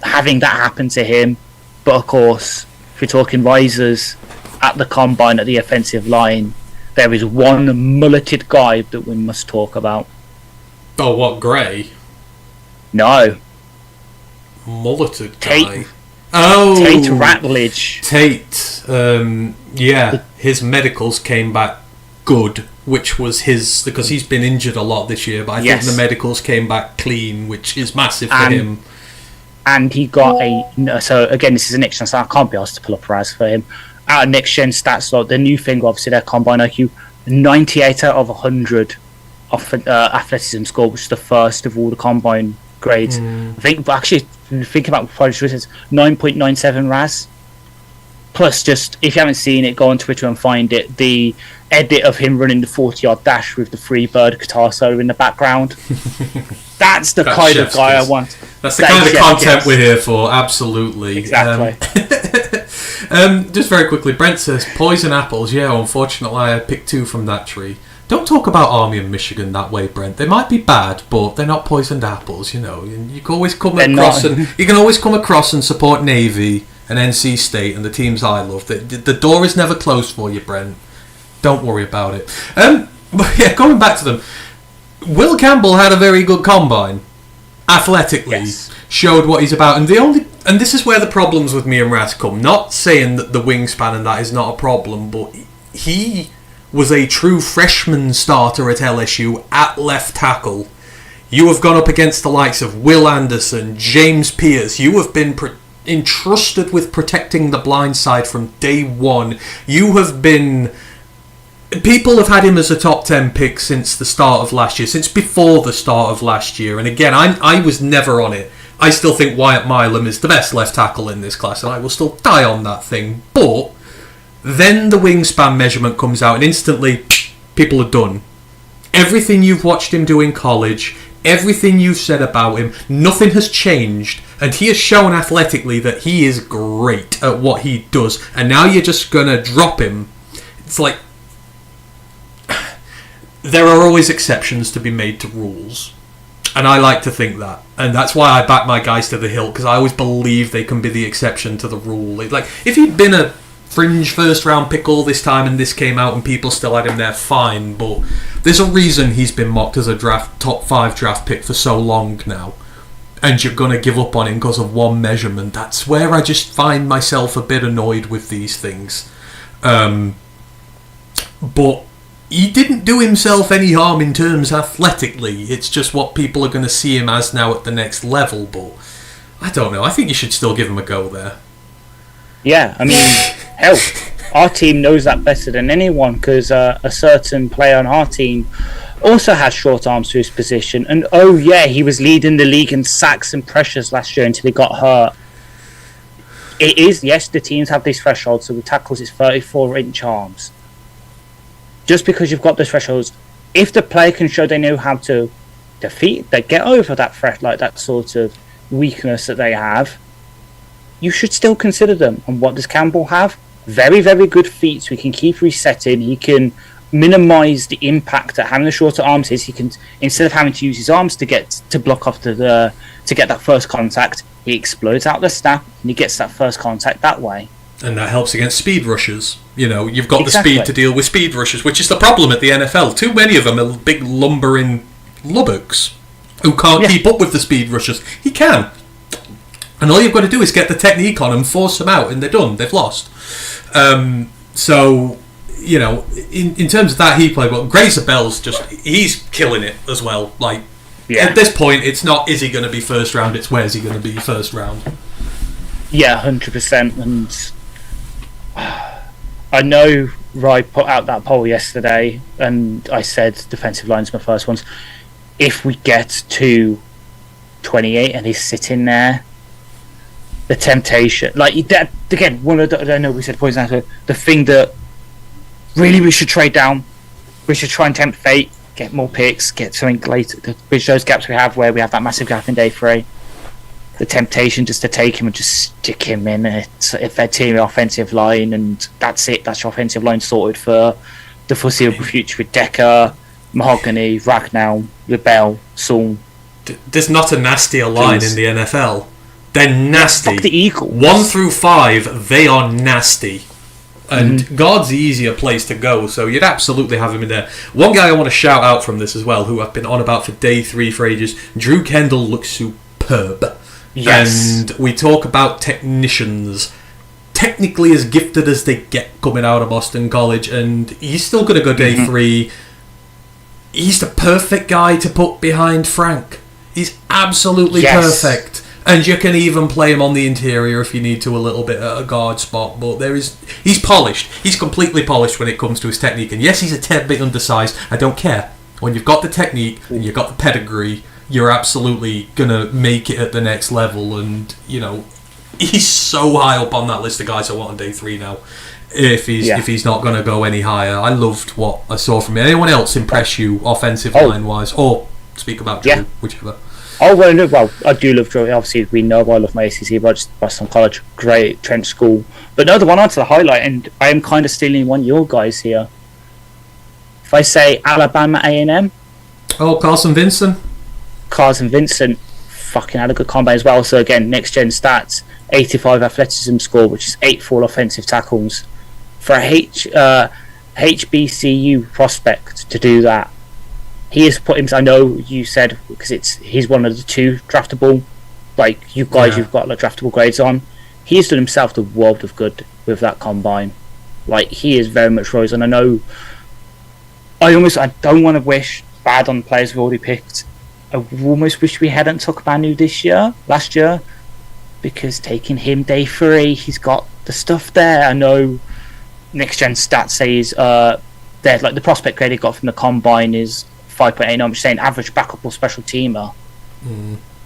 having that happen to him. But of course, if you're talking risers at the combine at the offensive line, there is one mulleted guy that we must talk about. Oh, what, Gray? No. Mulleted Tate. guy? Oh, Tate Ratledge. Tate. Yeah, his medicals came back good, which was his, because he's been injured a lot this year, but I think the medicals came back clean, which is massive for him. And he got so again, this is a next gen, so I can't be asked to pull up RAS for him. Out of next gen stats, like the new thing, obviously their combine IQ, 98 out of 100 off athleticism score, which is the first of all the combine grades. I think, but actually, think about project it's 9.97 RAS. Plus, just if you haven't seen it, go on Twitter and find it. The edit of him running the 40-yard dash with the Freebird guitar solo in the background. That's the kind of guy I want. That's the kind of content we're here for. Absolutely. Exactly. Just very quickly, Brent says poison apples. Yeah, unfortunately, I picked 2 from that tree. Don't talk about Army and Michigan that way, Brent. They might be bad, but they're not poisoned apples. You know, you can always come across and support Navy and NC State and the teams I love, the door is never closed for you, Brent. Don't worry about it. But yeah, going back to them, Will Campbell had a very good combine. Athletically, showed what he's about, and this is where the problems with me and Ras come. Not saying that the wingspan and that is not a problem, but he was a true freshman starter at LSU at left tackle. You have gone up against the likes of Will Anderson, James Pierce. You have been entrusted with protecting the blind side from day one. You have been... People have had him as a top 10 pick since the start of last year, since before the start of last year. And again, I was never on it. I still think Wyatt Milam is the best left tackle in this class, and I will still die on that thing. But then the wingspan measurement comes out, and instantly people are done. Everything you've watched him do in college, everything you've said about him, nothing has changed, and he has shown athletically that he is great at what he does. And now you're just gonna drop him. It's like, there are always exceptions to be made to rules, and I like to think that, and that's why I back my guys to the hilt, because I always believe they can be the exception to the rule. Like, if he'd been a fringe first round pick all this time and this came out and people still had him there, fine, but there's a reason he's been mocked as a top 5 draft pick for so long now, and you're going to give up on him because of one measurement. That's where I just find myself a bit annoyed with these things. But he didn't do himself any harm in terms athletically. It's just what people are going to see him as now at the next level. But I don't know. I think you should still give him a go there. Yeah, I mean, hell, our team knows that better than anyone, because a certain player on our team also has short arms to his position. And oh yeah, he was leading the league in sacks and pressures last year until he got hurt. It is, yes, the teams have this threshold, so the tackles is 34-inch arms. Just because you've got those thresholds, if the player can show they know how to get over that threat, like that sort of weakness that they have, you should still consider them. And what does Campbell have? Very, very good feet, so he can keep resetting. He can minimise the impact that having the shorter arms is. He can, instead of having to use his arms to block off to get that first contact, he explodes out the snap and he gets that first contact that way. And that helps against speed rushers. You know, you've got the speed to deal with speed rushers, which is the problem at the NFL. Too many of them are big lumbering lubbocks who can't keep up with the speed rushers. He can. And all you've got to do is get the technique on them, force them out, and they're done. They've lost. So, you know, in terms of that, he played well. Grazer Bell's he's killing it as well. Like, at this point, it's not, is he going to be first round? It's, where's he going to be first round? Yeah, 100%. And I know Rye put out that poll yesterday, and I said defensive line's my first ones. If we get to 28 and he's sitting there, the temptation, like that again. One of the, I know we said points out, the thing that really we should trade down. We should try and tempt fate, get more picks, get something later to bridge those gaps we have where we have that massive gap in day 3. The temptation just to take him and just stick him in if they're team offensive line, and that's it. That's your offensive line sorted for the foreseeable future with Decker, Mahogany, Ragnow, LaBelle, Saul. There's not a nastier line in the NFL. They're nasty. Fuck the Eagles. 1 through 5, they are nasty. And guard's the easier place to go, so you'd absolutely have him in there. One guy I want to shout out from this as well, who I've been on about for day 3 for ages, Drew Kendall looks superb. Yes. And we talk about technicians, technically as gifted as they get coming out of Boston College, and he's still going to go day 3. He's the perfect guy to put behind Frank. He's absolutely perfect. And you can even play him on the interior if you need to a little bit at a guard spot. But he's polished. He's completely polished when it comes to his technique. And yes, he's a tad bit undersized. I don't care. When you've got the technique and you've got the pedigree, you're absolutely going to make it at the next level. And, you know, he's so high up on that list of guys I want on day 3 now. If he's not going to go any higher. I loved what I saw from him. Anyone else impress you offensive line-wise? Or speak about Drew, whichever. Oh, well, I do love Drew. Obviously, we know I love my ACC, but Boston College, great, Trent School. But no, the one I want to highlight, and I am kind of stealing one of your guys here. If I say Alabama A&M. Oh, Carson Vincent. fucking had a good combine as well. So again, next gen stats, 85 athleticism score, which is 8 full offensive tackles. For a HBCU prospect to do that, he has put him. I know you said because he's one of the 2 draftable, like you guys, you've got like draftable grades on. He's done himself the world of good with that combine. Like he is very much rose, and I know. I don't want to wish bad on players we've already picked. I almost wish we hadn't took Manu last year, because taking him day 3, he's got the stuff there. I know next gen stats says that like the prospect grade he got from the combine is 5.8. I'm just saying average backup or special teamer.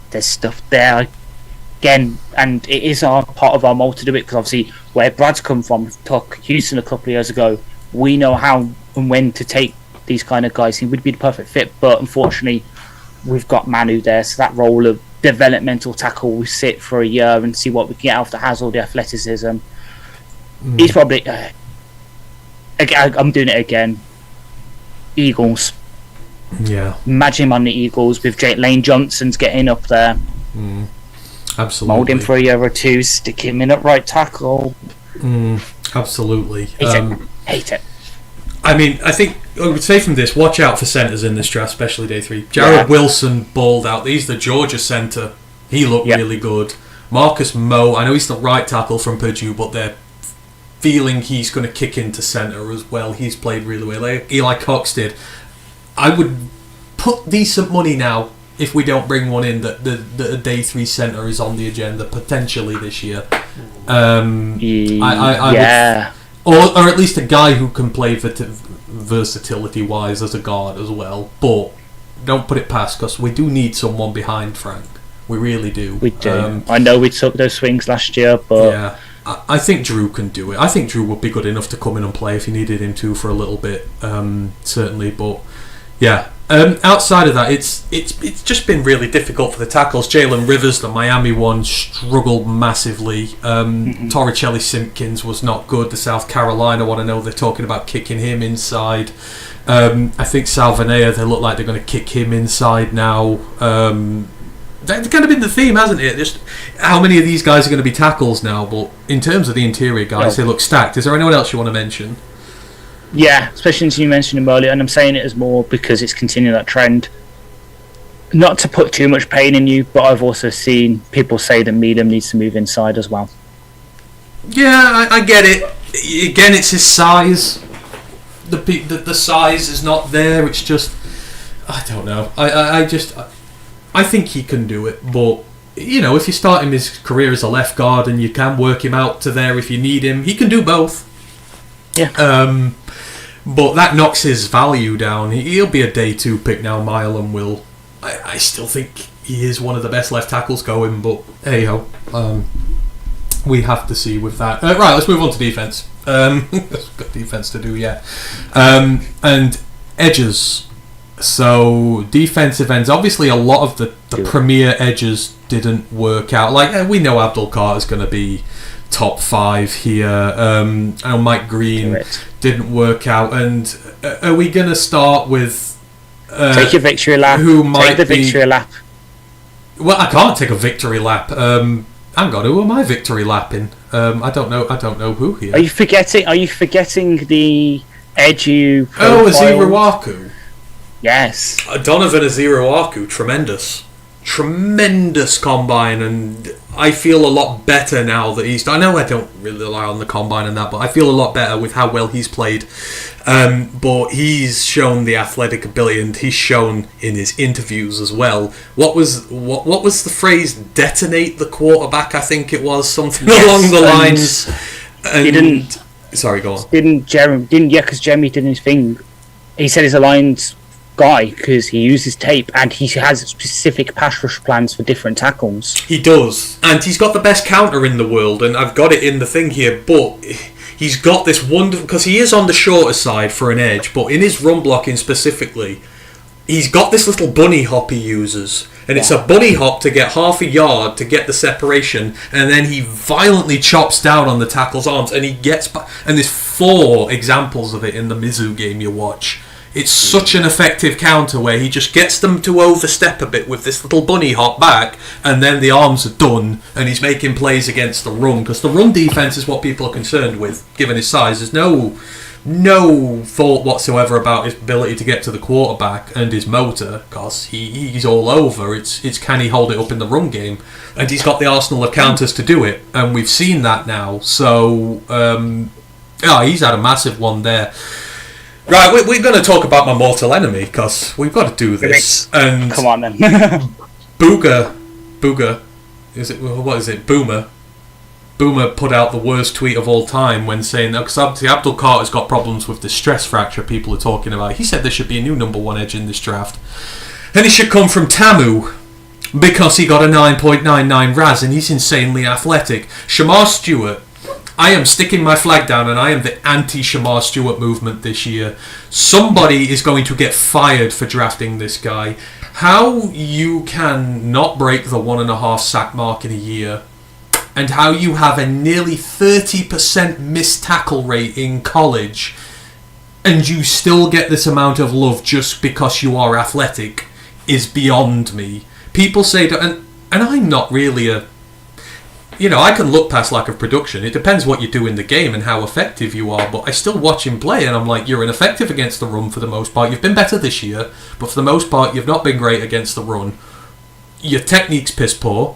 There's stuff there again, and it is part of our mold to do it, because obviously where Brad's come from, took Houston a couple of years ago. We know how and when to take these kind of guys. He would be the perfect fit, but unfortunately we've got Manu there, so that role of developmental tackle will sit for a year and see what we can get out that has all the athleticism. He's probably I'm doing it again. Eagles. Yeah. Imagine him on the Eagles with Lane Johnson's getting up there. Absolutely. Mould him for a year or 2, stick him in at right tackle. Absolutely. Hate it. I mean, I think I would say from this, watch out for centres in this draft, especially day 3. Jared Wilson balled out. He's the Georgia centre. He looked really good. Marcus Moe, I know he's the right tackle from Purdue, but they're feeling he's going to kick into centre as well. He's played really well, like Eli Cox did. I would put decent money now, if we don't bring one in, that the day 3 centre is on the agenda potentially this year. I would, or at least a guy who can play versatility wise as a guard as well. But don't put it past, because we do need someone behind Frank. We really do. We do. I know we took those swings last year, but yeah, I think Drew can do it. I think Drew would be good enough to come in and play if you needed him to for a little bit, certainly. But yeah, outside of that, it's just been really difficult for the tackles. Jalen Rivers, the Miami one, struggled massively. Torricelli Simpkins was not good. The South Carolina one, I know they're talking about kicking him inside. I think Salvanea, they look like they're going to kick him inside now. That's kind of been the theme, hasn't it? Just how many of these guys are going to be tackles now? But in terms of the interior guys, they look stacked. Is there anyone else you want to mention? Yeah, especially since you mentioned him earlier, and I'm saying it as more because it's continuing that trend. Not to put too much pain in you, but I've also seen people say that Meadham needs to move inside as well. Yeah, I get it. Again, it's his size. The size is not there. It's just, I don't know. I think he can do it, but you know, if you start him his career as a left guard and you can work him out to there if you need him, he can do both. Yeah. But that knocks his value down. He'll be a day 2 pick now. Milam will. I still think he is one of the best left tackles going, but hey ho, we have to see with that. Right, let's move on to defense. We've got defense to do yet, and edges. So defensive ends, obviously a lot of the premier edges didn't work out. Like we know Abdul Carter's going to be top 5 here. I know Mike Green didn't work out. And are we going to start with take your victory lap? Take the victory lap. Well, I can't take a victory lap. Hang on, who am I victory lapping? I don't know who here. Are you forgetting the Edu profile? Oh, Azirawaku. Yes. Donovan Azirawaku, tremendous combine, and I feel a lot better now that I know I don't really rely on the combine and that, but I feel a lot better with how well he's played. But he's shown the athletic ability, and he's shown in his interviews as well. What was the phrase? Detonate the quarterback, I think it was, something along the lines. And he didn't. Sorry, go on. Because Jeremy did his thing. He said he's aligned guy because he uses tape and he has specific pass rush plans for different tackles. He does, and he's got the best counter in the world, and I've got it in the thing here, but he's got this wonderful, because he is on the shorter side for an edge, but in his run blocking specifically, he's got this little bunny hop he uses, and it's a bunny hop to get half a yard to get the separation, and then he violently chops down on the tackle's arms, and he gets back, and there's 4 examples of it in the Mizzou game you watch. It's such an effective counter where he just gets them to overstep a bit with this little bunny hop back, and then the arms are done, and he's making plays against the run, because the run defense is what people are concerned with, given his size. There's no thought whatsoever about his ability to get to the quarterback and his motor, because he's all over. It's can he hold it up in the run game, and he's got the arsenal of counters to do it, and we've seen that now. So he's had a massive one there. Right, we're going to talk about my mortal enemy, because we've got to do this. And come on then. Boomer, Boomer put out the worst tweet of all time when saying that, because obviously Abdul Carter's got problems with the stress fracture people are talking about. He said there should be a new number one edge in this draft, and it should come from Tamu, because he got a 9.99 RAS and he's insanely athletic. Shamar Stewart, I am sticking my flag down, and I am the anti-Shamar Stewart movement this year. Somebody is going to get fired for drafting this guy. How you can not break the 1.5 sack mark in a year, and how you have a nearly 30% missed tackle rate in college, and you still get this amount of love just because you are athletic, is beyond me. People say that, and I'm not really I can look past lack of production. It depends what you do in the game and how effective you are, but I still watch him play, and I'm like, you're ineffective against the run for the most part. You've been better this year, but for the most part, you've not been great against the run. Your technique's piss poor,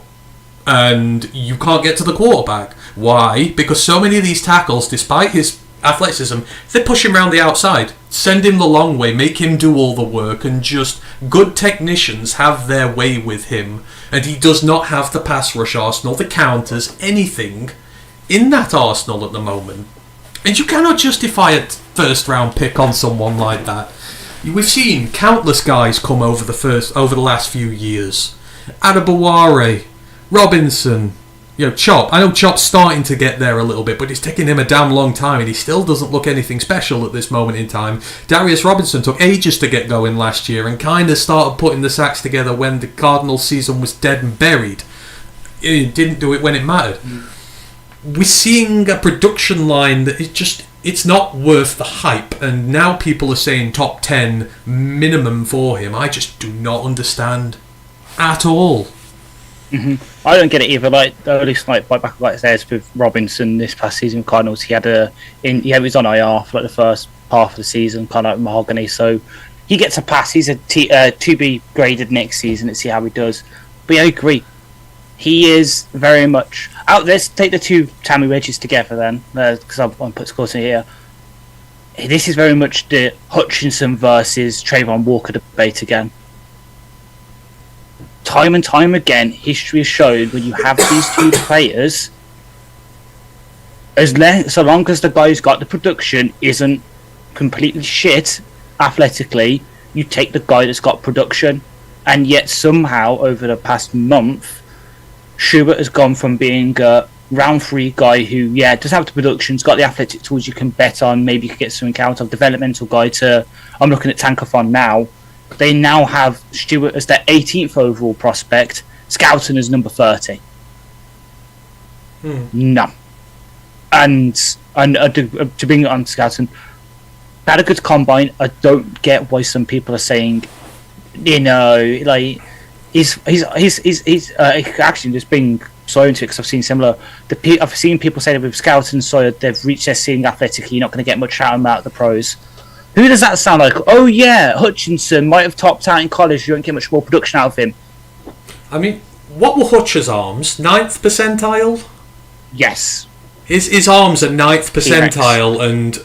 and you can't get to the quarterback. Why? Because so many of these tackles, despite his athleticism, they push him around the outside, send him the long way, make him do all the work, and just good technicians have their way with him, and he does not have the pass rush arsenal, the counters, anything in that arsenal at the moment. And you cannot justify a first round pick on someone like that. We've seen countless guys come over the last few years. Adebaware, Robinson, Chop. I know Chop's starting to get there a little bit, but it's taking him a damn long time, and he still doesn't look anything special at this moment in time. Darius Robinson took ages to get going last year and kind of started putting the sacks together when the Cardinals season was dead and buried. He didn't do it when it mattered. We're seeing a production line that it's not worth the hype, and now people are saying top 10 minimum for him. I just do not understand at all. Mm-hmm. I don't get it either. At least back there's with Robinson this past season, Cardinals. He was on IR for the first half of the season, kind of like mahogany. So he gets a pass. He's to be graded next season. Let's see how he does. But I agree. He is very much out. Let's take the two Tamu edges together then, because I'll put scores in here. This is very much the Hutchinson versus Trayvon Walker debate again. Time and time again, history has shown when you have these two players, so long as the guy who's got the production isn't completely shit athletically, you take the guy that's got production. And yet somehow over the past month, Schubert has gone from being a round 3 guy who does have the production, has got the athletic tools you can bet on, maybe you could get something out of, developmental guy, to I'm looking at Tankathon now. They now have Stewart as their 18th overall prospect, Scouton as number 30. No. And to bring it on to Scouton, had a good combine. I don't get why some people are saying, he's actually just being so into it, because I've seen similar. I've seen people say that with Scouton, so they've reached their ceiling athletically. You're not going to get much out of them out of the pros. Who does that sound like? Oh yeah, Hutchinson might have topped out in college. You don't get much more production out of him. I mean, what were Hutch's arms? 9th percentile? Yes. His arms are 9th percentile, and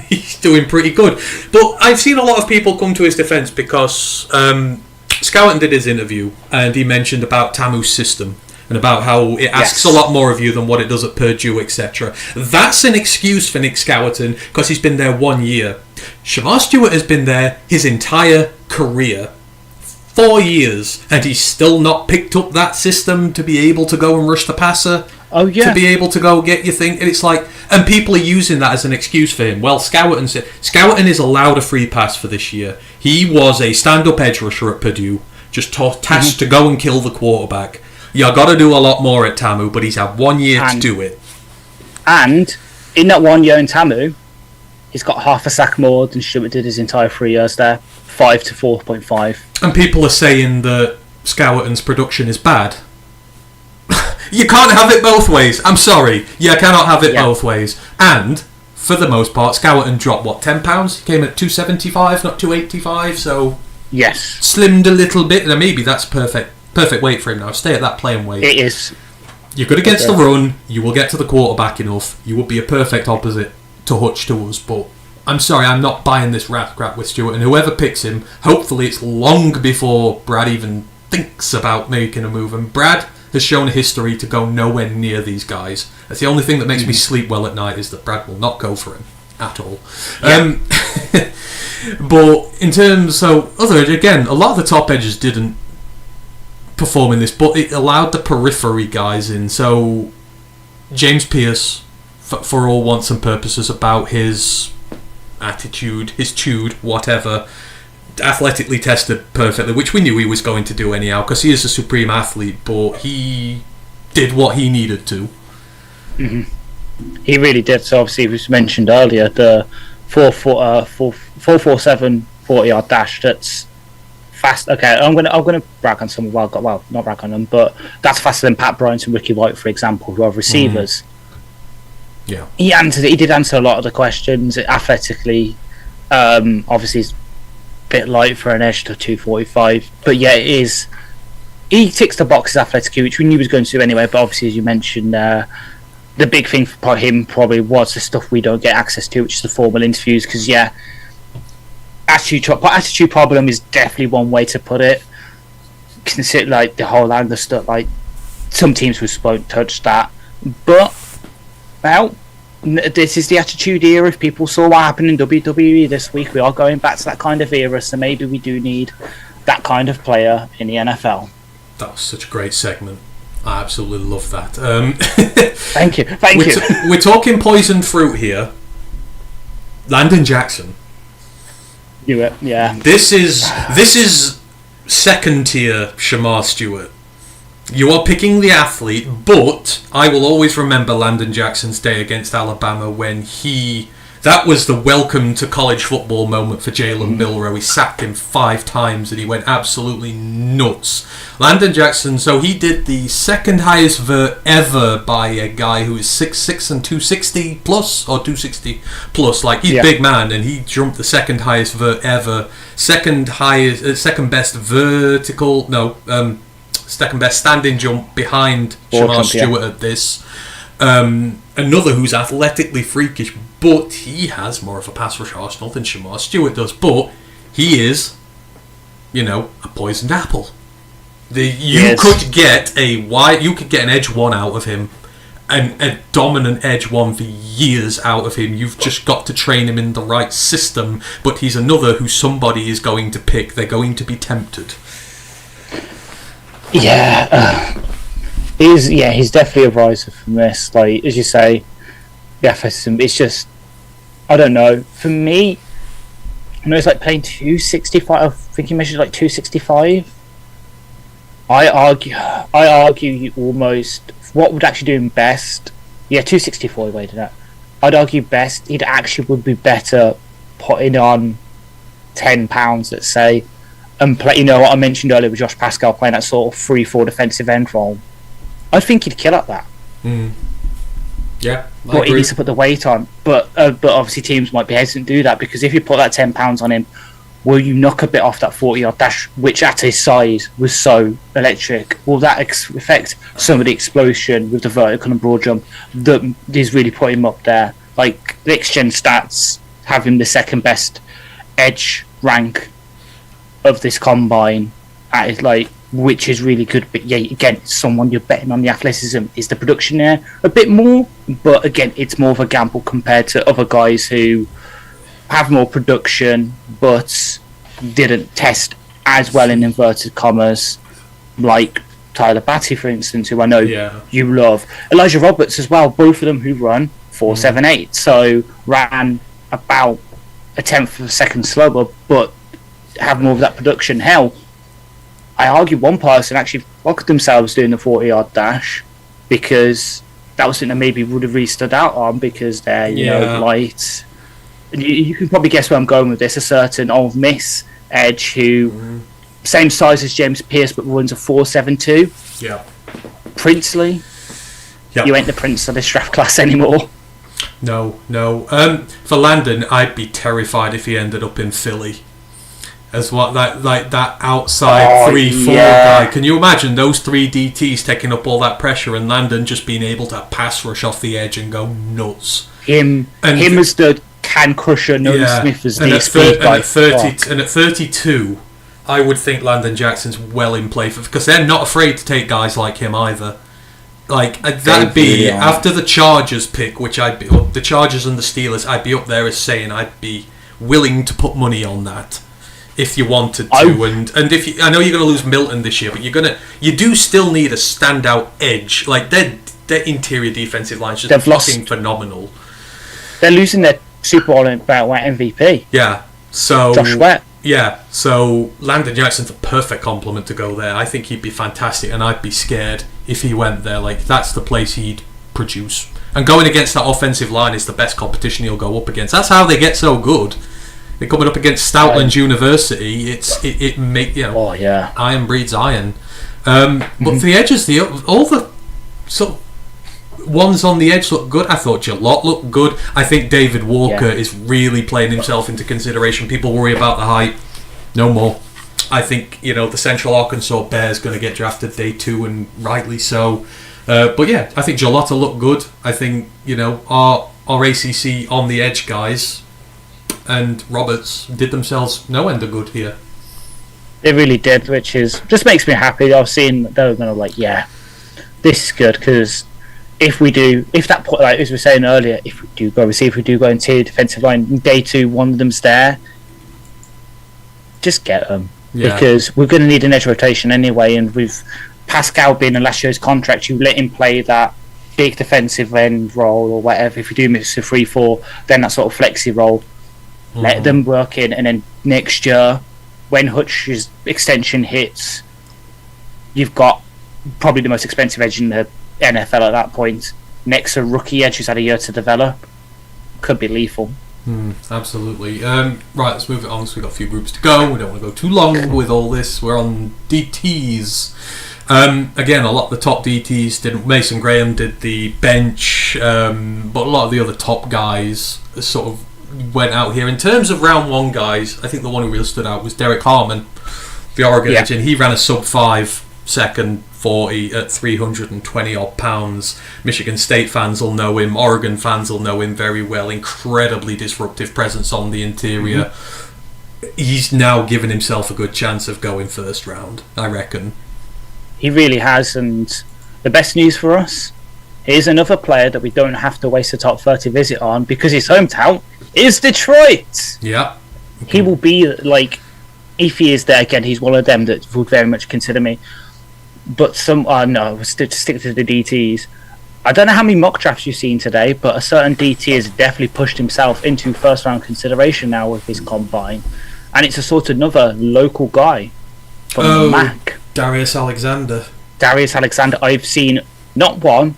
he's doing pretty good. But I've seen a lot of people come to his defence because Scouton did his interview, and he mentioned about Tamu's system and about how it asks a lot more of you than what it does at Purdue, etc. That's an excuse for Nick Scouton because he's been there 1 year. Shamar Stewart has been there his entire career, 4 years, and he's still not picked up that system to be able to go and rush the passer. Oh yeah. To be able to go get your thing, and it's like, and people are using that as an excuse for him. Well, Scouton is allowed a free pass for this year. He was a stand-up edge rusher at Purdue, just tasked to go and kill the quarterback. You got to do a lot more at Tamu, but he's had 1 year to do it. And in that 1 year in Tamu, He's got half a sack more than Stewart did his entire 3 years there. 5 to 4.5. And people are saying that Scourton's production is bad. You can't have it both ways. I'm sorry. You cannot have it both ways. And, for the most part, Scourton dropped, what, £10? He came at 275, not 285, so... Yes. Slimmed a little bit. Now, maybe that's perfect weight for him now. Stay at that playing weight. It is. You're good against the run. You will get to the quarterback enough. You would be a perfect opposite to Hutch to us, but I'm sorry, I'm not buying this crap with Stewart, and whoever picks him, hopefully it's long before Brad even thinks about making a move, and Brad has shown a history to go nowhere near these guys. That's the only thing that makes me sleep well at night, is that Brad will not go for him at all. Yeah. But in terms, again, a lot of the top edges didn't perform in this, but it allowed the periphery guys in. So James Pearce, for all wants and purposes, about his attitude, his tude, whatever, athletically tested perfectly, which we knew he was going to do anyhow, because he is a supreme athlete, but he did what he needed to. Mm-hmm. He really did. So obviously, it was mentioned earlier, the 4.47 40-yard dash, that's fast. Okay, I'm gonna brag on some of our, well, not brag on them, but that's faster than Pat Bryant and Ricky White, for example, who are receivers. Yeah, he did answer a lot of the questions athletically. Obviously, it's a bit light for an edge to 245, but yeah, it is. He ticks the boxes athletically, which we knew he was going to do anyway. But obviously, as you mentioned, the big thing for him probably was the stuff we don't get access to, which is the formal interviews. Because attitude problem is definitely one way to put it. Consider like the whole anger stuff. Like some teams won't touch that, but. Well, this is the attitude era. If people saw what happened in WWE this week, we are going back to that kind of era, so maybe we do need that kind of player in the NFL. That was such a great segment. I absolutely love that. Thank you. We're talking poisoned fruit here. Landon Jackson. Knew it, yeah. This is second tier Shamar Stewart. You are picking the athlete, but I will always remember Landon Jackson's day against Alabama when that was the welcome to college football moment for Jalen Milroe. He sacked him 5 times and he went absolutely nuts. Landon Jackson, so he did the second highest vert ever by a guy who is 6'6" and 260 plus, or 260 plus. Like, he's a big man, and he jumped the second highest vert ever. Second best second best standing jump behind Shamar Stewart at this. Another who's athletically freakish, but he has more of a pass rush arsenal than Shamar Stewart does. But he is, a poisoned apple. You could get an edge one out of him, and a dominant edge one for years out of him. You've just got to train him in the right system. But he's another who somebody is going to pick. They're going to be tempted. He's definitely a riser from this. Like, as you say, the athleticism, it's just, I don't know. For me, it's like playing 265. I think he measured like 265. I argue you almost, what would actually do him best? 264 he weighed it. I'd argue best, he'd actually would be better putting on 10 pounds, let's say, and play, what I mentioned earlier with Josh Pascal playing that sort of 3-4 defensive end role. I think he'd kill at that. Yeah, but he needs to put the weight on. But obviously teams might be hesitant to do that, because if you put that 10 pounds on him, will you knock a bit off that 40-yard dash, which at his size was so electric? Will that affect some of the explosion with the vertical and broad jump that is really putting him up there? Like, the X-Gen stats have him the second best edge rank of this combine, which is really good. But again, someone you're betting on the athleticism. Is the production there a bit more? But again, it's more of a gamble compared to other guys who have more production but didn't test as well, in inverted commas, like Tyler Batty, for instance, who I know you love. Elijah Roberts as well, both of them who run 4.78, so ran about a tenth of a second slower, but have more of that production. Hell, I argue one person actually locked themselves doing the 40-yard dash, because that was something that maybe would have really stood out on, because they're light. you can probably guess where I'm going with this. A certain Old Miss edge who, same size as James Pearce, but runs a 4.72. Yeah. Princely. Yep. You ain't the prince of this draft class anymore. No. For Landon, I'd be terrified if he ended up in Philly. As what that outside 3-4 guy. Can you imagine those 3 DTs taking up all that pressure and Landon just being able to pass rush off the edge and go nuts? Him as the can crusher, Nolan Smith as the speed guy. And at 32, I would think Landon Jackson's well in play because they're not afraid to take guys like him either. Like that'd be after the Chargers pick, which I'd be the Chargers and the Steelers. I'd be up there as saying I'd be willing to put money on that. If you wanted to, and if you, I know you're going to lose Milton this year, but you do still need a standout edge. Like their interior defensive line is just fucking phenomenal. They're losing their Super Bowl MVP. Yeah, so Josh Sweat. Yeah, so Landon Jackson's a perfect compliment to go there. I think he'd be fantastic, and I'd be scared if he went there. Like that's the place he'd produce. And going against that offensive line is the best competition he'll go up against. That's how they get so good. They're coming up against Stoutland University. It make iron breeds iron. But for the edges, all the sort of ones on the edge look good. I thought Jalot looked good. I think David Walker is really playing himself into consideration. People worry about the height. No more. I think the Central Arkansas Bears going to get drafted day 2, and rightly so. But yeah, I think Jalota looked good. I think our ACC on the edge guys and Roberts did themselves no end of good here. They really did, which is just makes me happy. I've seen they were going to this is good because if that point, like as we were saying earlier, if we do go into defensive line day 2, one of them's there, just get them because we're going to need an edge rotation anyway. And with Pascal being in last year's contract, you let him play that big defensive end role or whatever. If you do miss a 3-4, then that sort of flexi role. Let them work in, and then next year, when Hutch's extension hits, you've got probably the most expensive edge in the NFL at that point. Next, a rookie edge who's had a year to develop. Could be lethal. Absolutely. Right, let's move it on. So we've got a few groups to go. We don't want to go too long with all this. We're on DTs. Again, a lot of the top DTs didn't. Mason Graham did the bench, but a lot of the other top guys sort of went out here. In terms of round 1 guys, I think the one who really stood out was Derek Harmon, the Oregon edge, and he ran a sub-5 second 40 at 320 odd pounds. Michigan State fans will know him, Oregon fans will know him very well. Incredibly disruptive presence on the interior. He's now given himself a good chance of going first round, I reckon. He really has, and the best news for us, here's another player that we don't have to waste a top 30 visit on because his hometown is Detroit. Yeah. He will be if he is there again, he's one of them that would very much consider me. But stick to the DTs. I don't know how many mock drafts you've seen today, but a certain DT has definitely pushed himself into first round consideration now with his combine. And it's a sort of another local guy from MAC. Darius Alexander. I've seen not 1,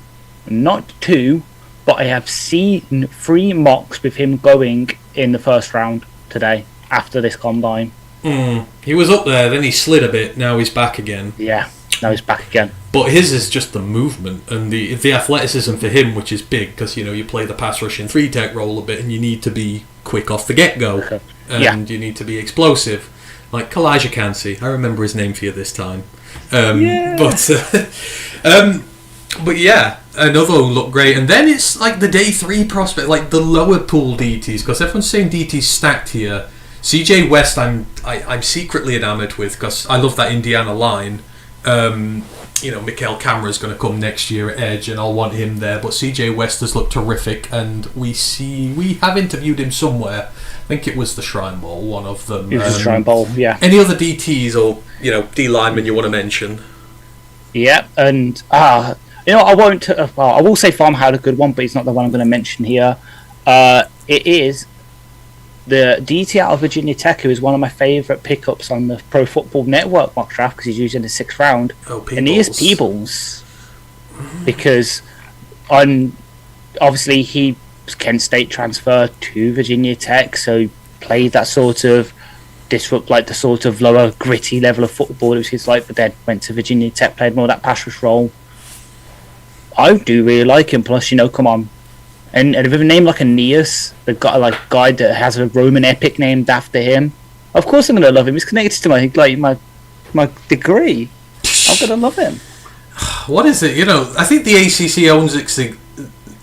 not 2, but I have seen 3 mocks with him going in the first round today after this combine. He was up there, then he slid a bit, now he's back again. Yeah, now he's back again. But his is just the movement and the athleticism for him, which is big because you play the pass rushing 3-tech role a bit and you need to be quick off the get-go. And you need to be explosive. Like Kalijah Cansey, I remember his name for you this time. But yeah, another one looked great. And then it's like the day 3 prospect, like the lower pool DTs, because everyone's saying DTs stacked here. CJ West, I'm secretly enamoured with because I love that Indiana line. Mikael Camera's going to come next year at Edge, and I'll want him there. But CJ West has looked terrific, and we have interviewed him somewhere. I think it was the Shrine Bowl, one of them. It was the Shrine Bowl, yeah. Any other DTs or D linemen you want to mention? Yeah, and I won't. I will say Farm had a good one, but it's not the one I'm going to mention here. It is the DT out of Virginia Tech, who is one of my favourite pickups on the Pro Football Network mock draft because he's used in the 6th round. And he is Peebles. Because obviously he Kent State transfer to Virginia Tech, so played that sort of disrupt, like the sort of lower gritty level of football it was like, but then went to Virginia Tech, played more of that pass rush role. I do really like him. Plus, come on, and with a name like Aeneas, the guy that has a Roman epic named after him, of course I'm gonna love him. He's connected to my degree. I'm gonna love him. What is it? I think the ACC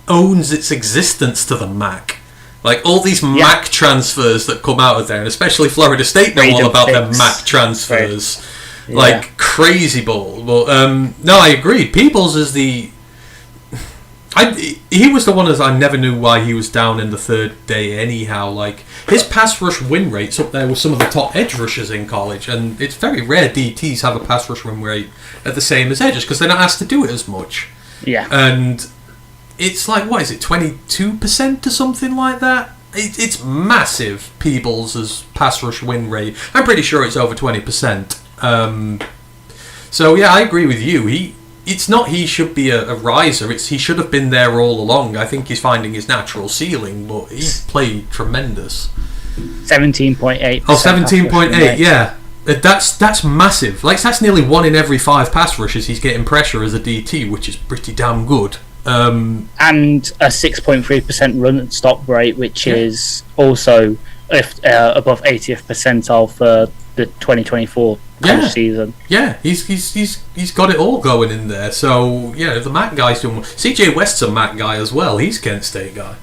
owns its existence to the MAC. Like all these MAC transfers that come out of there, and especially Florida State know all about their MAC transfers, like crazy ball. But no, I agree. Peebles is he was the one that I never knew why he was down in the third day anyhow. Like his pass rush win rate's up there with some of the top edge rushers in college, and it's very rare DTs have a pass rush win rate at the same as edges because they're not asked to do it as much. Yeah, and it's like, what is it, 22% or something like that? It's massive, Peebles' pass rush win rate. I'm pretty sure it's over 20%. So yeah, I agree with you. It's not he should be a riser. He should have been there all along. I think he's finding his natural ceiling, but he played tremendous. 17.8. Oh, 17.8, yeah. That's massive. Like that's nearly 1 in every 5 pass rushes he's getting pressure as a DT, which is pretty damn good. And a 6.3% run and stop rate, which is also above 80th percentile for the 2024 college season. Yeah, he's got it all going in there. So yeah, the MAC guy's doing well. CJ West's a MAC guy as well. He's a Kent State guy.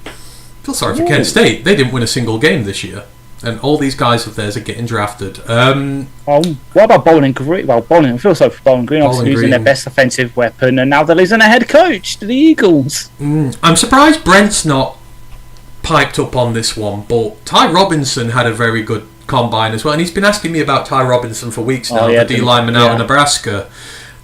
Feel sorry for Kent State. They didn't win a single game this year. And all these guys of theirs are getting drafted. What about Bowling Green? Well, I feel sorry for Bowling Green. Obviously losing their best offensive weapon, and now they're losing their head coach to the Eagles. I'm surprised Brent's not piped up on this one, but Ty Robinson had a very good combine as well, and he's been asking me about Ty Robinson for weeks now, the D lineman out of Nebraska.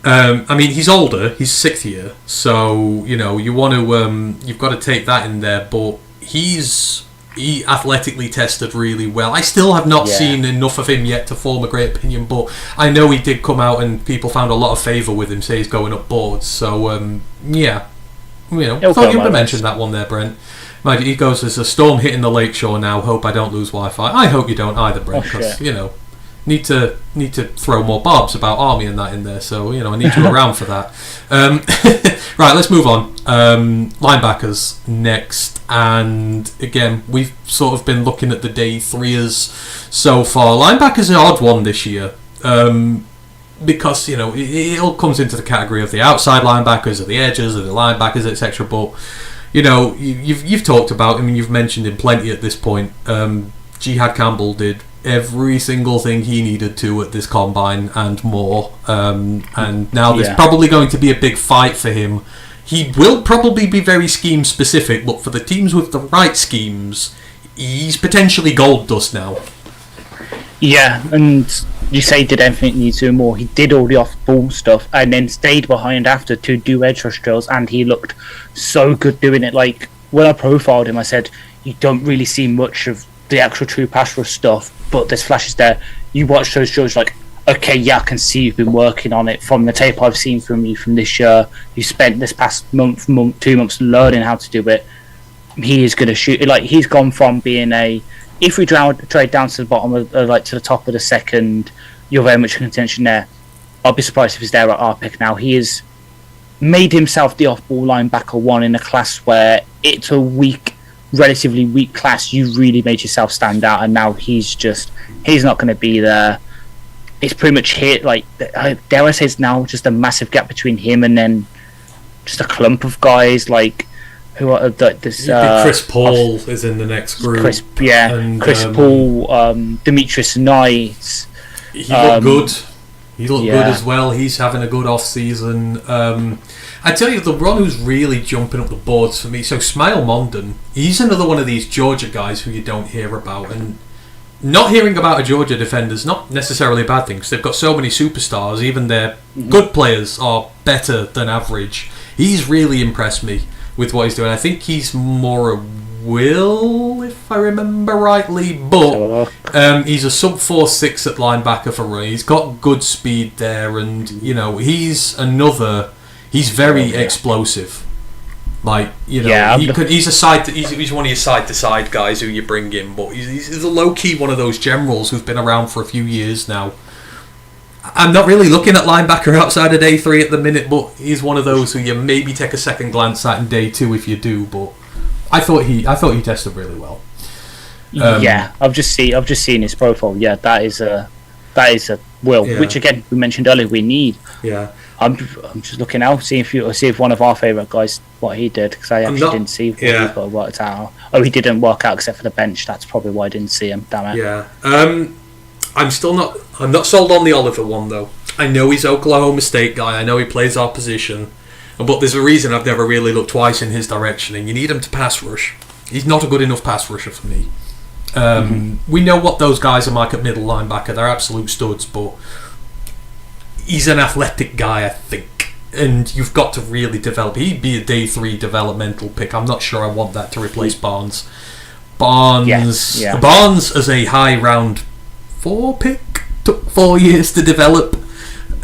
I mean, he's older, he's 6th year, so you want to you've got to take that in there, but he athletically tested really well. I still have not seen enough of him yet to form a great opinion, but I know he did come out and people found a lot of favour with him, say he's going up boards. So I thought you would have mentioned that one there, Brent. He goes, there's a storm hitting the lakeshore now, hope I don't lose Wi-Fi. I hope you don't either, Brent, because need to throw more barbs about Army and that in there, so I need you around for that. Right, let's move on. Linebackers next, and again we've sort of been looking at the day 3ers so far. Linebackers are an odd one this year, because it all comes into the category of the outside linebackers or the edges or the linebackers, etc. But you've talked about, you've mentioned him plenty at this point. Jihad Campbell did every single thing he needed to at this combine and more, and now there's probably going to be a big fight for him. He will probably be very scheme specific, but for the teams with the right schemes, he's potentially gold dust now. Yeah, and you say he did everything he needed to and more. He did all the off-ball stuff and then stayed behind after to do edge rush drills, and he looked so good doing it. Like, when I profiled him, I said, you don't really see much of the actual true pass rush stuff, but there's flashes there. You watch those drills, like, okay, I can see you've been working on it from the tape I've seen from you from this year. You spent this past 2 months learning how to do it. He is going to shoot. Like, he's gone from being if we trade down to the bottom of, to the top of the second, you're very much in contention there. I'll be surprised if he's there at our pick now. He has made himself the off-ball linebacker 1 in a class where it's a relatively weak class. You really made yourself stand out, and now he's not going to be there. It's pretty much hit, dare I say, it's now just a massive gap between him and then just a clump of guys who are this. Chris Poole is in the next group. Chris Poole, Demetrius Knight. He looked good. He looked good as well. He's having a good off season. I tell you, the one who's really jumping up the boards for me. So Smile Mondon, he's another one of these Georgia guys who you don't hear about, and not hearing about a Georgia defender is not necessarily a bad thing because they've got so many superstars. Even their good players are better than average. He's really impressed me with what he's doing. I think he's more a will, if I remember rightly, but he's a sub 4.6 at linebacker for running. He's got good speed there, and he's very explosive. Like, you know, Yeah, he's one of your side-to-side guys who you bring in, but he's a low-key one of those generals who's been around for a few years now. I'm not really looking at linebacker outside of day 3 at the minute, but he's one of those who you maybe take a second glance at in day 2 if you do. But I thought he tested really well. Yeah, I've just seen his profile. Yeah, that is a will, which again we mentioned earlier we need. Yeah, I'm just looking out, see if one of our favourite guys what he did, because I actually didn't see what he got worked out. Oh, he didn't work out except for the bench. That's probably why I didn't see him. Damn it. Yeah. I'm not sold on the Oliver one though. I know he's Oklahoma State guy. I know he plays our position, but there's a reason I've never really looked twice in his direction. And you need him to pass rush. He's not a good enough pass rusher for me. We know what those guys are like at middle linebacker. They're absolute studs, but he's an athletic guy, I think. And you've got to really develop. He'd be a day 3 developmental pick. I'm not sure I want that to replace Barnes. Barnes as a high round 4 pick took 4 years to develop.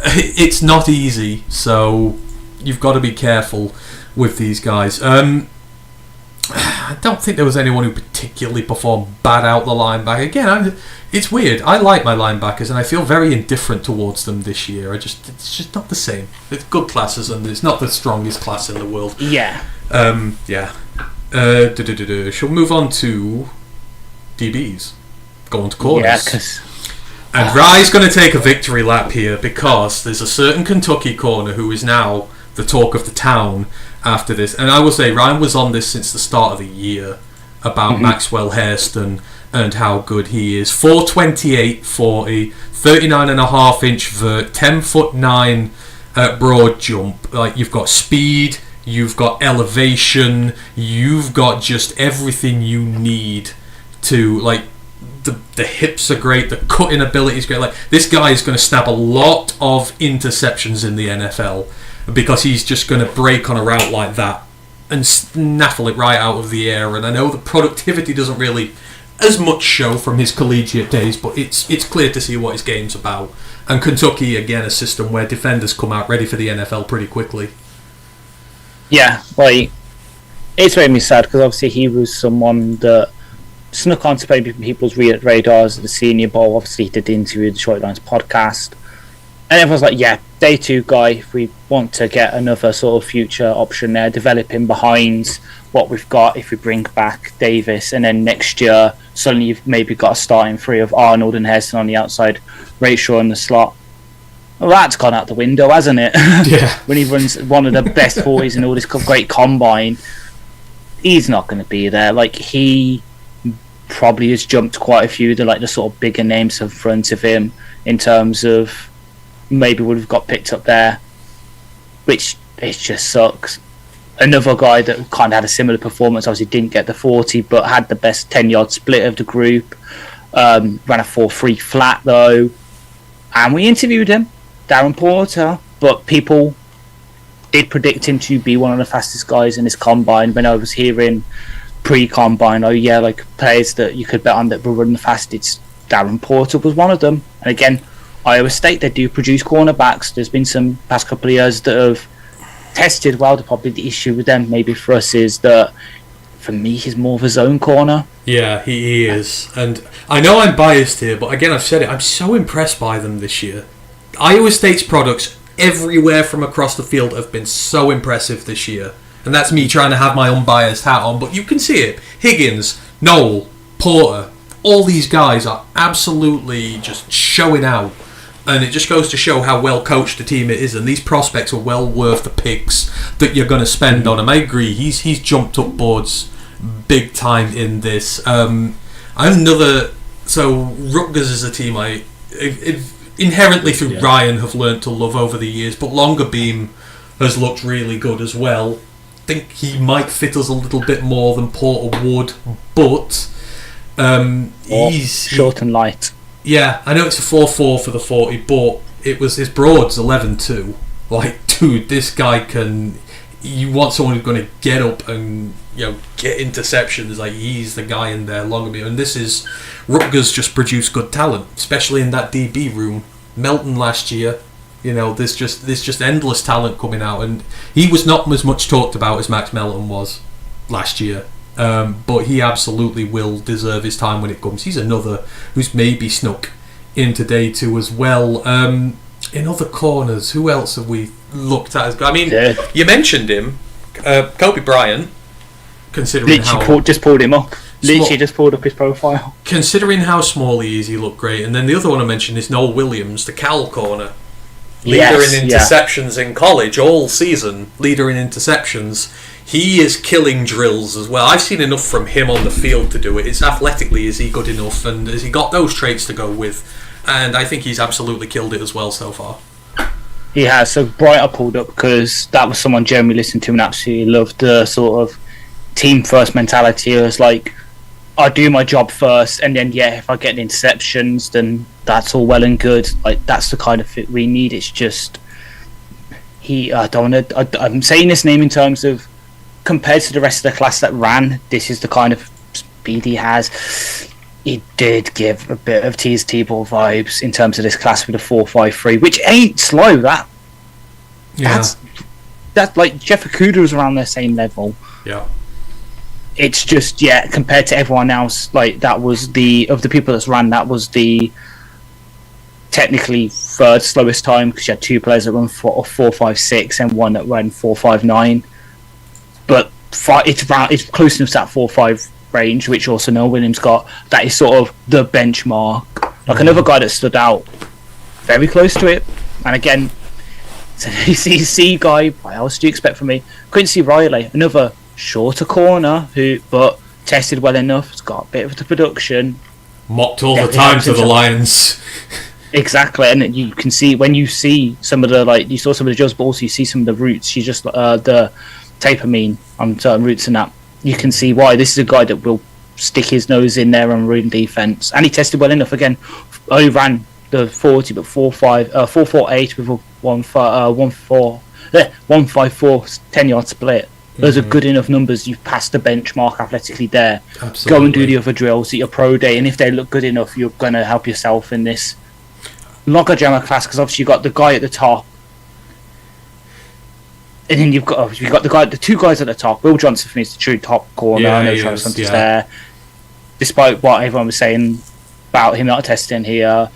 It's not easy, so you've got to be careful with these guys. I don't think there was anyone who particularly performed bad out the linebacker. Again, it's weird. I like my linebackers, and I feel very indifferent towards them this year. It's just not the same. It's good classes, and it's not the strongest class in the world. Yeah. Shall we move on to DBs? Go on to corners. Yeah, because... And Rye's going to take a victory lap here because there's a certain Kentucky corner who is now the talk of the town after this. And I will say, Ryan was on this since the start of the year about Maxwell Hairston and how good he is. 4'28", 40, 39.5-inch vert, 10'9" broad jump. Like, you've got speed, you've got elevation, you've got just everything you need to, like, the hips are great, the cutting ability is great. Like, this guy is going to snap a lot of interceptions in the NFL because he's just going to break on a route like that and snaffle it right out of the air. And I know the productivity doesn't really as much show from his collegiate days, but it's clear to see what his game's about. And Kentucky, again, a system where defenders come out ready for the NFL pretty quickly. Yeah, like, it's made me sad because obviously he was someone that snuck onto maybe people's radars at the Senior Bowl. Obviously, he did the interview with the Short Lines podcast. And everyone's like, yeah, day 2 guy, if we want to get another sort of future option there, develop him behind what we've got if we bring back Davis. And then next year, suddenly you've maybe got a starting 3 of Arnold and Hairston on the outside, Rachel in the slot. Well, that's gone out the window, hasn't it? Yeah. When he runs one of the best 40s in all this great combine, he's not going to be there. Like, he probably has jumped quite a few of the sort of bigger names in front of him in terms of maybe would have got picked up there, which it just sucks. Another guy that kind of had a similar performance, obviously didn't get the 40 but had the best 10-yard split of the group, ran a 4.3 flat though, and we interviewed him, Darren Porter, but people did predict him to be one of the fastest guys in this combine. When I was hearing pre-combine, players that you could bet on that were running the fastest, Darren Porter was one of them. And again, Iowa State, they do produce cornerbacks. There's been some past couple of years that have tested well. Probably the issue with them maybe for us is that for me he's more of a zone corner. Yeah, he is. And I know I'm biased here, but again, I've said it, I'm so impressed by them this year. Iowa State's products everywhere from across the field have been so impressive this year. And that's me trying to have my unbiased hat on, but you can see it. Higgins, Noel, Porter, all these guys are absolutely just showing out. And it just goes to show how well coached the team it is, and these prospects are well worth the picks that you're going to spend on him. I agree, he's jumped up boards big time in this. So Rutgers is a team I inherently through Ryan have learned to love over the years, but Longer Beam has looked really good as well. I think he might fit us a little bit more than Porter would, but he's short and light. Yeah, I know it's a 4.4 for the 40, but it was his broad's 11.2. Like, dude, this guy can. You want someone who's going to get up and get interceptions. Like, he's the guy in there, Longerby. And this is Rutgers just produced good talent, especially in that DB room. Melton last year, there's just endless talent coming out, and he was not as much talked about as Max Melton was last year. But he absolutely will deserve his time when it comes. He's another who's maybe snuck into day 2 as well. In other corners, who else have we looked at? I mean, you mentioned him, Kobe Bryant. Considering just pulled him up. Literally just pulled up his profile. Considering how small he is, he looked great. And then the other one I mentioned is Noel Williams, the Cal corner. Leader in interceptions in college all season. Leader in interceptions. He is killing drills as well. I've seen enough from him on the field to do it. It's athletically, is he good enough? And has he got those traits to go with? And I think he's absolutely killed it as well so far. He has. So Bright I pulled up because that was someone Jeremy listened to and absolutely loved the sort of team first mentality. It was like, I do my job first, and then if I get interceptions, then that's all well and good. Like, that's the kind of fit we need. It's just I'm saying this name in terms of compared to the rest of the class that ran. This is the kind of speed he has. He did give a bit of T-ball vibes in terms of this class with a 4.53, which ain't slow. That's like Jeff Okuda was around their same level. Yeah. It's just compared to everyone else, like that was of the people that's ran, that was the technically third slowest time because you had 2 players that run 4.56 and one that ran 4.59. But it's close enough to that 4.5 range, which also Noel Williams got. That is sort of the benchmark. Like another guy that stood out very close to it, and again, it's an ACC guy. What else do you expect from me? Quincy Riley, another shorter corner but tested well enough. It's got a bit of the production. Mocked all the time to the Lions. Exactly, and you can see when you see some of the you saw some of the drills, but also you see some of the routes. You just the taper mean on certain routes and that. You can see why this is a guy that will stick his nose in there and ruin defense. And he tested well enough. Again, he ran the 40, but 4.48 with a 1.54 10-yard split. Those are good enough numbers. You've passed the benchmark athletically there. Absolutely. Go and do the other drills at your pro day, and if they look good enough, you're going to help yourself in this Lockjammer class, because obviously you've got the guy at the top, and then you've got the 2 guys at the top. Will Johnson for me is the true top corner. I know Travis Hunter's there, despite what everyone was saying about him not testing here.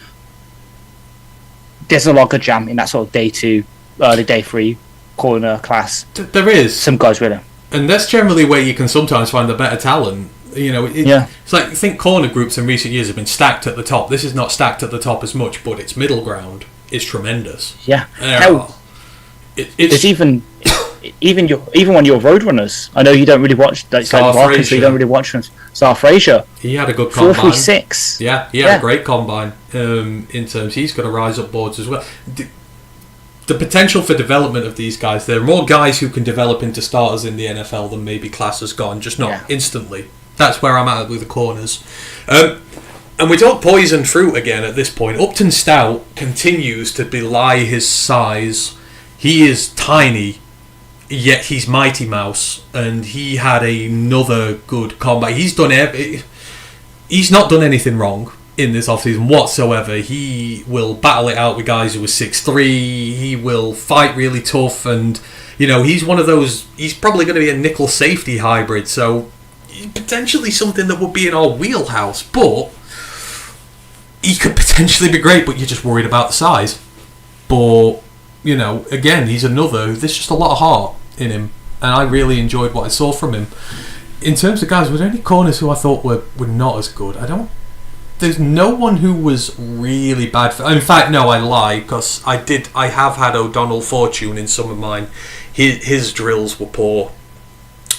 There's a logjam in that sort of day 2, early day 3 corner class. There is some guys really, and that's generally where you can sometimes find the better talent. It's like, I think corner groups in recent years have been stacked at the top. This is not stacked at the top as much, but its middle ground is tremendous. It's even when you're road runners. I know you don't really watch so you don't really watch them. Star Frazier, he had a good combine. 4.36. He had a great combine. In terms, he's got to rise up boards as well. The potential for development of these guys, there are more guys who can develop into starters in the NFL than maybe class has gone, just not instantly. That's where I'm at with the corners. And we don't poison fruit again at this point. Upton Stout continues to belie his size. He is tiny, yet he's Mighty Mouse, and he had another good combat. He's not done anything wrong in this offseason whatsoever. He will battle it out with guys who are 6'3". He will fight really tough, and he's one of those. He's probably going to be a nickel safety hybrid, so potentially something that would be in our wheelhouse. But he could potentially be great, but you're just worried about the size. But again, he's another. There's just a lot of heart in him, and I really enjoyed what I saw from him. In terms of guys, were there any corners who I thought were not as good? There's no one who was really bad. In fact, no, I lie, because I have had O'Donnell Fortune in some of mine. His drills were poor,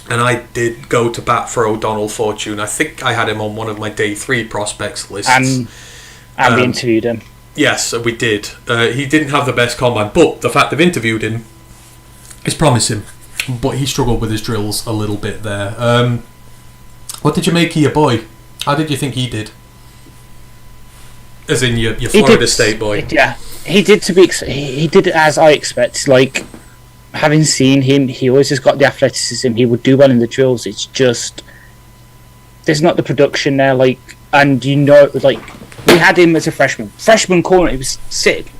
and I did go to bat for O'Donnell Fortune. I think I had him on one of my day 3 prospects lists. And we interviewed him. Yes, we did. He didn't have the best combine, but the fact they've interviewed him is promising. But he struggled with his drills a little bit there. What did you make of your boy? How did you think he did? As in your Florida State boy. Yeah, he did he did it as I expect. Like, having seen him, he always has got the athleticism. He would do well in the drills. It's just there's not the production there. We had him as a freshman corner. He was sick.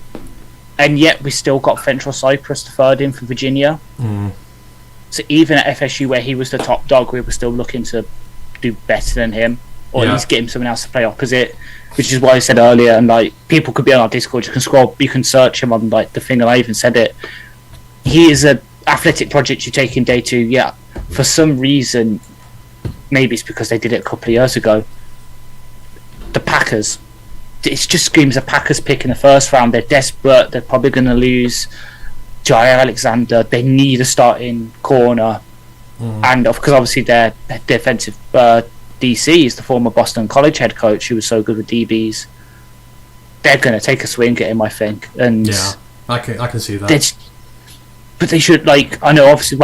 and yet we still got Central Cyprus the third in for Virginia. So even at FSU, where he was the top dog, we were still looking to do better than him, or at least get him someone else to play opposite. Which is why I said earlier, and like people could be on our Discord, you can search him on like the thing, and I even said it. He is an athletic project you take in day 2. Yeah, for some reason, maybe it's because they did it a couple of years ago. The Packers, it just screams a Packers pick in the first round. They're desperate. They're probably going to lose Jair Alexander. They need a starting corner, and because obviously their defensive DC is the former Boston College head coach who was so good with DBs. They're going to take a swing at him, I think. And yeah, I can see that. But they should, like, I know obviously,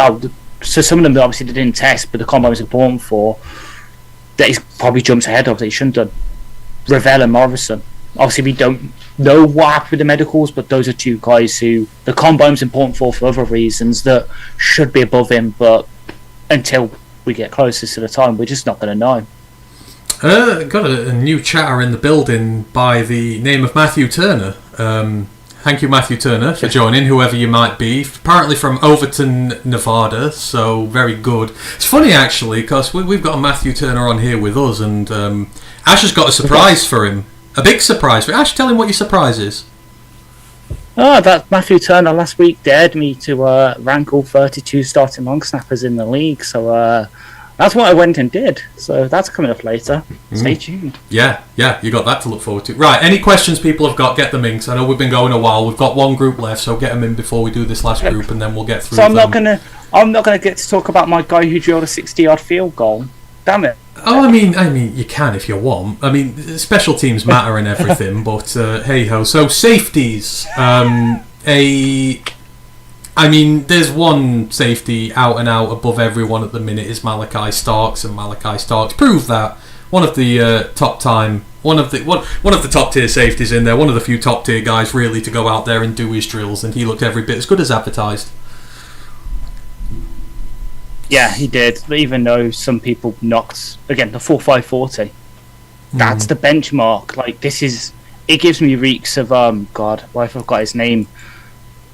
so some of them obviously they didn't test, but the combine was important for, that he's probably jumped ahead of that he shouldn't have done. Ravel and Morrison. Obviously we don't know what happened with the medicals, but those are 2 guys who the combine's important for other reasons that should be above him, but until we get closer to the time, we're just not going to know. Got a new chatter in the building by the name of Matthew Turner. Thank you, Matthew Turner, for joining, whoever you might be. Apparently from Overton, Nevada, so very good. It's funny, actually, because we've got a Matthew Turner on here with us, and Ash has got a surprise for him. A big surprise for Ash. Tell him what your surprise is. That Matthew Turner last week dared me to rank all 32 starting long snappers in the league, so that's what I went and did. So that's coming up later. Stay tuned. Yeah, you got that to look forward to. Right, any questions people have got, get them in, because I know we've been going a while. We've got one group left, so get them in before we do this last group, and then we'll get through them. So I'm not gonna get to talk about my guy who drilled a 60-yard field goal. Damn it. Oh, I mean, you can if you want. I mean, special teams matter and everything, but hey ho. So safeties. There's one safety out and out above everyone at the minute is Malachi Starks, and Malachi Starks proved that. One of the top tier safeties in there. One of the few top tier guys really to go out there and do his drills, and he looked every bit as good as advertised. Yeah, he did. But even though some people knocked again the 4.540, that's the benchmark. Like it gives me reeks of God, why I forgot his name.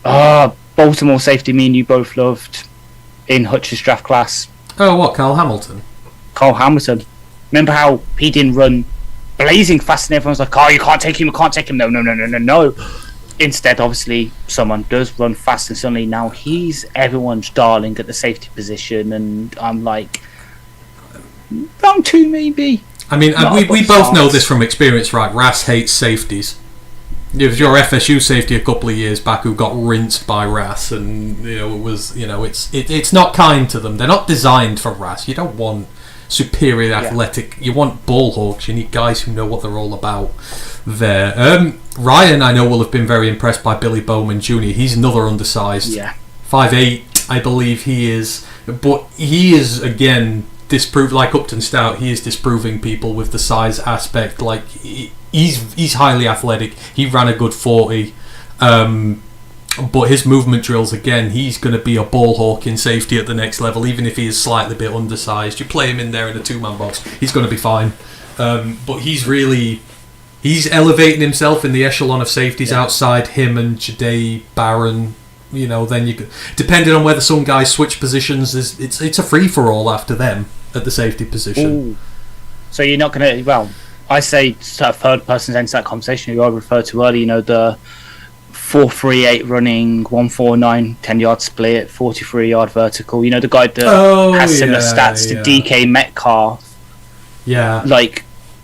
Baltimore safety. Me and you both loved in Hutch's draft class. Oh, what? Carl Hamilton. Remember how he didn't run blazing fast, and everyone's like, "Oh, you can't take him. No." Instead, obviously, someone does run fast, and suddenly now he's everyone's darling at the safety position, and I'm like, round 2 maybe. I mean, we both know this from experience, right? Rass hates safeties. It was your FSU safety a couple of years back who got rinsed by Rass, and it's not kind to them. They're not designed for Rass. You don't want superior athletic. You want ball hawks. You need guys who know what they're all about. There, Ryan, I know, will have been very impressed by Billy Bowman Jr. He's another undersized, 5'8", I believe he is, but he is again disproved. Like Upton Stout, he is disproving people with the size aspect. Like he's highly athletic. He ran a good 40, but his movement drills again. He's going to be a ball hawk in safety at the next level, even if he is slightly bit undersized. You play him in there in a 2-man box, he's going to be fine. But he's elevating himself in the echelon of safeties outside him and Jade Barron. Then you depending on whether some guys switch positions, it's a free for all after them at the safety position. Ooh. So you're not going to. Well, I say third person enter that conversation. Who I referred to earlier. The 4.38 running, 1.49 10-yard split, 43-yard vertical. The guy that has similar stats to DK Metcalf. Yeah, like.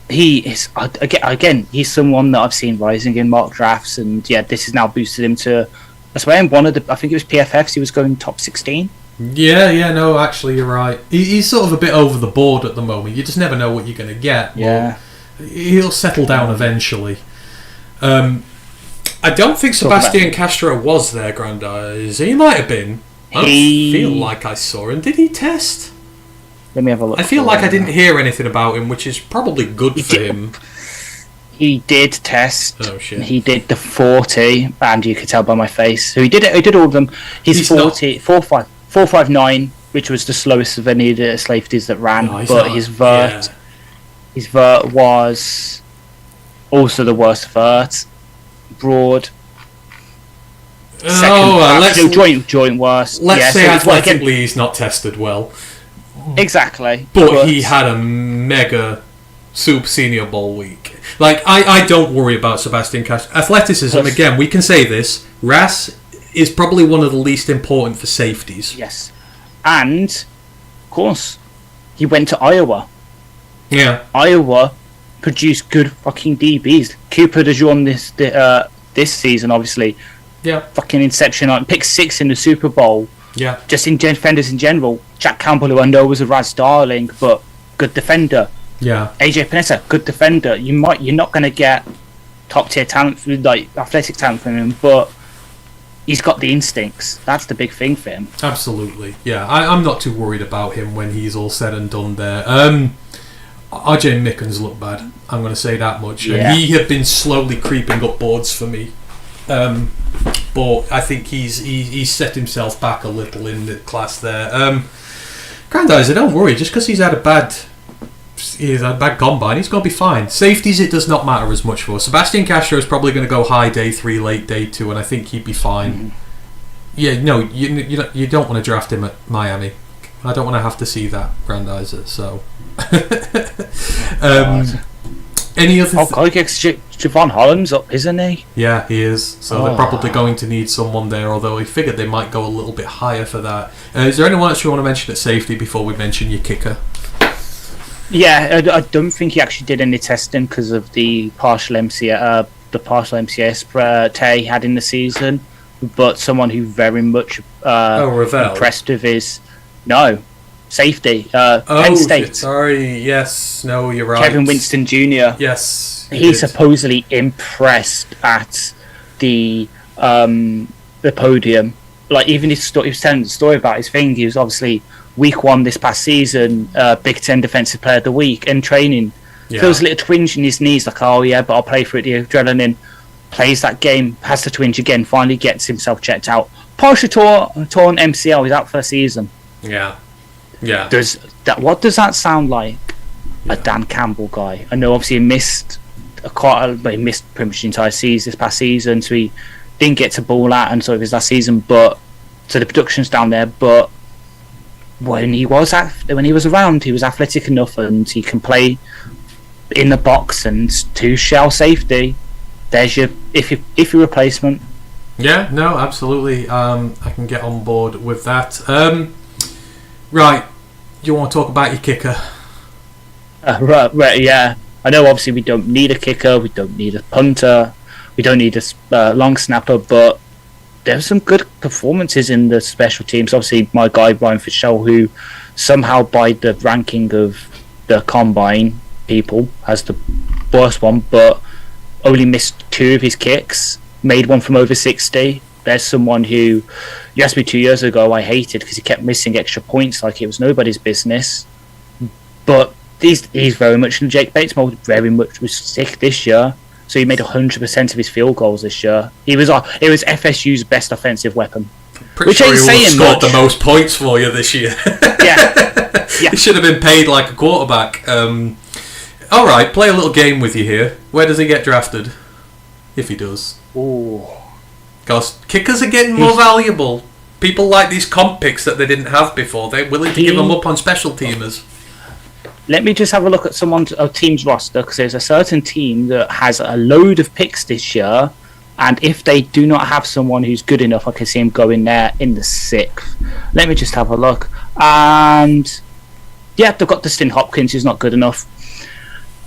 He is again. He's someone that I've seen rising in mock drafts, and this has now boosted him to. I swear, in one of the. I think it was PFFs. He was going top 16. Yeah. No, actually, you're right. He's sort of a bit over the board at the moment. You just never know what you're going to get. Yeah, he'll settle down eventually. I don't think Sebastian Castro was there, Grandeyes. He might have been. I don't feel like I saw him. Did he test? Let me have a look. I feel like I didn't hear anything about him, which is probably good for him. He did test. Oh shit! He did the 40, and you could tell by my face. So he did it. He did all of them. He's 40, 4.59, which was the slowest of any of the safeties that ran. But his vert was also the worst vert. Broad. joint worst. Let's say athletically he's not tested well. Exactly. But he had a mega Super Senior Bowl week. Like, I don't worry about Sebastian Cash. Athleticism, again, we can say this. RAS is probably one of the least important for safeties. Yes. And, of course, he went to Iowa. Yeah. Iowa produced good fucking DBs. Cooper DeJean this season, obviously. Yeah. Fucking Inception. Pick 6 in the Super Bowl. Yeah. Just in defenders in general. Jack Campbell, who I know was a Raz darling, but good defender. Yeah. AJ Panetta, good defender. You're not going to get top tier talent, like athletic talent from him, but he's got the instincts. That's the big thing for him. Absolutely. Yeah, I'm not too worried about him when he's all said and done there. RJ Mickens looked bad. I'm going to say that much. Yeah. And he had been slowly creeping up boards for me. But I think he's set himself back a little in the class there. Grandizer, don't worry. Just because he's had a bad combine, he's going to be fine. Safeties, it does not matter as much for. Sebastian Castro is probably going to go high day 3, late day 2, and I think he'd be fine. Mm-hmm. Yeah, no, you don't want to draft him at Miami. I don't want to have to see that, Grandizer. So, any other? Javon Holland's up, isn't he? Yeah, he is. So they're probably going to need someone there. Although I figured they might go a little bit higher for that. Is there anyone else you want to mention at safety before we mention your kicker? Yeah, I don't think he actually did any testing because of the partial MCS tear he had in the season. But someone who very much impressed with his safety. Penn State. Sorry, yes, no, you're right. Kevin Winston Jr. Yes, he supposedly impressed at the podium. Like even he was telling the story about his thing. He was obviously week 1 this past season, Big Ten Defensive Player of the Week in training. Yeah. Feels a little twinge in his knees, like, oh yeah, but I'll play for it. The adrenaline. Plays that game, has the twinge again, finally gets himself checked out. Partially torn MCL, he's out for the season. Yeah. What does that sound like? Yeah. A Dan Campbell guy. I know obviously he missed pretty much the entire season this past season, so he didn't get to ball out and sort of his last season, but so the production's down there, but when he was around, he was athletic enough and he can play in the box and 2 shell safety. There's your replacement. Yeah, no, absolutely. I can get on board with that. Right, you want to talk about your kicker? Right, yeah. I know obviously we don't need a kicker, we don't need a punter, we don't need a long snapper, but there's some good performances in the special teams. Obviously, my guy Ryan Fitzgerald, who somehow by the ranking of the combine people has the worst one, but only missed 2 of his kicks, made one from over 60. There's someone who, you asked me 2 years ago, I hated because he kept missing extra points like it was nobody's business. But he's very much in Jake Bates mode, very much was sick this year. So he made 100% of his field goals this year. It was FSU's best offensive weapon. Pretty sure he would have scored the most points for you this year. Yeah. He should have been paid like a quarterback. All right, play a little game with you here. Where does he get drafted? If he does. Ooh. Because kickers are getting more valuable. People like these comp picks that they didn't have before. They're willing to give them up on special teamers. Let me just have a look at a team's roster, because there's a certain team that has a load of picks this year, and if they do not have someone who's good enough, I can see him going there in the 6th. Let me just have a look. And yeah, they've got Dustin Hopkins, who's not good enough.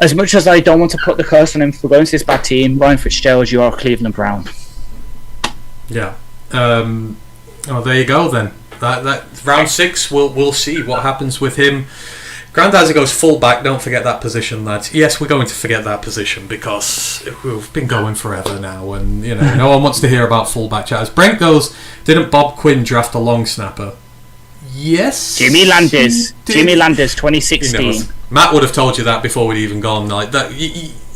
As much as I don't want to put the curse on him for going to this bad team, Ryan Fitzgerald, you are a Cleveland Brown. Yeah. There you go then. That round 6, we'll see what happens with him. Grandizer goes fullback. Don't forget that position, lads. Yes, we're going to forget that position because we've been going forever now, and no one wants to hear about fullback chatters. Brent goes, didn't Bob Quinn draft a long snapper? Yes. Jimmy Landis, 2016. Matt would have told you that before we'd even gone. Like that,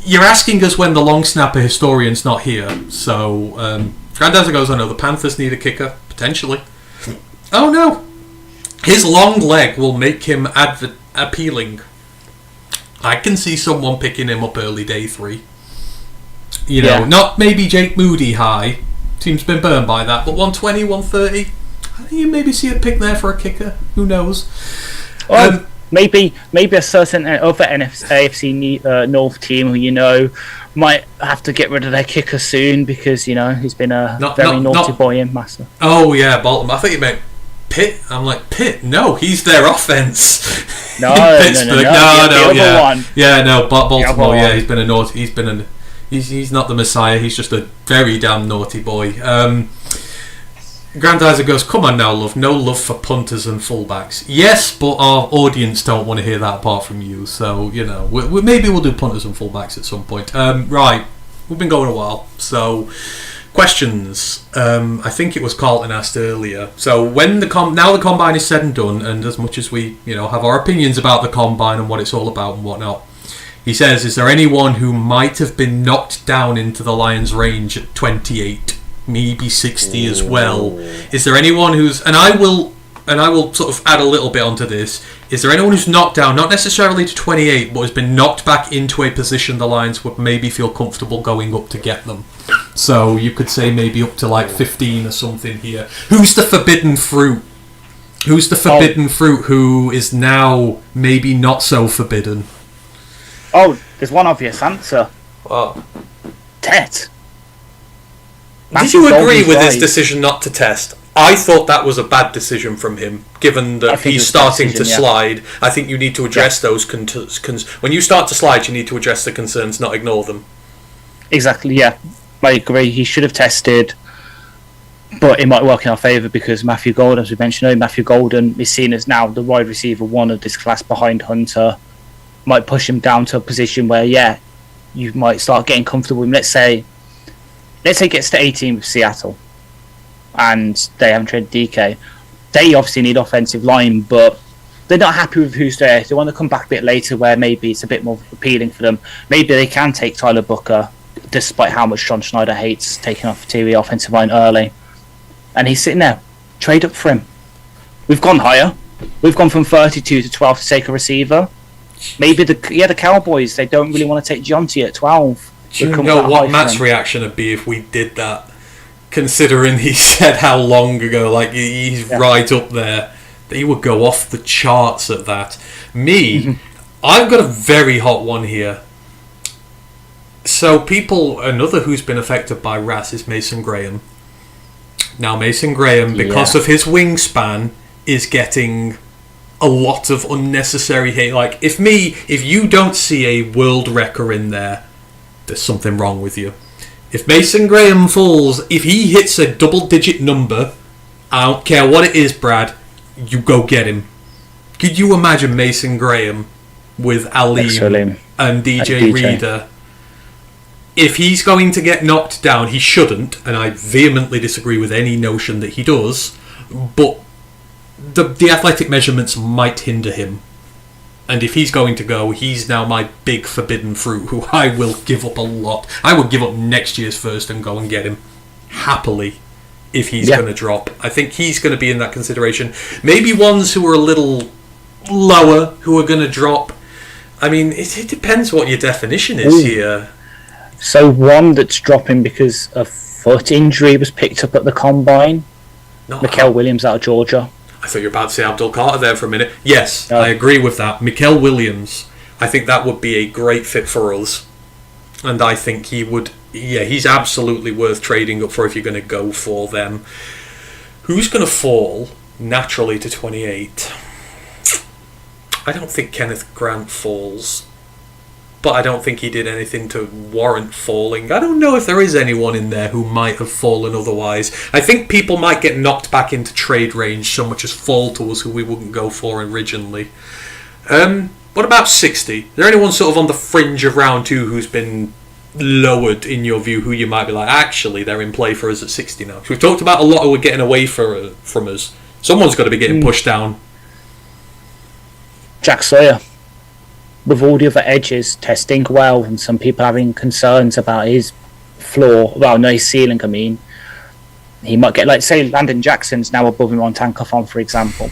you're asking us when the long snapper historian's not here. So Grandizer goes, I know the Panthers need a kicker potentially. Oh no, his long leg will make him appealing. I can see someone picking him up early day 3. Not maybe Jake Moody high, Team's been burned by that. But 120, 130, I think you maybe see a pick there for a kicker. Who knows? Maybe a certain other AFC North team who might have to get rid of their kicker soon because he's been a very naughty boy in Master. Oh yeah, Baltimore. I think you meant Pitt. I'm like, Pitt? No, he's their offense. No, Pittsburgh. no. One. Yeah, no, Baltimore. Yeah, he's been a naughty. He's not the Messiah. He's just a very damn naughty boy. Grandizer goes, come on now, love. No love for punters and fullbacks. Yes, but our audience don't want to hear that apart from you. So, maybe we'll do punters and fullbacks at some point. Right, we've been going a while. So, questions. I think it was Carlton asked earlier. So, when the combine is said and done, and as much as we, have our opinions about the combine and what it's all about and whatnot, he says, is there anyone who might have been knocked down into the Lions' range at 28? Maybe 60 as well. Is there anyone who's, and I will sort of add a little bit onto this, is there anyone who's knocked down, not necessarily to 28, but has been knocked back into a position the Lions would maybe feel comfortable going up to get them? So you could say maybe up to like 15 or something here. Who's the forbidden fruit? Who's the forbidden fruit who is now maybe not so forbidden? Oh, there's one obvious answer. What? Tet. Did you agree with his decision not to test? I thought that was a bad decision from him, given that he's starting to slide. I think you need to address those concerns. When you start to slide, you need to address the concerns, not ignore them. Exactly, yeah. I agree. He should have tested, but it might work in our favour because Matthew Golden, as we mentioned earlier, Matthew Golden is seen as now the wide receiver one of this class behind Hunter. Might push him down to a position where, you might start getting comfortable with him. Let's say he gets to 18 with Seattle and they haven't traded DK. They obviously need offensive line, but they're not happy with who's there. They want to come back a bit later where maybe it's a bit more appealing for them. Maybe they can take Tyler Booker, despite how much John Schneider hates taking off the offensive line early. And he's sitting there. Trade up for him. We've gone higher. We've gone from 32 to 12 to take a receiver. Maybe the Cowboys, they don't really want to take Jonty at 12. Do you know what Matt's reaction would be if we did that? Considering he said how long ago, like he's right up there, that he would go off the charts at that. Me, I've got a very hot one here. So another who's been affected by RAS is Mason Graham. Now Mason Graham, because of his wingspan, is getting a lot of unnecessary hate. Like, if you don't see a world wrecker in there, there's something wrong with you. If Mason Graham falls, if he hits a double-digit number, I don't care what it is, Brad, you go get him. Could you imagine Mason Graham with Aleem and DJ Reader? If he's going to get knocked down, he shouldn't, and I vehemently disagree with any notion that he does, but the athletic measurements might hinder him. And if he's going to go, he's now my big forbidden fruit, who I will give up a lot. I would give up next year's first and go and get him happily if he's going to drop. I think he's going to be in that consideration. Maybe ones who are a little lower who are going to drop. I mean, it depends what your definition is here. So one that's dropping because a foot injury was picked up at the combine. Mikael Williams out of Georgia. I thought you were about to say Abdul Carter there for a minute. Yes, I agree with that. Mikael Williams, I think that would be a great fit for us. And I think he would... Yeah, he's absolutely worth trading up for if you're going to go for them. Who's going to fall naturally to 28? I don't think Kenneth Grant falls. But I don't think he did anything to warrant falling. I don't know if there is anyone in there who might have fallen otherwise. I think people might get knocked back into trade range so much as fall to us who we wouldn't go for originally. What about 60? Is there anyone sort of on the fringe of round 2 who's been lowered in your view, who you might be like, actually they're in play for us at 60 now? We've talked about a lot who are getting away from us. Someone's got to be getting pushed down. Jack Sawyer. With all the other edges testing well and some people having concerns about his floor, his ceiling, I mean, he might get, like, say, Landon Jackson's now above him on Tankathon, for example.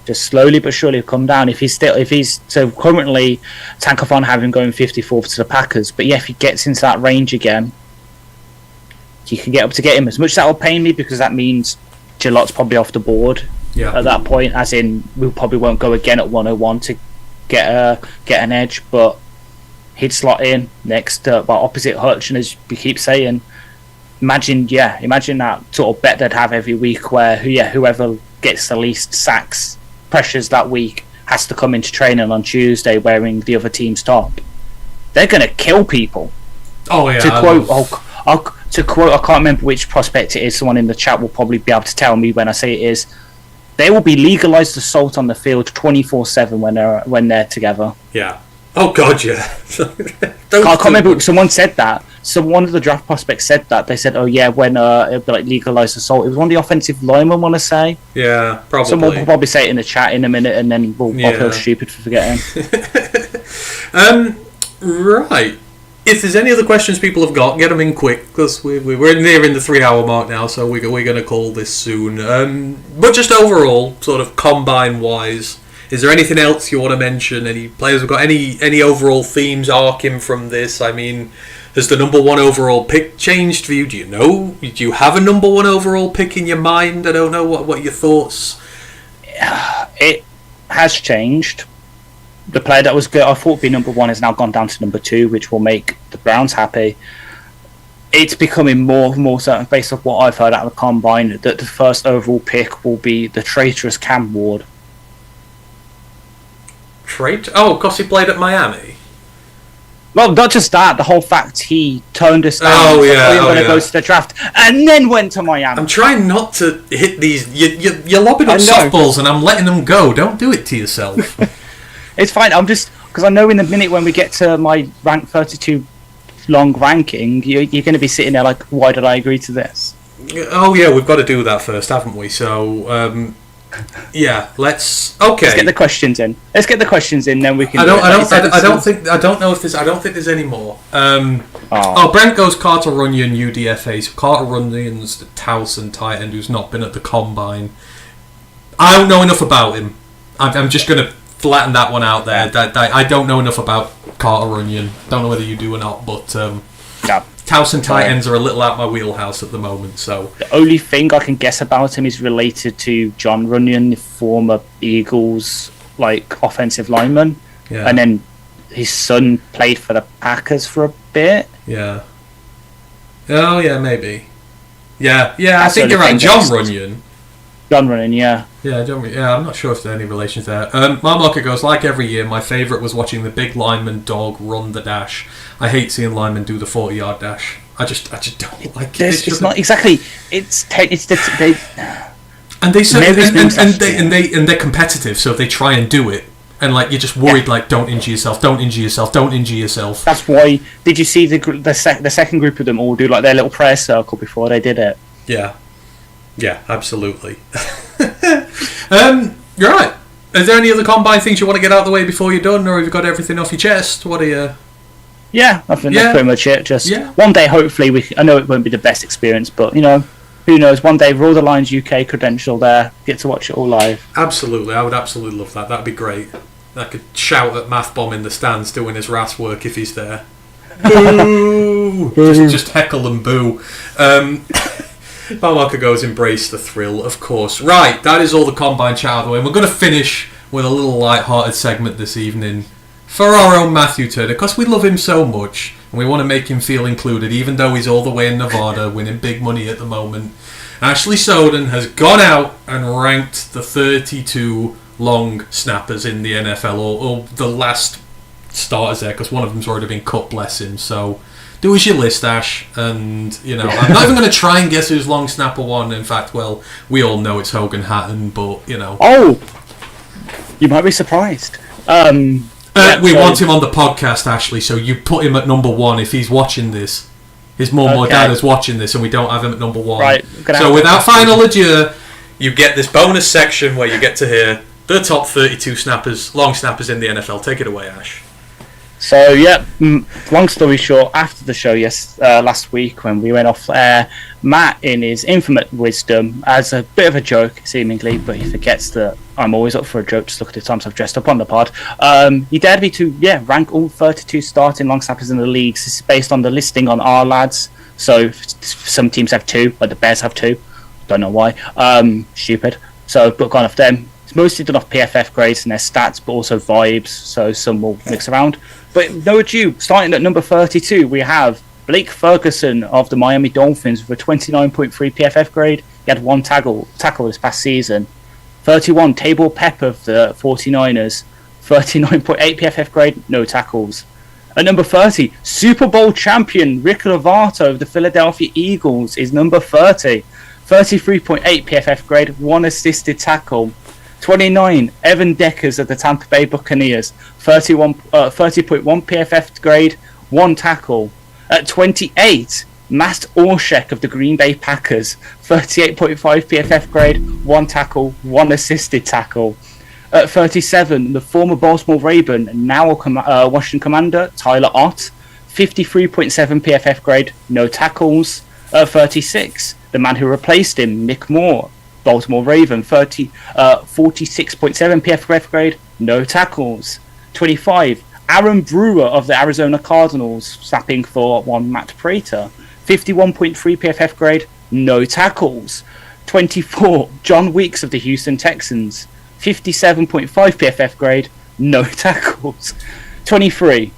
Just slowly but surely come down. So currently Tankathon have him going 54th to the Packers, but if he gets into that range again, you can get him. As much as that will pain me, because that means Gillott's probably off the board at that point, as in we probably won't go again at 101 to get an edge, but he'd slot in next opposite Hutch, and as we keep saying, imagine that sort of bet they'd have every week where whoever gets the least sacks, pressures that week, has to come into training on Tuesday wearing the other team's top. They're going to kill people. Oh yeah. To quote, I can't remember which prospect it is. Someone in the chat will probably be able to tell me when I say it is. They will be legalised assault on the field 24/7 when they're together. Yeah. Oh God, yeah. I can't remember. Someone said that. So one of the draft prospects said that. They said, "Oh yeah, when it'll be like legalised assault." It was one of the offensive linemen, want to say. Yeah, probably. Someone will probably say it in the chat in a minute, and then we'll feel stupid for forgetting. Right. If there's any other questions people have got, get them in quick, because we're nearing the 3-hour mark now, so we're going to call this soon. But just overall, sort of combine-wise, is there anything else you want to mention? Any players have got any overall themes arcing from this? I mean, has the number 1 overall pick changed for you? Do you know? Do you have a number 1 overall pick in your mind? I don't know. What are your thoughts? It has changed. The player that was good, I thought would be number 1, has now gone down to number 2, which will make the Browns happy. It's becoming more and more certain, based on what I've heard out of the combine, that the first overall pick will be the traitorous Cam Ward. Oh, because he played at Miami. Well, not just that, the whole fact he turned us down. I'm going to go to the draft, and then went to Miami. I'm trying not to hit these. You're lobbing up softballs, and I'm letting them go. Don't do it to yourself. It's fine. I'm just, because I know in the minute when we get to my rank 32 long ranking, you're going to be sitting there like, why did I agree to this? Oh yeah, we've got to do that first, haven't we? So yeah, let's get the questions in. Then we can. I don't think there's any more. Brent goes Carter Runyon UDFA. So Carter Runyon's the Towson tight end who's not been at the combine. I don't know enough about him. I'm just going to flatten that one out there. I don't know enough about Carter Runyon. Don't know whether you do or not, but Towson tight ends are a little out my wheelhouse at the moment. So the only thing I can guess about him is related to John Runyon, the former Eagles offensive lineman, and then his son played for the Packers for a bit. Yeah. Oh yeah, maybe. Yeah. I think you're right. John Runyon. Yeah. I'm not sure if there are any relations there. Marmarket goes, like every year, my favourite was watching the big lineman dog run the dash. I hate seeing linemen do the 40-yard dash. I just don't like it. It's not exactly. And they're competitive, so they try and do it. And you're just worried, don't injure yourself, don't injure yourself, don't injure yourself. That's why. Did you see the second group of them all do their little prayer circle before they did it? Yeah, absolutely. Right. Is there any other combine things you want to get out of the way before you're done, or have you got everything off your chest? What are you? Yeah, I think that's pretty much it. One day, hopefully, I know it won't be the best experience, but who knows? One day, Roll the Lines UK credential there, get to watch it all live. Absolutely, I would absolutely love that. That'd be great. I could shout at Math Bomb in the stands doing his RAS work if he's there. Boo! just heckle and boo. Marmarker goes, embrace the thrill, of course. Right, that is all the combine chat out of the way. And we're going to finish with a little light-hearted segment this evening for our own Matthew Turner, because we love him so much and we want to make him feel included, even though he's all the way in Nevada winning big money at the moment. Ashley Soden has gone out and ranked the 32 long snappers in the NFL, or the last starters there, because one of them's already been cut, bless him. So do as your list, Ash, and I'm not even going to try and guess who's long snapper one. In fact, well, we all know it's Hogan Hatton, but Oh, you might be surprised. We want him on the podcast, Ashley, so you put him at number 1 if he's watching this. His mum or dad is watching this, and we don't have him at number 1. Right. So without final adieu, you get this bonus section where you get to hear the top 32 long snappers in the NFL. Take it away, Ash. So long story short, after the show last week when we went off air, Matt, in his infinite wisdom, as a bit of a joke seemingly, but he forgets that I'm always up for a joke. Just look at the times I've dressed up on the pod. He dared me to rank all 32 starting long snappers in the leagues. This is based on the listing on our lads. So some teams have 2, like the Bears have 2. Don't know why. Stupid. So I've gone off them. It's mostly done off PFF grades and their stats, but also vibes. So some will mix around. But no tube. Starting at number 32, we have Blake Ferguson of the Miami Dolphins with a 29.3 PFF grade. He had 1 tackle this past season. 31, Tabor Pep of the 49ers. 39.8 PFF grade, no tackles. At number 30, Super Bowl champion Rick Lovato of the Philadelphia Eagles is number 30. 33.8 PFF grade, 1 assisted tackle. 29, Evan Deckers of the Tampa Bay Buccaneers, 30.1 PFF grade, 1 tackle. At 28, Matt Orshek of the Green Bay Packers, 38.5 PFF grade, 1 tackle, 1 assisted tackle. At 37, the former Baltimore Raven, now Washington Commander, Tyler Ott, 53.7 PFF grade, no tackles. At 36, the man who replaced him, Mick Moore, Baltimore Raven, 46.7 PFF grade, no tackles. 25, Aaron Brewer of the Arizona Cardinals, snapping for 1 Matt Prater, 51.3 PFF grade, no tackles. 24, John Weeks of the Houston Texans, 57.5 PFF grade, no tackles. 23,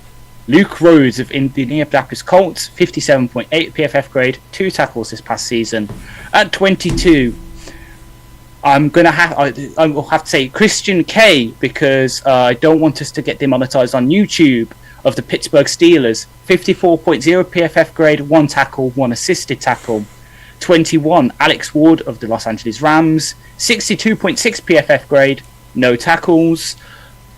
Luke Rhodes of Indianapolis Colts, 57.8 PFF grade, 2 tackles this past season. At 22, I'll have to say Christian K, because I don't want us to get demonetized on YouTube, of the Pittsburgh Steelers, 54.0 PFF grade, 1 tackle, 1 assisted tackle. 21, Alex Ward of the Los Angeles Rams, 62.6 PFF grade, no tackles.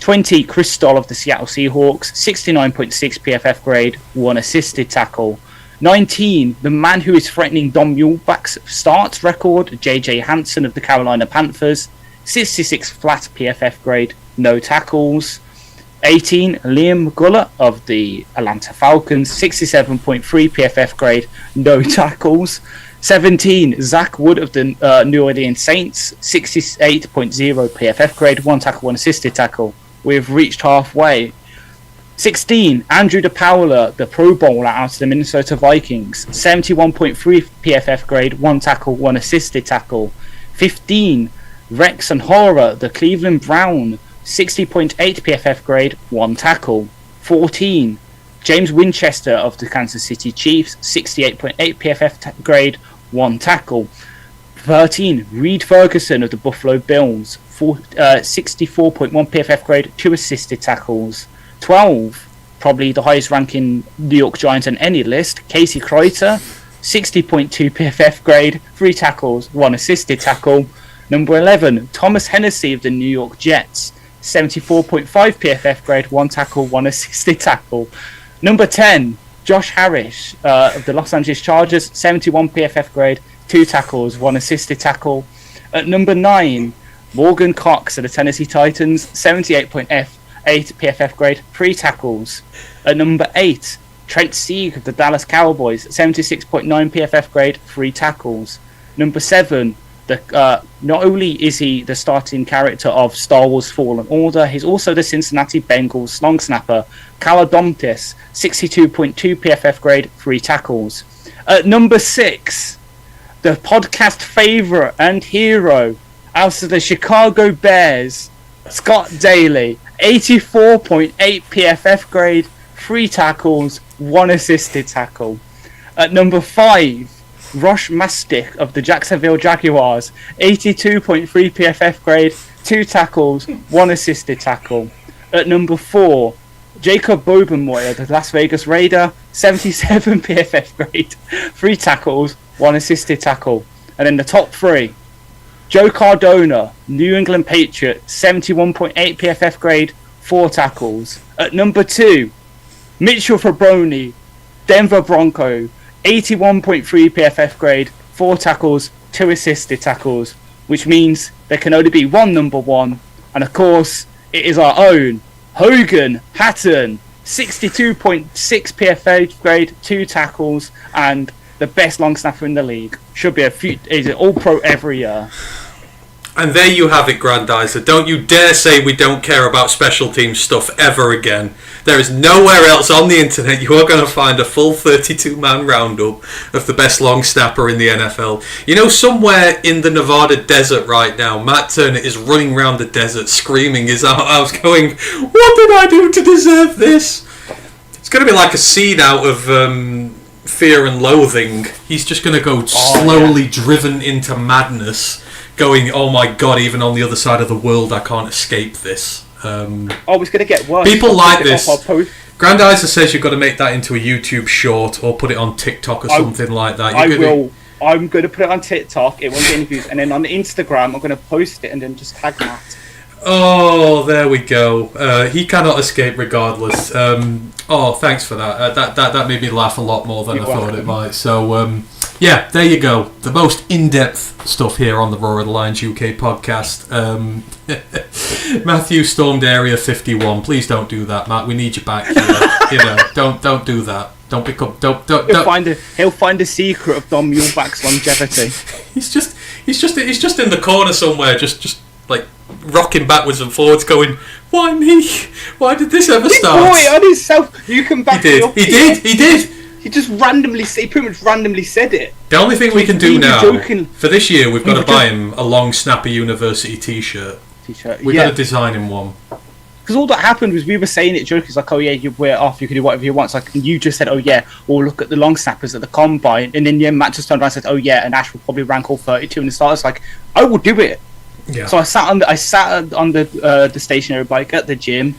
20, Chris Stoll of the Seattle Seahawks, 69.6 PFF grade, 1 assisted tackle. 19, the man who is threatening Don Muhlbach's starts record, JJ Hansen of the Carolina Panthers, 66 flat PFF grade, no tackles. 18, Liam Guller of the Atlanta Falcons, 67.3 PFF grade, no tackles. 17, Zach Wood of the New Orleans Saints, 68.0 PFF grade, 1 tackle, 1 assisted tackle. We've reached halfway. 16, Andrew DePaola, the Pro Bowler out of the Minnesota Vikings, 71.3 PFF grade, 1 tackle, 1 assisted tackle. 15, Rex and Horror, the Cleveland Brown, 60.8 PFF grade, 1 tackle. 14, James Winchester of the Kansas City Chiefs, 68.8 PFF grade, 1 tackle. 13, Reed Ferguson of the Buffalo Bills, 64.1 PFF grade, 2 assisted tackles. 12, probably the highest ranking New York Giants on any list, Casey Kreuter, 60.2 PFF grade, 3 tackles, 1 assisted tackle. Number 11, Thomas Hennessy of the New York Jets, 74.5 PFF grade, 1 tackle, 1 assisted tackle. Number 10, Josh Harris of the Los Angeles Chargers, 71 PFF grade, 2 tackles, 1 assisted tackle. At number 9, Morgan Cox of the Tennessee Titans, 78.8 PFF grade, 3 tackles. At number 8, Trent Sieg of the Dallas Cowboys, 76.9 PFF grade, 3 tackles. Number 7, not only is he the starting character of Star Wars Fallen Order, he's also the Cincinnati Bengals long snapper, Caladomtis, 62.2 PFF grade, 3 tackles. At number 6, the podcast favourite and hero out of the Chicago Bears, Scott Daly, 84.8 PFF grade, 3 tackles, 1 assisted tackle. At number 5, Rosh Mastic of the Jacksonville Jaguars, 82.3 PFF grade, 2 tackles, 1 assisted tackle. At number 4, Jacob Bobenmoyer of the Las Vegas Raider, 77 PFF grade, 3 tackles, 1 assisted tackle. And then the top 3, Joe Cardona, New England Patriot, 71.8 PFF grade, 4 tackles. At number 2, Mitchell Fabroni, Denver Bronco, 81.3 PFF grade, 4 tackles, 2 assisted tackles, which means there can only be one number 1, and of course it is our own Hogan Hatton, 62.6 PFF grade, 2 tackles, and the best long snapper in the league. Should be is an all-pro every year. And there you have it, Grandizer. Don't you dare say we don't care about special team stuff ever again. There is nowhere else on the internet you are going to find a full 32-man roundup of the best long snapper in the NFL. You know, somewhere in the Nevada desert right now, Matt Turner is running around the desert screaming his heart out, going, "What did I do to deserve this?" It's going to be like a scene out of Fear and Loathing. He's just going to go slowly driven into madness, going, "Oh my God, even on the other side of the world, I can't escape this." It's going to get worse. People like this. Grandizer says you've got to make that into a YouTube short or put it on TikTok or something like that. I'm going to put it on TikTok. It won't get any views. And then on Instagram, I'm going to post it and then just tag Matt. Oh, there we go. He cannot escape regardless. Thanks for that. That made me laugh a lot more than I thought it might. So, yeah, there you go. The most in-depth stuff here on the Roar of the Lions UK podcast. Matthew stormed Area 51. Please don't do that, Matt. We need you back here. Don't do that. Don't become. Don't. He'll find a secret of Dom Muleback's longevity. He's just in the corner somewhere, just like rocking backwards and forwards, going, "Why me? Why did this ever start?" He brought it on himself. You can back He did. He just he pretty much randomly said it. The only thing we can do now for this year, we've got to buy him a Long Snapper University T-shirt. We've got to design him one. Because all that happened was we were saying it joking, like, "Oh yeah, we're off. You can do whatever you want." So like, you just said, "Oh yeah, we'll look at the long snappers at the combine," and then Matt just turned around and said, "Oh yeah, and Ash will probably rank all 32." And the starters like, "I will do it." Yeah. So I sat on the stationary bike at the gym,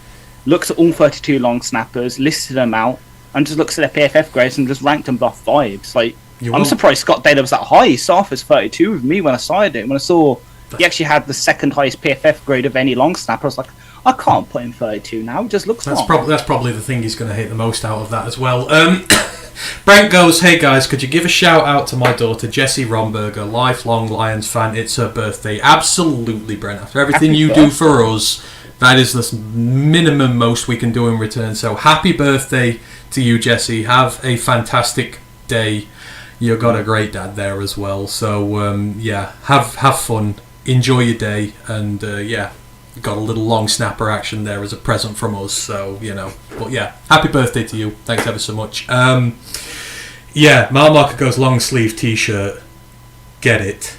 looked at all 32 long snappers, listed them out, and just looked at their PFF grades and just ranked them by 5s. Like, I'm surprised Scott Taylor was that high. He started off as 32 with me when I started it. When I saw he actually had the second highest PFF grade of any long snapper, I was like, I can't put him 32 now. It just looks wrong. That's probably the thing he's going to hate the most out of that as well. Brent goes, "Hey guys, could you give a shout out to my daughter Jessie Romberger, lifelong Lions fan? It's her birthday." Absolutely, Brent. After everything you do for us, that is the minimum most we can do in return. So happy birthday to you, Jessie. Have a fantastic day. You've got a great dad there as well. So yeah, have fun, enjoy your day, and yeah. Got a little long snapper action there as a present from us, so but yeah, happy birthday to you, thanks ever so much. Yeah, Marmarker goes long sleeve t-shirt, get it.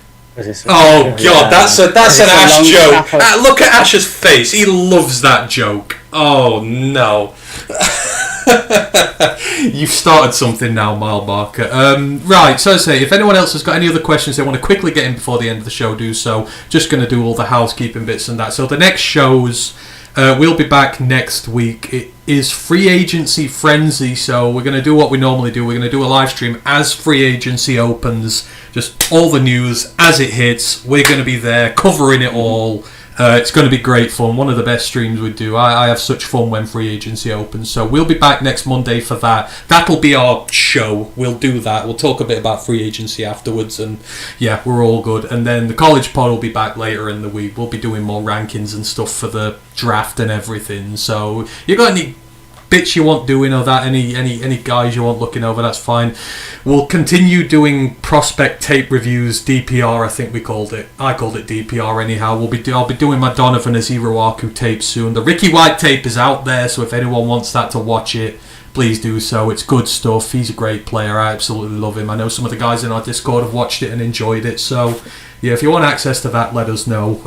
Oh god, that's an Ash joke. Look at Ash's face, he loves that joke. Oh no. You've started something now, Mile Barker. Right, so I say, if anyone else has got any other questions they want to quickly get in before the end of the show, do so. Just going to do all the housekeeping bits and that. So the next shows, we'll be back next week. It is free agency frenzy, so we're going to do what we normally do. We're going to do a live stream as free agency opens, just all the news as it hits. We're going to be there covering it all. It's going to be great fun. One of the best streams we do. I have such fun when free agency opens. So we'll be back next Monday for that. That'll be our show. We'll do that. We'll talk a bit about free agency afterwards. And yeah, we're all good. And then the college pod will be back later in the week. We'll be doing more rankings and stuff for the draft and everything. So you got any bits you want doing or that, any guys you want looking over, that's fine. We'll continue doing prospect tape reviews, DPR I think we called it. I called it DPR anyhow. I'll be doing my Donovan Aziruaku tape soon. The Ricky White tape is out there, so if anyone wants that to watch it, please do so. It's good stuff. He's a great player. I absolutely love him. I know some of the guys in our Discord have watched it and enjoyed it. So yeah, if you want access to that, let us know.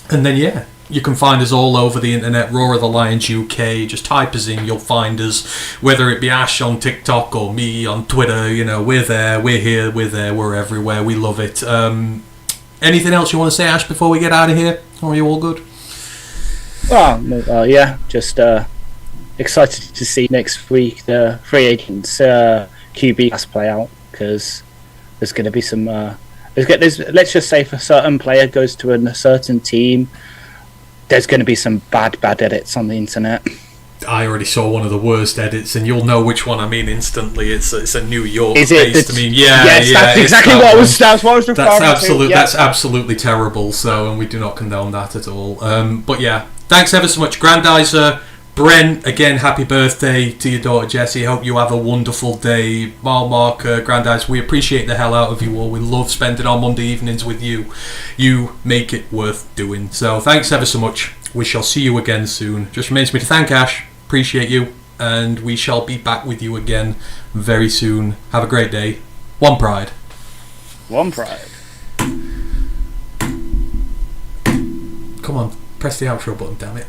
And then yeah, you can find us all over the internet, Roar of the Lions UK. Just type us in, you'll find us. Whether it be Ash on TikTok or me on Twitter, we're there, we're here, we're there, we're everywhere. We love it. Anything else you want to say, Ash, before we get out of here? Or are you all good? Yeah, just excited to see next week the free agents QB class play out, because there's going to be some. Let's just say if a certain player goes to a certain team, there's going to be some bad edits on the internet. I already saw one of the worst edits, and you'll know which one I mean instantly. It's a New York based. Yes, that's exactly what I was referring to. That's absolutely terrible. So, and we do not condone that at all. But yeah, thanks ever so much, Grandizer, Brent, again, happy birthday to your daughter Jessie. Hope you have a wonderful day. Mark, Granddads, we appreciate the hell out of you all. We love spending our Monday evenings with you. You make it worth doing. So thanks ever so much. We shall see you again soon. Just remains me to thank Ash. Appreciate you. And we shall be back with you again very soon. Have a great day. One Pride. One Pride. Come on, press the outro button, damn it.